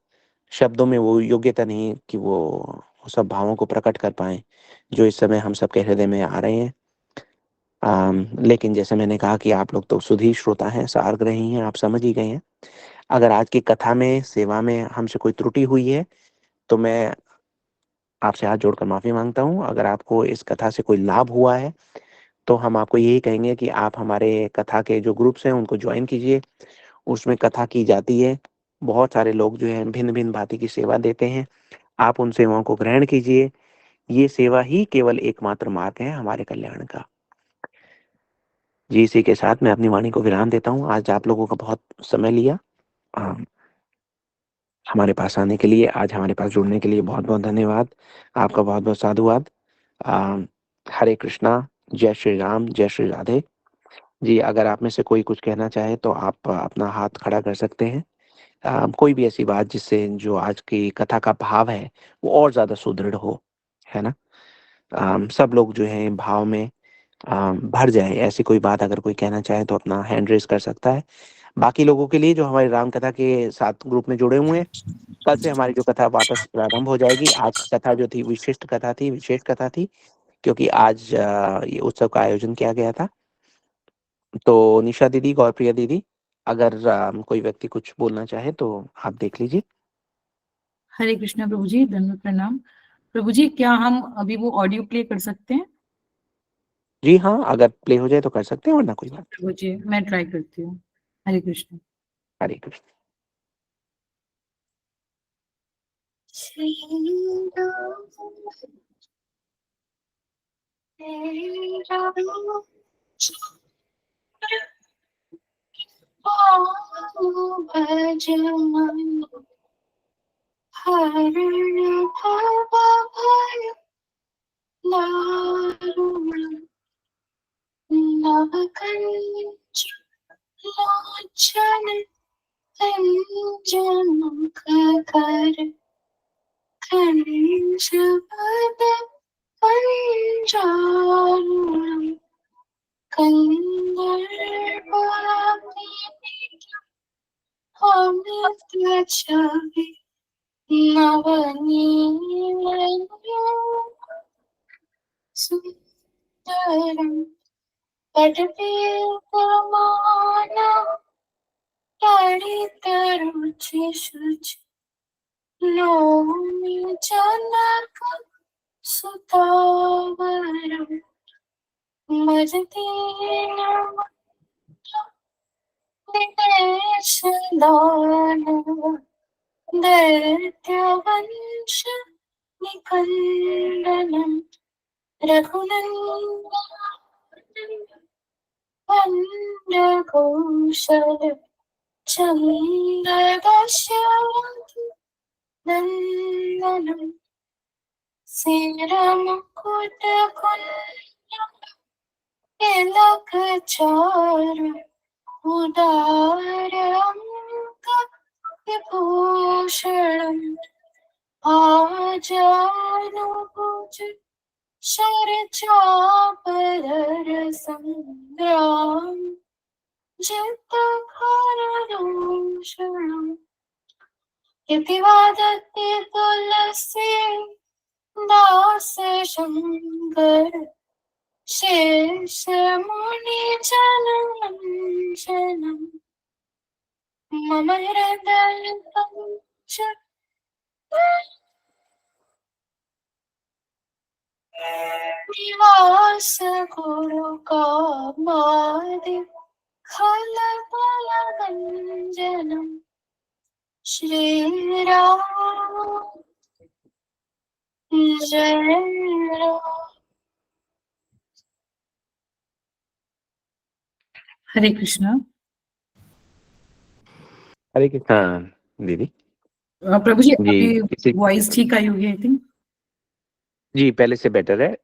शब्दों में वो योग्यता नहीं कि वो सब भावों को प्रकट कर पाएं जो इस समय हम सबके हृदय में आ रहे हैं। लेकिन जैसे मैंने कहा कि आप लोग तो सुधीर श्रोता हैं, सारग्रही हैं, आप समझ ही गए हैं। अगर आज की कथा में, सेवा में हमसे कोई त्रुटि हुई है तो मैं आपसे हाथ जोड़कर माफी मांगता हूँ। अगर आपको इस कथा से कोई लाभ हुआ है तो हम आपको यही कहेंगे कि आप हमारे कथा के जो ग्रुप्स हैं उनको ज्वाइन कीजिए। उसमें कथा की जाती है, बहुत सारे लोग जो है भिन्न भिन्न भांति की सेवा देते हैं, आप उन सेवाओं को ग्रहण कीजिए। ये सेवा ही केवल एकमात्र मार्ग है हमारे कल्याण का। जी, इसी के साथ मैं अपनी वाणी को विराम देता हूँ। आज आप लोगों का बहुत समय लिया हमारे पास आने के लिए, आज हमारे पास जुड़ने के लिए बहुत बहुत धन्यवाद। आपका बहुत बहुत साधुवाद। हरे कृष्णा, जय श्री राम, जय श्री राधे। जी, अगर आप में से कोई कुछ कहना चाहे तो आप अपना हाथ खड़ा कर सकते हैं। कोई भी ऐसी बात जिससे जो आज की कथा का भाव है वो और ज्यादा सुदृढ़ हो, है ना। सब लोग जो है भाव में भर जाए, ऐसी कोई बात अगर कोई कहना चाहे तो अपना हैंड रेस कर सकता है। बाकी लोगों के लिए जो हमारी राम कथा के साथ ग्रुप में जुड़े हुए हैं, कल से हमारी जो कथा वापस प्रारंभ हो जाएगी। आज की कथा जो थी विशिष्ट कथा थी, विशेष कथा थी, क्योंकि आज ये उत्सव का आयोजन किया गया था। तो निशा दीदी, गौरप्रिया दीदी, अगर कोई व्यक्ति कुछ बोलना चाहे तो आप देख लीजिए। हरे कृष्णा प्रभु जी, धन्यवाद, प्रणाम प्रभु जी। क्या हम अभी वो ऑडियो प्ले कर सकते हैं? जी हाँ, अगर प्ले हो जाए तो कर सकते हैं, वरना कोई बात। प्रभु जी मैं ट्राई करती हूँ। हरे कृष्ण। हरे कृष्ण। श्री राम श्री राम भजन हरण भव भय दारुण नव कंच लोचन अंजन कर कंच बद पंजारुण कंदर्पाति अमृत छवि नवनीत सुंदरम पठवेतमाना परितरुचि शुचि नौमि जनक सुतावरम मजदीनम निदेशदानम दैत्यवंश निकंदनम रघुनंदन वंदघोषर चंद्रदशरथ नंदनम सिरमुकुट तिलक चारु उदार अंक विभूषणम आजानुभुज शरचापधर संग्राम जित खरदूषणम इति वादते तुलसी दास शंकर शेष मुनि जनम मम हृदय निवास गुरु का मादि खल बल गंजनम श्री राम जय राम। हरे कृष्णा। हरे कृष्णा दीदी। प्रभु जी जी आपकी वॉइस ठीक आई होगी आई थिंक। जी पहले से बेटर है।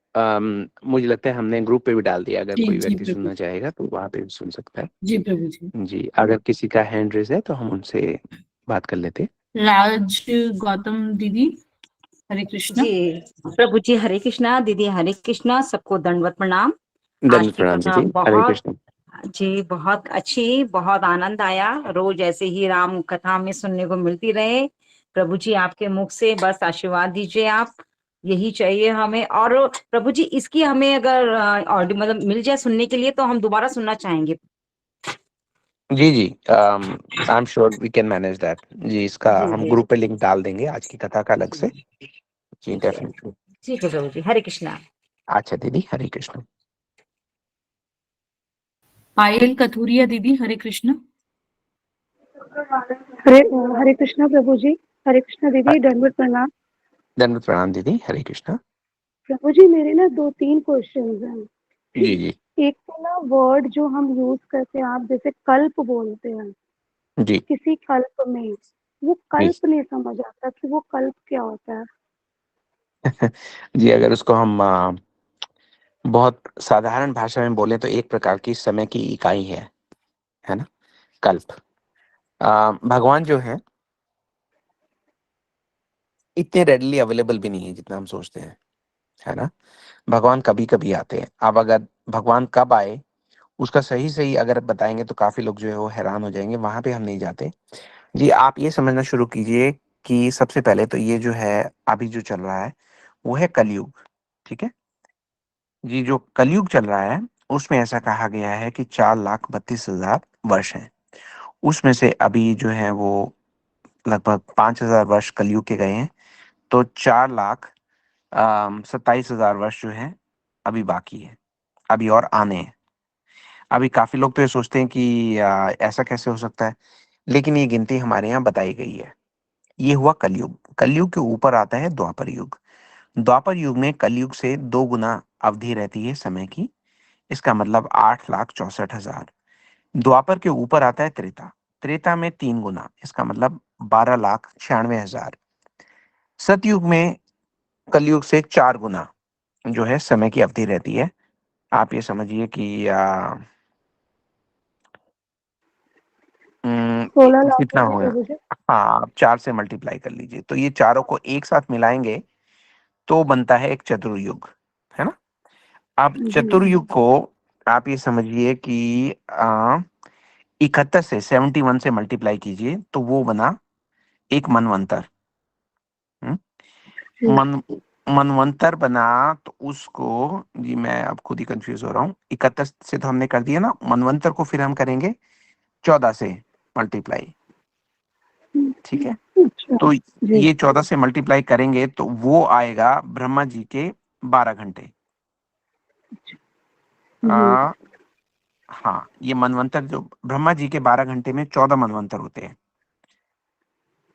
मुझे लगता है हमने ग्रुप पे भी डाल दिया, अगर जी कोई जी व्यक्ति प्रभु सुनना चाहेगा तो वहाँ पे भी सुन सकता है। जी प्रभु जी। जी अगर किसी का हैंड रेज है तो हम उनसे बात कर लेते हैं। राज गौतम दीदी हरे कृष्णा। जी प्रभु जी हरे कृष्णा। दीदी हरे कृष्णा। सबको दंडवत प्रणाम। आज दंड की प्रणाम कथा दीदी, हरे बहुत कृष्ण। जी बहुत अच्छी, बहुत आनंद आया। रोज ऐसे ही राम कथा में सुनने को मिलती रहे। प्रभु जी आपके मुख से बस आशीर्वाद दीजिए आप, यही चाहिए हमें। और प्रभु जी इसकी हमें अगर ऑडियो मतलब मिल जाए सुनने के लिए तो हम दोबारा सुनना चाहेंगे। जी जी I am sure we can manage that. जी इसका जी हम जी ग्रुप पे लिंक डाल देंगे आज की कथा का अलग से। जी डेफिनेटली। ठीक है प्रभु जी हरे कृष्णा। अच्छा दीदी, हरे कृष्ण। पायल कथूरिया दीदी हरे कृष्णा। हरे हरे कृष्णा प्रभु जी। हरे कृष्णा दीदी, दंडवत प्रणाम। दंड प्रणाम दीदी, हरे कृष्ण। प्रभु जी मेरे ना 2-3 क्वेश्चंस हैं। जी जी एक तो ना वर्ड जो हम यूज करते हैं, आप जैसे कल्प बोलते हैं जी किसी कल्प में, वो जी कल्प नहीं समझ आता कि वो कल्प क्या होता है। जी अगर उसको हम बहुत साधारण भाषा में बोले तो एक प्रकार की समय की इकाई है ना, कल्प। भगवान जो है इतने रेडली अवेलेबल भी नहीं है जितना हम सोचते हैं, है ना। भगवान कभी कभी आते हैं। अब अगर भगवान कब आए उसका सही सही अगर बताएंगे तो काफी लोग जो है वो हैरान हो जाएंगे, वहां पे हम नहीं जाते। जी आप ये समझना शुरू कीजिए कि सबसे पहले तो ये जो है अभी जो चल रहा है वो है कलयुग। ठीक है जी, जो कलयुग चल रहा है उसमें ऐसा कहा गया है कि 4,32,000 वर्ष हैं। उसमें से अभी जो है वो लगभग 5,000 वर्ष कलयुग के गए हैं, तो 4,27,000 वर्ष जो है अभी बाकी है, अभी और आने हैं। अभी काफी लोग तो ये सोचते हैं कि ऐसा कैसे हो सकता है, लेकिन ये गिनती हमारे यहाँ बताई गई है। ये हुआ कलयुग। कलयुग के ऊपर आता है द्वापर युग। द्वापर युग में कलयुग से 2 गुना अवधि रहती है समय की। इसका मतलब 8,64,000। द्वापर के ऊपर आता है त्रेता। त्रेता में 3 गुना, इसका मतलब 12,96,000। सतयुग में कलयुग से 4 गुना जो है समय की अवधि रहती है। आप ये समझिए कि 16 लाख कितना होंगे हो गया। प्रभु जी। हाँ आप 4 से मल्टीप्लाई कर लीजिए तो ये चारों को एक साथ मिलाएंगे तो बनता है एक चतुर्युग, है ना। अब जी चतुर्युग को आप ये समझिए कि 71 से 71 से मल्टीप्लाई कीजिए तो वो बना एक मनवंतर। हम्म? जी मन मनवंतर बना तो उसको, जी मैं अब खुद ही कंफ्यूज हो रहा हूँ। 71 से तो हमने कर दिया ना, मनवंतर को फिर हम करेंगे 14 से मल्टीप्लाई। ठीक है, अच्छा तो जी ये 14 से मल्टीप्लाई करेंगे तो वो आएगा ब्रह्मा जी के 12 घंटे। जी आ, हाँ ये मनवंतर जो ब्रह्मा जी के 12 घंटे में 14 मनवंतर होते हैं।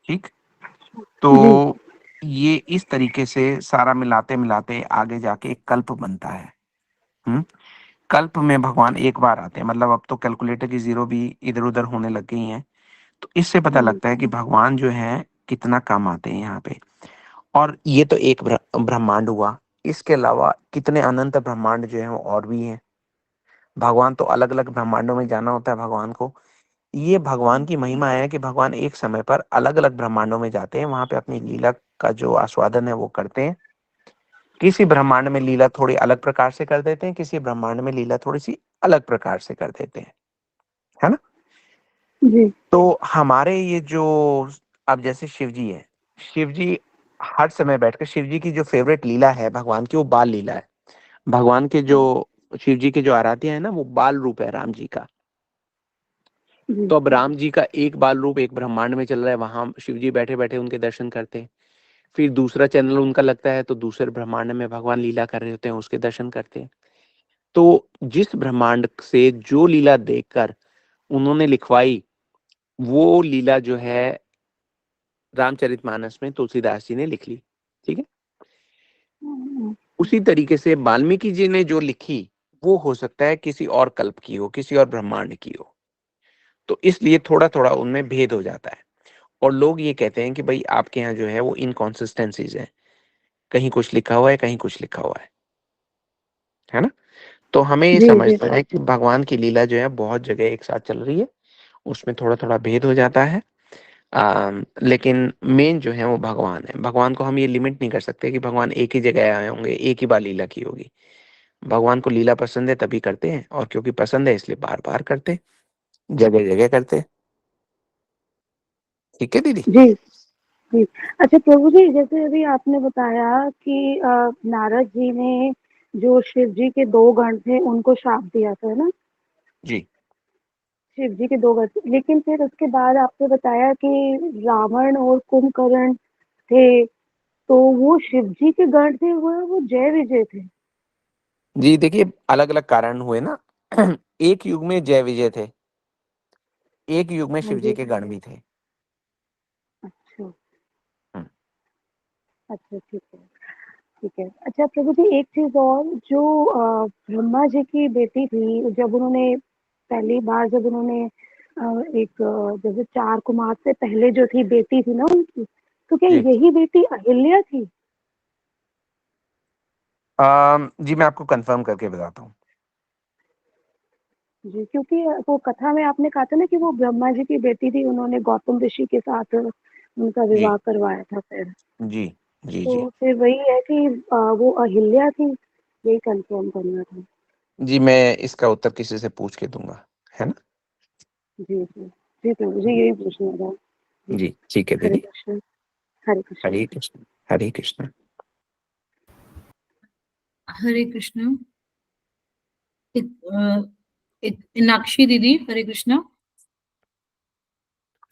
ठीक, जी तो ये इस तरीके से सारा मिलाते मिलाते आगे जाके एक कल्प बनता है। हम्म, कल्प में भगवान एक बार आते हैं, मतलब अब तो कैलकुलेटर की जीरो भी इधर उधर होने लग गई हैं। तो इससे पता लगता है कि भगवान जो है कितना कम आते हैं यहाँ पे। और ये तो एक ब्रह्मांड हुआ। इसके अलावा कितने अनंत ब्रह्मांड जो है वो और भी हैं। भगवान तो अलग अलग ब्रह्मांडों में जाना होता है भगवान को। ये भगवान की महिमा है कि भगवान एक समय पर अलग अलग ब्रह्मांडों में जाते हैं, वहां पे अपनी लीला का जो आस्वादन है वो करते हैं। किसी ब्रह्मांड में लीला थोड़ी अलग प्रकार से कर देते हैं, किसी ब्रह्मांड में लीला थोड़ी सी अलग प्रकार से कर देते हैं, है ना। जी तो हमारे ये जो, अब जैसे शिव जी है, शिव जी हर समय बैठकर, शिव जी की जो फेवरेट लीला है भगवान की वो बाल लीला है। भगवान के जो, शिव जी के जो आराध्य है ना वो बाल रूप है राम जी का। जी तो अब राम जी का एक बाल रूप एक ब्रह्मांड में चल रहा है, वहां शिव जी बैठे बैठे उनके दर्शन करते हैं। फिर दूसरा चैनल उनका लगता है तो दूसरे ब्रह्मांड में भगवान लीला कर रहे होते हैं, उसके दर्शन करते हैं। तो जिस ब्रह्मांड से जो लीला देखकर उन्होंने लिखवाई, वो लीला जो है रामचरितमानस में तुलसीदास जी ने लिख ली। ठीक है। उसी तरीके से वाल्मीकि जी ने जो लिखी वो हो सकता है किसी और कल्प की हो, किसी और ब्रह्मांड की हो। तो इसलिए थोड़ा थोड़ा उनमें भेद हो जाता है। और लोग ये कहते हैं कि भाई आपके यहाँ जो है वो इनकॉन्सिस्टेंसीज है, कहीं कुछ लिखा हुआ है, कहीं कुछ लिखा हुआ है ना। तो हमें ये जी जी समझना है कि भगवान की लीला जो है बहुत जगह एक साथ चल रही है, उसमें थोड़ा थोड़ा भेद हो जाता है। लेकिन मेन जो है वो भगवान है। भगवान को हम ये लिमिट नहीं कर सकते कि भगवान एक ही जगह आए होंगे, एक ही बार लीला की होगी। भगवान को लीला पसंद है तभी करते हैं, और क्योंकि पसंद है इसलिए बार बार करते, जगह जगह करते। ठीक है दीदी। जी जी। अच्छा प्रभु जी, जैसे अभी आपने बताया कि नारद जी ने जो शिव जी के 2 गण थे उनको शाप दिया था ना, जी शिव जी के 2 गण थे। लेकिन फिर उसके बाद आपने बताया कि रावण और कुंभकर्ण थे, तो वो शिव जी के गण थे, वो जय विजय थे। जी, देखिए अलग अलग कारण हुए ना। एक युग में जय विजय थे, एक युग में हाँ शिव जी जी। के गण भी थे। अच्छा हम्म, अच्छा, ठीक है ठीक है। अच्छा प्रभु जी, एक चीज और, जो ब्रह्मा जी की बेटी थी, जब उन्होंने पहली बार, जब उन्होंने एक जैसे 4 कुमार से पहले जो थी बेटी थी ना उनकी, तो क्या जी यही बेटी अहिल्या थी? जी मैं आपको कंफर्म करके बताता हूँ। जी, क्योंकि वो कथा में आपने कहा था ना कि वो ब्रह्मा जी की बेटी थी, उन्होंने गौतम ऋषि के साथ उनका जी विवाह करवाया था फिर। जी जी जी तो फिर वही है कि वो अहिल्या थी, यही कंफर्म करना था। जी, मैं इसका उत्तर किसी से पूछ के दूंगा, है ना। जी जी जी प्रभु जी, यही पूछना था। जी। जी ठीक है हरे दीदी। कृष्ण हरे कृष्ण। हरे कृष्ण हरे कृष्ण। हरे कृष्ण। इनाक्षी दीदी, हरे कृष्ण।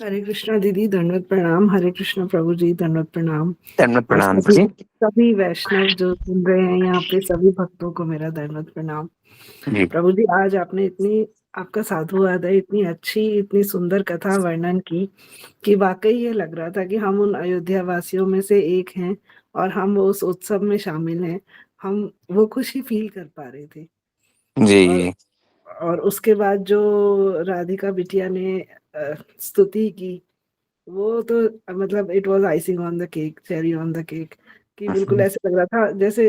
हरे कृष्णा दीदी, दंडवत प्रणाम। हरे कृष्णा प्रभु जी, दंडवत प्रणाम। धन्यवाद और प्रणाम सभी जी। सभी वैष्णव जो सुन रहे हैं यहाँ पे, सभी भक्तों को मेरा दंडवत प्रणाम। जी प्रभु जी, आज आपने इतनी, आपका साधुवाद है, इतनी अच्छी, इतनी सुंदर कथा वर्णन की कि वाकई ये लग रहा था कि हम उन अयोध्या वासियों में से एक हैं और हम वो उस उत्सव में शामिल हैं। हम वो खुशी फील कर पा रहे थे। और जी और उसके बाद जो राधिका बिटिया ने स्तुति की, वो तो मतलब it was icing on the cake, cherry on the cake, कि बिल्कुल ऐसे लग रहा था जैसे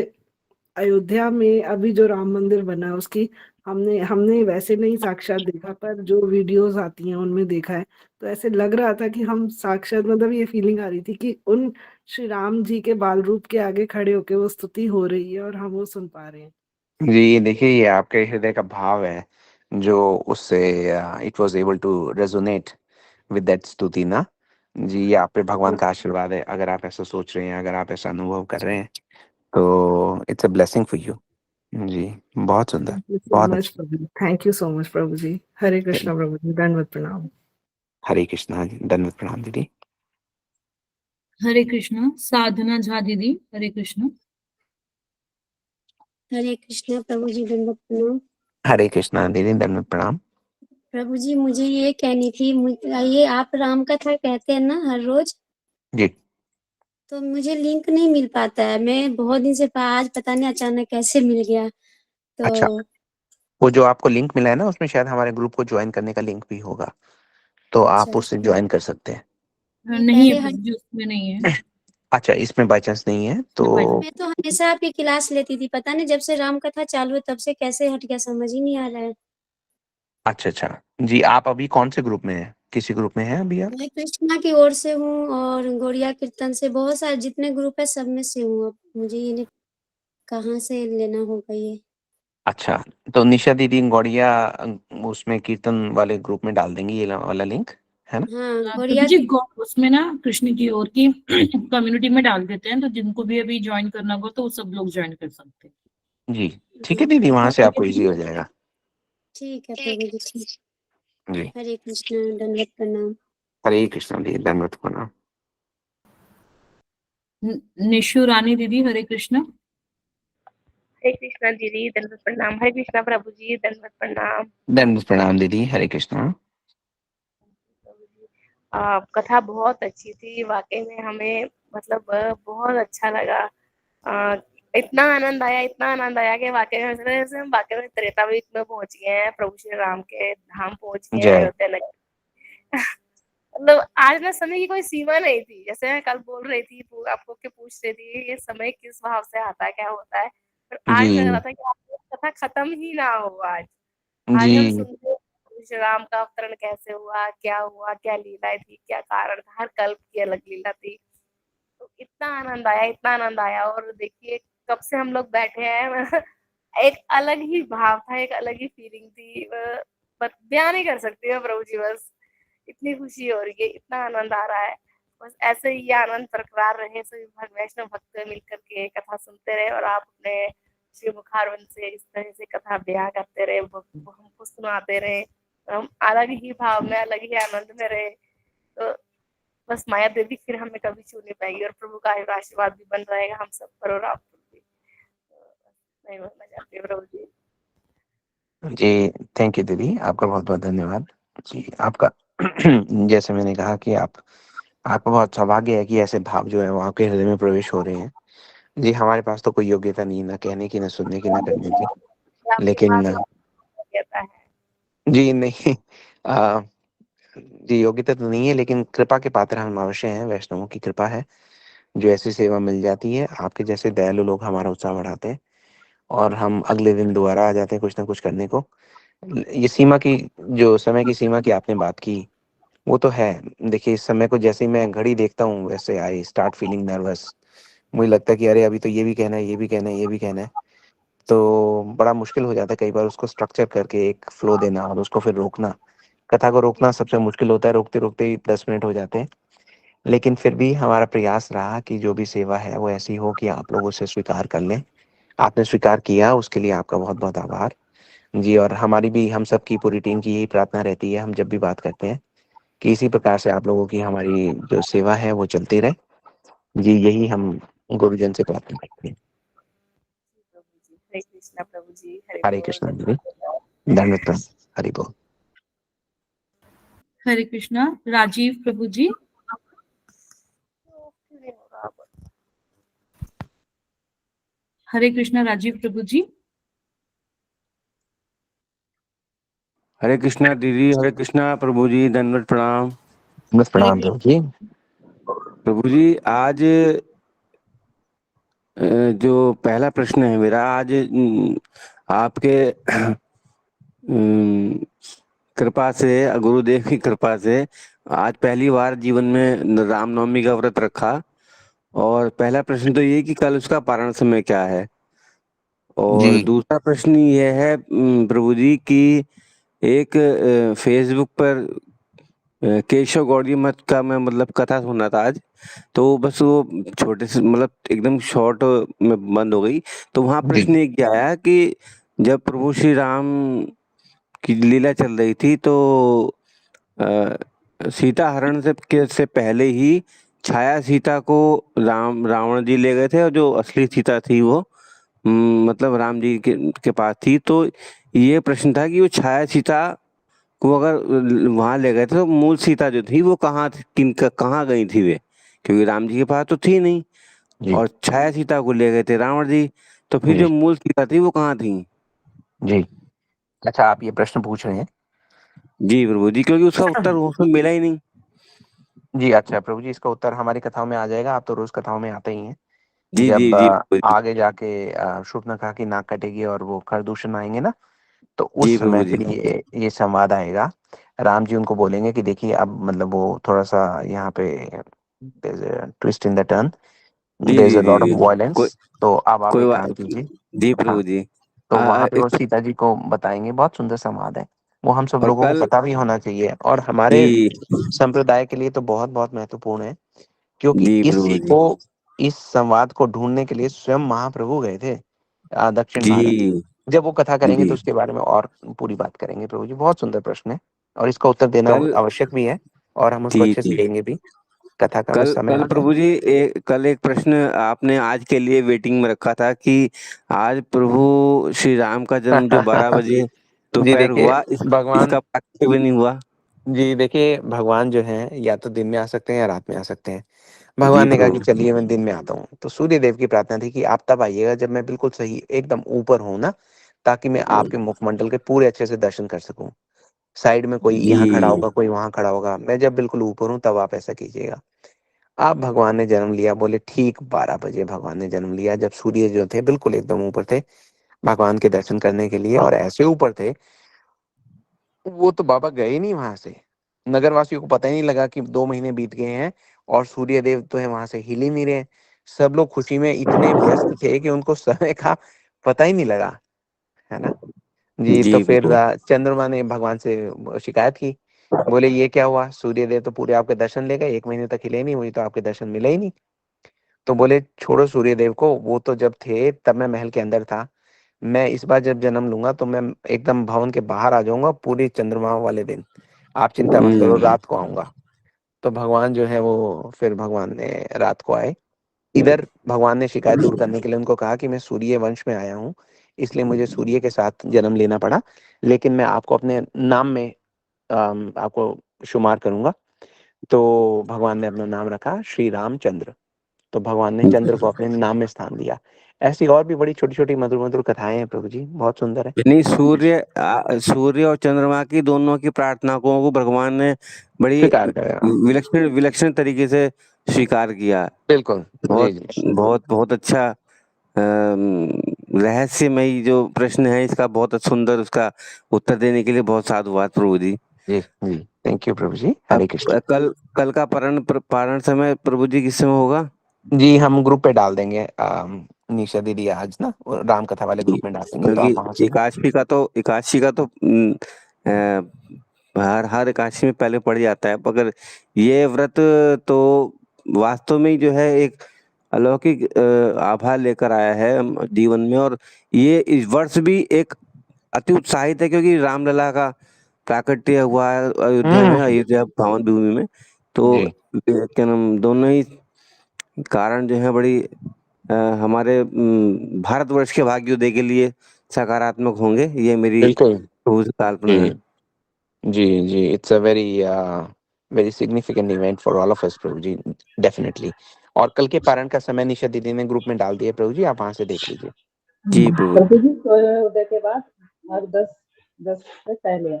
अयोध्या में अभी जो राम मंदिर बना उसकी हमने हमने वैसे नहीं साक्षात देखा, पर जो वीडियोस आती हैं उनमें देखा है। तो ऐसे लग रहा था कि हम साक्षात, मतलब ये फीलिंग आ रही थी कि उन श्री राम जी के बाल रूप के आगे खड़े होके वो स्तुति हो रही है और हम वो सुन पा रहे हैं। जी, देखिए ये आपके हृदय का भाव है जो उससे it was able to resonate with that स्तुति ना। जी, ये आप पे भगवान का आशीर्वाद है। अगर आप ऐसा सोच रहे हैं, अगर आप ऐसा अनुभव कर रहे हैं, तो it's a blessing for you. जी, बहुत सुंदर, थैंक यू सो बहुत मच अच्छा। प्रभु जी, थैंक यू सो मच प्रभु जी। हरे कृष्णा प्रभु जी, दंडवत प्रणाम। हरे कृष्णा जी, धन्यवाद प्रणाम दीदी। हरे कृष्ण। साधना झा दीदी, हरे कृष्ण। हरे कृष्णा प्रभु जी, दंडवत प्रणाम। हरे कृष्णा दीदी, धन्यवाद प्रणाम। प्रभु जी, मुझे ये कहनी थी, ये आप राम कथा कहते हैं ना हर रोज, जी तो मुझे लिंक नहीं मिल पाता है। मैं बहुत दिन से आज पता नहीं अचानक कैसे मिल गया। अच्छा, तो वो जो आपको लिंक मिला है ना, उसमें शायद हमारे ग्रुप को ज्वाइन करने का लिंक भी होगा, तो अच्छा आप उससे अच्छा, ज्वाइन कर सकते हैं। नहीं नहीं है पहले प्रभु जी, उसमें नहीं है। अच्छा, इसमें बाई चांस नहीं है तो। इसमें मैं तो हमेशा आपकी क्लास लेती थी, पता नहीं जब से राम कथा चालू है तब से कैसे हट गया, समझ ही नहीं आ रहा है। अच्छा अच्छा। जी, आप अभी कौन से ग्रुप में हैं? किसी ग्रुप में हैं अभी आप? मैं कृष्णा की ओर से हूँ और गौड़िया कीर्तन से, बहुत सारे जितने ग्रुप है सब में से हूँ। अब मुझे ये नहीं कहाँ से लेना होगा ये। अच्छा, तो निशा दीदी गौड़िया उसमें कीर्तन वाले ग्रुप में डाल देंगी ये वाला लिंक, है ना। हाँ, प्रभु गौड़िया जी की। उसमें ना कृष्ण की ओर की कम्युनिटी में डाल देते हैं, तो जिनको भी अभी ज्वाइन करना होगा तो वो सब लोग ज्वाइन कर सकते हैं। जी ठीक है दीदी, वहां से ठीक है आपको इजी दीदी। हो जाएगा। ठीक है प्रभु जी, ठीक। जी, हरे कृष्ण, दंडवत प्रणाम। हरे कृष्ण दीदी, धन्यवाद प्रणाम। निशु रानी दीदी, हरे कृष्णा। हरे कृष्णा दीदी, दंडवत प्रणाम। हरे कृष्णा प्रभु जी, दंडवत प्रणाम। दंडवत प्रणाम दीदी, हरे कृष्णा। प्रभु जी, कथा बहुत अच्छी थी वाकई में, हमें मतलब बहुत अच्छा लगा। इतना आनंद आया, इतना आनंद आया कि वाकई में ऐसा लगा जैसे हम वाकई में त्रेतायुग में पहुंच गए हैं, प्रभु श्री राम के धाम पहुंच गए हैं, जय। अयोध्या नगरी। मतलब आज ना समय की कोई सीमा नहीं थी, जैसे मैं कल बोल रही थी, आपको के पूछ रही थी ये समय किस भाव से आता है, क्या होता है, पर आज जी लग रहा था कि आज कथा खत्म ही ना हो। आज हम जी सुनते हैं श्री राम का अवतरण कैसे हुआ, क्या लीलाएं थी, क्या कारण था, हर कल्प की अलग लीला थी। तो इतना आनंद आया, इतना आनंद आया। और देखिए कब से हम लोग बैठे हैं। एक अलग ही भाव था, एक अलग ही फीलिंग थी, बयान नहीं कर सकती मैं प्रभु जी। बस इतनी खुशी हो रही है, इतना आनंद आ रहा है। बस ऐसे ही ये आनंद बरकरार रहे, सभी वैष्णव भक्त मिलकर के कथा सुनते रहे और आप अपने श्री मुखारविंद से इस तरह से कथा बयां करते रहे, वो हमको सुनाते रहे, हम अलग ही भाव में, अलग ही आनंद में रहे। तो बस माया देवी फिर हमें कभी छू नहीं पाएगी, और प्रभु का आशीर्वाद भी बन रहेगा हम सब पर और आप पर भी। नहीं बोलना चाहती हूँ प्रभु जी। जी, थैंक यू दीदी, आपका बहुत बहुत धन्यवाद। जी आपका जैसे मैंने कहा कि आपका बहुत सौभाग्य है कि ऐसे भाव जो है वो आपके हृदय में प्रवेश हो रहे हैं। जी हमारे पास तो कोई योग्यता नहीं, ना कहने की, ना सुनने की, ना करने की, आपके लेकिन पास कहता है। जी नहीं, आ, जी योग्यता तो नहीं है, लेकिन कृपा के पात्र हम अवश्य हैं। वैष्णवों की कृपा है जो ऐसी सेवा मिल जाती है। आपके जैसे दयालु लोग हमारा उत्साह बढ़ाते हैं और हम अगले दिन दोबारा आ जाते हैं कुछ ना कुछ करने को। ये सीमा की, जो समय की सीमा की आपने बात की, वो तो है। देखिए इस समय को जैसे ही मैं घड़ी देखता हूँ वैसे आई स्टार्ट फीलिंग नर्वस। मुझे लगता है कि अरे अभी तो ये भी कहना है, ये भी कहना है, ये भी कहना है। तो बड़ा मुश्किल हो जाता है कई बार उसको स्ट्रक्चर करके एक फ्लो देना और उसको फिर रोकना। कथा को रोकना सबसे मुश्किल होता है, रोकते रोकते ही 10 मिनट हो जाते हैं। लेकिन फिर भी हमारा प्रयास रहा कि जो भी सेवा है वो ऐसी हो कि आप लोग उसे स्वीकार कर लें। आपने स्वीकार किया, उसके लिए आपका बहुत बहुत आभार जी। और हमारी भी, हम सबकी पूरी टीम की यही प्रार्थना रहती है, हम जब भी बात करते हैं, कि इसी प्रकार से आप लोगों की हमारी जो सेवा है वो चलती रहे जी। यही हम गुरुजन से प्रार्थना करते हैं। प्रभु जी, हरे कृष्णा प्रभु जी, हरे हरे बोल। कृष्ण जी, दंडवत प्रणाम, हरि बोल। हरे कृष्णा, राजीव प्रभु जी। हरे कृष्णा, राजीव प्रभु जी। हरे कृष्णा दीदी, हरे कृष्णा प्रभु जी, दंडवत प्रणाम। बस हरे प्रणाम प्रभु जी। प्रभु जी आज जो पहला प्रश्न है मेरा, आज आपके कृपा से, गुरुदेव की कृपा से आज पहली बार जीवन में रामनवमी का व्रत रखा। और पहला प्रश्न तो ये कि कल उसका पारण समय क्या है। और जी दूसरा प्रश्न ये है प्रभु जी की, एक फेसबुक पर केशव गौड़ी मठ का मैं मतलब कथा सुना था आज। तो बस वो छोटे से मतलब एकदम शॉर्ट में बंद हो गई। तो वहां जी प्रश्न एक आया कि जब प्रभु श्री राम की लीला चल रही थी तो सीता हरण से पहले ही छाया सीता को रावण जी ले गए थे, और जो असली सीता थी वो मतलब राम जी के पास थी। तो ये प्रश्न था कि वो छाया सीता को अगर वहां ले गए थे तो मूल सीता जो थी वो कहाँ थी, कहाँ गई थी वे, क्योंकि राम जी के पास तो थी नहीं। जी और छाया सीता को ले गए थे रावण जी, तो फिर जी जो मूल सीता थी वो कहाँ थी। जी। अच्छा आप ये प्रश्न पूछ रहे हैं। जी प्रभु जी, क्योंकि उसका उत्तर उसमें मिला ही नहीं। जी अच्छा प्रभु जी, इसका उत्तर हमारी कथाओं में आ जाएगा। आप तो रोज कथाओं में आते ही हैं। जी जी जब जी प्रभु जी। आगे जाके शूर्पणखा की नाक कटेगी और वो खरदूषण आएंगे ना, तो उस जी समय प्रभु जी। फिर ये संवाद आएगा। राम जी उनको बोलेंगे कि देखिए अब मतलब वो थोड़ा सा यहाँ पे ट्विस्ट इन द टर्न, जी देयर इज जी अ जी लॉट ऑफ जी। वायलेंस। कोई तो अब आप कोई एक बात। काम कीजिए। जी हाँ, प्रभु जी। तो वहां पे वो एक सीता जी को बताएंगे। बहुत सुंदर संवाद है, वो हम सब और लोगों को कल। पता भी होना चाहिए, और हमारे जी संप्रदाय के लिए तो बहुत बहुत महत्वपूर्ण है। क्योंकि जी प्रभु जी। इस संवाद को ढूंढने के लिए स्वयं महाप्रभु गए थे दक्षिण जी भारत। जब वो कथा करेंगे तो जी। उसके बारे में और पूरी बात करेंगे प्रभु जी। बहुत सुंदर प्रश्न है और इसका उत्तर देना कल। आवश्यक भी है, और हम उसको जी अच्छे से जी। देंगे भी। कथा का बस कल समय कल आ गया। प्रभु जी कल एक प्रश्न आपने आज के लिए वेटिंग में रखा था कि आज प्रभु श्री राम का जन्म जो 12 बजे जी दोपहर देखिए, हुआ, भगवान इसका प्राकट्य भी नहीं हुआ। जी देखिए, भगवान जो है या तो दिन में आ सकते हैं या रात में आ सकते हैं। जी भगवान ने कहा कि प्रभु। चलिए मैं दिन में आता हूँ, तो सूर्य देव की प्रार्थना थी कि आप तब आइएगा जब मैं बिल्कुल सही एकदम ऊपर हूँ ना, ताकि मैं आपके मुखमंडल के पूरे अच्छे से दर्शन कर सकूं। साइड में कोई यहाँ खड़ा जी होगा, कोई वहां खड़ा होगा, मैं जब बिल्कुल ऊपर हूँ तब आप ऐसा कीजिएगा। आप भगवान ने जन्म लिया, बोले ठीक 12 बजे भगवान ने जन्म लिया, जब सूर्य जो थे बिल्कुल एकदम ऊपर थे भगवान के दर्शन करने के लिए, और ऐसे ऊपर थे वो तो बाबा गए ही नहीं वहां से। नगर वासियों को पता ही नहीं लगा कि 2 महीने बीत गए हैं और सूर्य देव तो है वहां से हिल ही नहीं रहे। सब लोग खुशी में इतने व्यस्त थे कि उनको समय का पता ही नहीं लगा, है ना। जी, तो जी फिर प्रभु। चंद्रमा ने भगवान से शिकायत की, बोले ये क्या हुआ, सूर्य देव तो पूरे आपके दर्शन ले गए, 1 महीने तक हिले नहीं हुई तो आपके दर्शन मिले ही नहीं। तो बोले छोड़ो सूर्य देव को, वो तो जब थे तब मैं महल के अंदर था, मैं इस बार जब जन्म लूंगा तो मैं एकदम भवन के बाहर आ जाऊंगा पूरी चंद्रमा वाले दिन, आप चिंता मत करो, हम्म। रात को आऊंगा। तो भगवान जो है वो फिर भगवान ने रात को आए। इधर भगवान ने शिकायत दूर करने के लिए उनको कहा कि मैं सूर्य वंश में आया हूँ, इसलिए मुझे सूर्य के साथ जन्म लेना पड़ा, लेकिन मैं आपको अपने नाम में आपको शुमार करूंगा। तो भगवान ने अपना नाम रखा श्री रामचंद्र। तो भगवान ने चंद्र को अपने नाम में स्थान दिया। ऐसी और भी बड़ी छोटी छोटी मधुर मधुर कथाएं हैं प्रभु जी, बहुत सुंदर है। यानी सूर्य और चंद्रमा की दोनों की प्रार्थना को भगवान ने बड़ी स्वीकार करेगा। विलक्षण विलक्षण तरीके से स्वीकार किया। बिल्कुल। जी बहुत जी। बहुत बहुत अच्छा। रहस्यमयी जो प्रश्न है इसका बहुत सुंदर उसका उत्तर देने के लिए बहुत साधुवाद प्रभु जी। जी जी, थैंक यू प्रभु जी, अब हरे कृष्ण। कल कल का पारण समय प्रभु जी किस समय होगा? जी हम ग्रुप पे डाल देंगे, निशा दीदी आज ना वो राम कथा वाले ग्रुप में डाल देंगे, तो क्योंकि आप वहां से। एकादशी का तो हर हर एकादशी में पहले पड़ जाता है, मगर ये व्रत तो वास्तव में ही जो है एक अलौकिक आभा लेकर आया है जीवन में। और ये इस वर्ष भी एक अति उत्साहित है क्योंकि रामलला का प्राकट्य हुआ है अयोध्या में, हम्म। अयोध्या पावन भूमि में। तो जी क्या नाम, दोनों ही कारण जो है बड़ी हमारे भारतवर्ष के भाग्योदय के लिए सकारात्मक होंगे, ये मेरी बिल्कुल। ठोस कल्पना जी है। जी जी, it's a very very significant event for all of us प्रभु जी, डेफिनेटली। और कल के पारण का समय निशा दीदी ने ग्रुप में डाल दिया प्रभु जी, आप वहां से देख लीजिए। जी प्रभु। प्रभु जी सूर्योदय के बाद और 10 से पहले।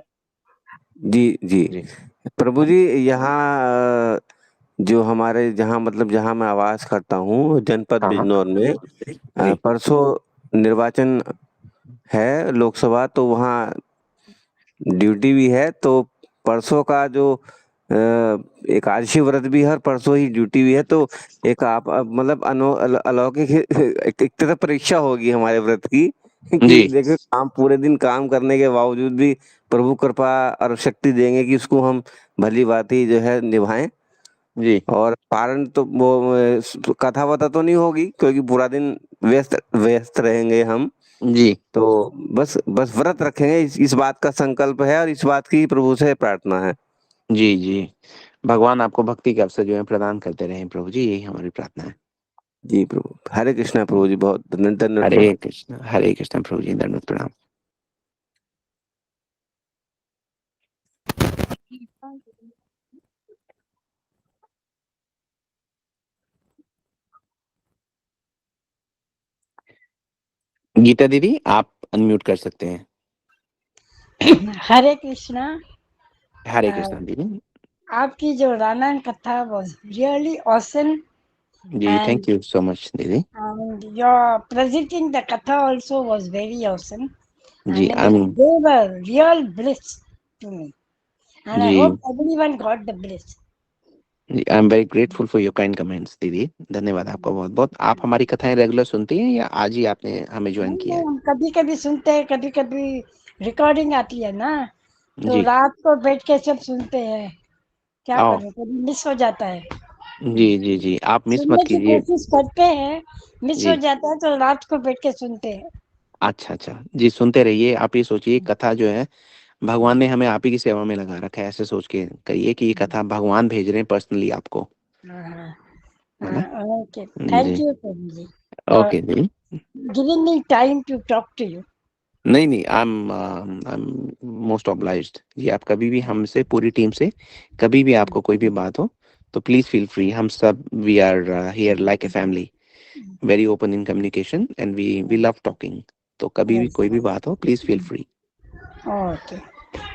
जी जी जी प्रभु जी। यहाँ जो हमारे जहाँ मतलब जहाँ मैं आवास करता हूँ जनपद हाँ हाँ। बिजनौर में जी परसों निर्वाचन है लोकसभा, तो वहाँ ड्यूटी भी है। तो परसों का जो एकादशी व्रत भी है और परसों ही ड्यूटी भी है, तो एक आप मतलब अलौकिक एक तरह परीक्षा होगी हमारे व्रत की कि जी देखो काम पूरे दिन काम करने के बावजूद भी प्रभु कृपा और शक्ति देंगे कि उसको हम भली बात ही जो है निभाएं। जी और पारण तो वो कथा वथा तो नहीं होगी क्योंकि पूरा दिन व्यस्त व्यस्त रहेंगे हम। जी तो बस बस व्रत रखेंगे, इस बात का संकल्प है और इस बात की प्रभु से प्रार्थना है। जी जी, भगवान आपको भक्ति के अवसर जो है प्रदान करते रहे प्रभु जी, यही हमारी प्रार्थना है। जी प्रभु, हरे कृष्णा प्रभु जी, बहुत धन्यवाद प्रभु। हरे कृष्ण प्रभु जी, दंडवत प्रणाम। गीता दीदी आप अनम्यूट कर सकते हैं। हरे कृष्णा। हरे कृष्ण दीदी। आपकी जो रामायण कथा वाज रियली ऑसम जी and thank you so much दीदी। your presenting the katha also was very awesome जी and I it am gave a real bliss to me and I जी hope everyone got the bliss. जी I am very grateful for your kind comments दीदी, धन्यवाद आपका बहुत बहुत। आप हमारी कथाएं रेगुलर सुनती हैं या आज ही आपने हमें ज्वाइन किया है? हम कभी कभी सुनते हैं, कभी कभी रिकॉर्डिंग आती है ना, तो जी रात को बैठ के सब सुनते हैं। क्या आओ। करें, कभी मिस हो जाता है। जी जी जी, आप मिस मत सुनने की कीजिए। कोशिश करते हैं, मिस हो जी जाता है, तो रात को बैठ के सुनते हैं। अच्छा अच्छा, जी सुनते रहिए। आप ये सोचिए कथा जो है भगवान ने हमें आप ही की सेवा में लगा रखा है, ऐसे सोच के करिए कि ये कथा भगवान भेज रहे हैं पर्सनली आपको। है ना? Okay. Thank जी, you, Prabhuji, for ओके जी। giving me time to talk to you. नहीं नहीं, आई एम मोस्ट ऑब्लाइज्ड। ये आप कभी भी हमसे, पूरी टीम से, कभी भी आपको कोई भी बात हो तो प्लीज फील फ्री। हम सब we are here like a family, very open in communication and we love talking. तो कभी भी Yes. कोई भी बात हो प्लीज फील फ्री। Okay.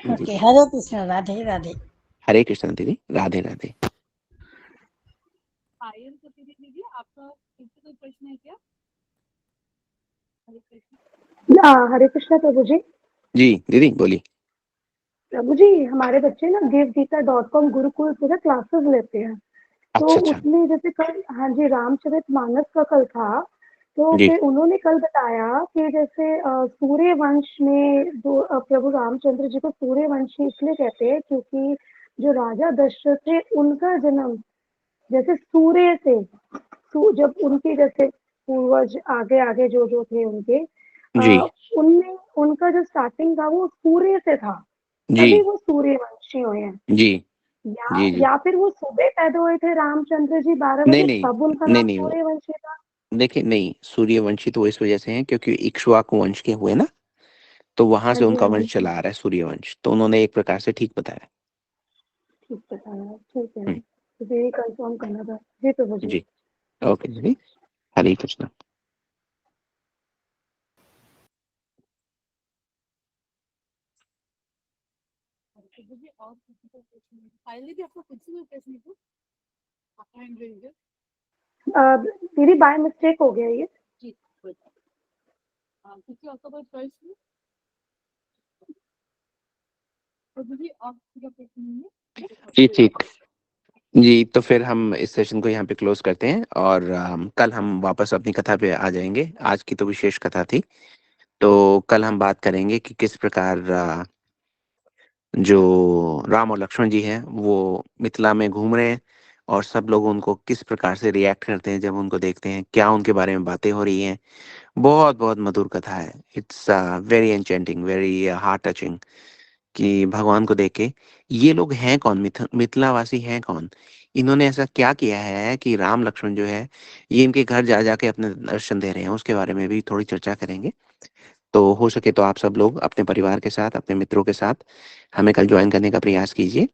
जी, Okay. Hare Krishna. Radhe Radhe. Hare Krishna दीदी, राधे राधे। पायल सती दीदी, आपका फिर से कोई प्रश्न है क्या? हरे कृष्ण। हरे कृष्णा प्रभु जी। जी दीदी बोलिए। प्रभु जी, हमारे बच्चे ना देवगीता.com गुरुकुल से ना क्लासेस लेते हैं, तो अच्छा अच्छा उसमें जैसे कल, हाँ जी, रामचरितमानस का कल था, तो जी फिर उन्होंने कल बताया कि जैसे सूर्य वंश में जो प्रभु रामचंद्र जी को सूर्य वंशी इसलिए कहते हैं क्योंकि जो राजा दशरथ थे उनका जन्म जैसे सूर्य से, जब उनके जैसे पूर्वज आगे आगे जो जो थे उनके जी उनमें उनका जो स्टार्टिंग था वो सूर्य से था, जी तभी वो सूर्यवंशी हुए हैं। जी या जी जी। या फिर वो सुबह पैदा हुए थे रामचंद्र जी 12 नहीं बजे, नहीं तब उनका नहीं नाम नहीं, सूर्यवंशी था। देखिए नहीं, सूर्यवंशी तो इस वजह से है क्योंकि इक्ष्वाकु वंश के हुए ना, तो वहां हाँ से जी, उनका हाँ जी, वंश चला आ रहा है सूर्यवंश, तो उन्होंने एक प्रकार से ठीक बताया। ठीक बताया, ठीक है, हम्म, तो यही कंफर्म करना था जी प्रभु जी। जी ओके जी, हरे कृष्ण। प्रभु जी, और किसी को प्रश्न है? पायल दीदी, आपको कुछ भी प्रश्न है? आपका हैंड रेज है दीदी बाय मिस्टेक हो गया ये। जी, कोई बात नहीं। किसी और का कोई प्रश्न? प्रभु जी, और किसी का प्रश्न नहीं है? जी ठीक। जी तो फिर हम इस सेशन को यहाँ पे क्लोज करते हैं और कल हम वापस अपनी कथा पे आ जाएंगे। आज की तो विशेष कथा थी, तो कल हम बात करेंगे कि किस प्रकार जो राम और लक्ष्मण जी हैं वो मिथिला में घूम रहे हैं और सब लोग उनको किस प्रकार से रिएक्ट करते हैं जब उनको देखते हैं, क्या उनके बारे में बातें हो रही हैं। बहुत बहुत मधुर कथा है। It's very enchanting, very heart touching कि भगवान को देख के ये लोग हैं कौन, मिथिला वासी हैं कौन, इन्होंने ऐसा क्या किया है कि राम लक्ष्मण जो है ये इनके घर जा जाके अपने दर्शन दे रहे हैं। उसके बारे में भी थोड़ी चर्चा करेंगे। तो हो सके तो आप सब लोग अपने परिवार के साथ, अपने मित्रों के साथ हमें कल ज्वाइन करने का प्रयास कीजिए।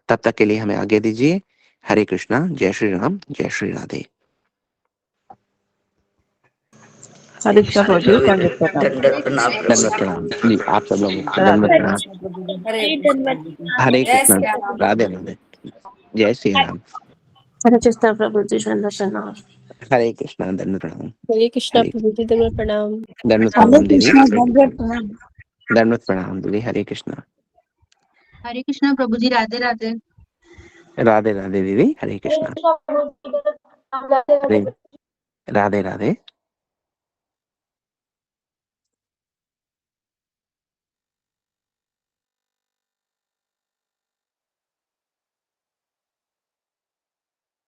तब तक के लिए हमें आगे दीजिए। हरे कृष्णा, जय श्री राम, जय श्री राधे। हरे कृष्ण प्रभु जी, दंडवत प्रणाम। दंडवत प्रणाम प्रभु दंडवत जी। प्रणाम जी, आप सब लोगों को राधे दंडवत राधे। प्रणाम। हरे जी कृष्ण धन्यवाद। प्रभु जी। हरे जय कृष्णा, श्री राम। राधे राधे, जय श्री राम। हरे कृष्णा प्रभु जी, दंडवत प्रणाम। हरे कृष्णा, दंडवत प्रणाम। हरे कृष्णा हरे प्रभु जी, दंडवत प्रणाम। दंडवत Hare प्रणाम दीदी। Krishna. Dhanvat Pranam. दंडवत प्रणाम दीदी। हरे कृष्णा। हरे कृष्णा प्रभु जी, राधे राधे। राधे राधे दीदी। हरे कृष्णा। हरे राधे राधे।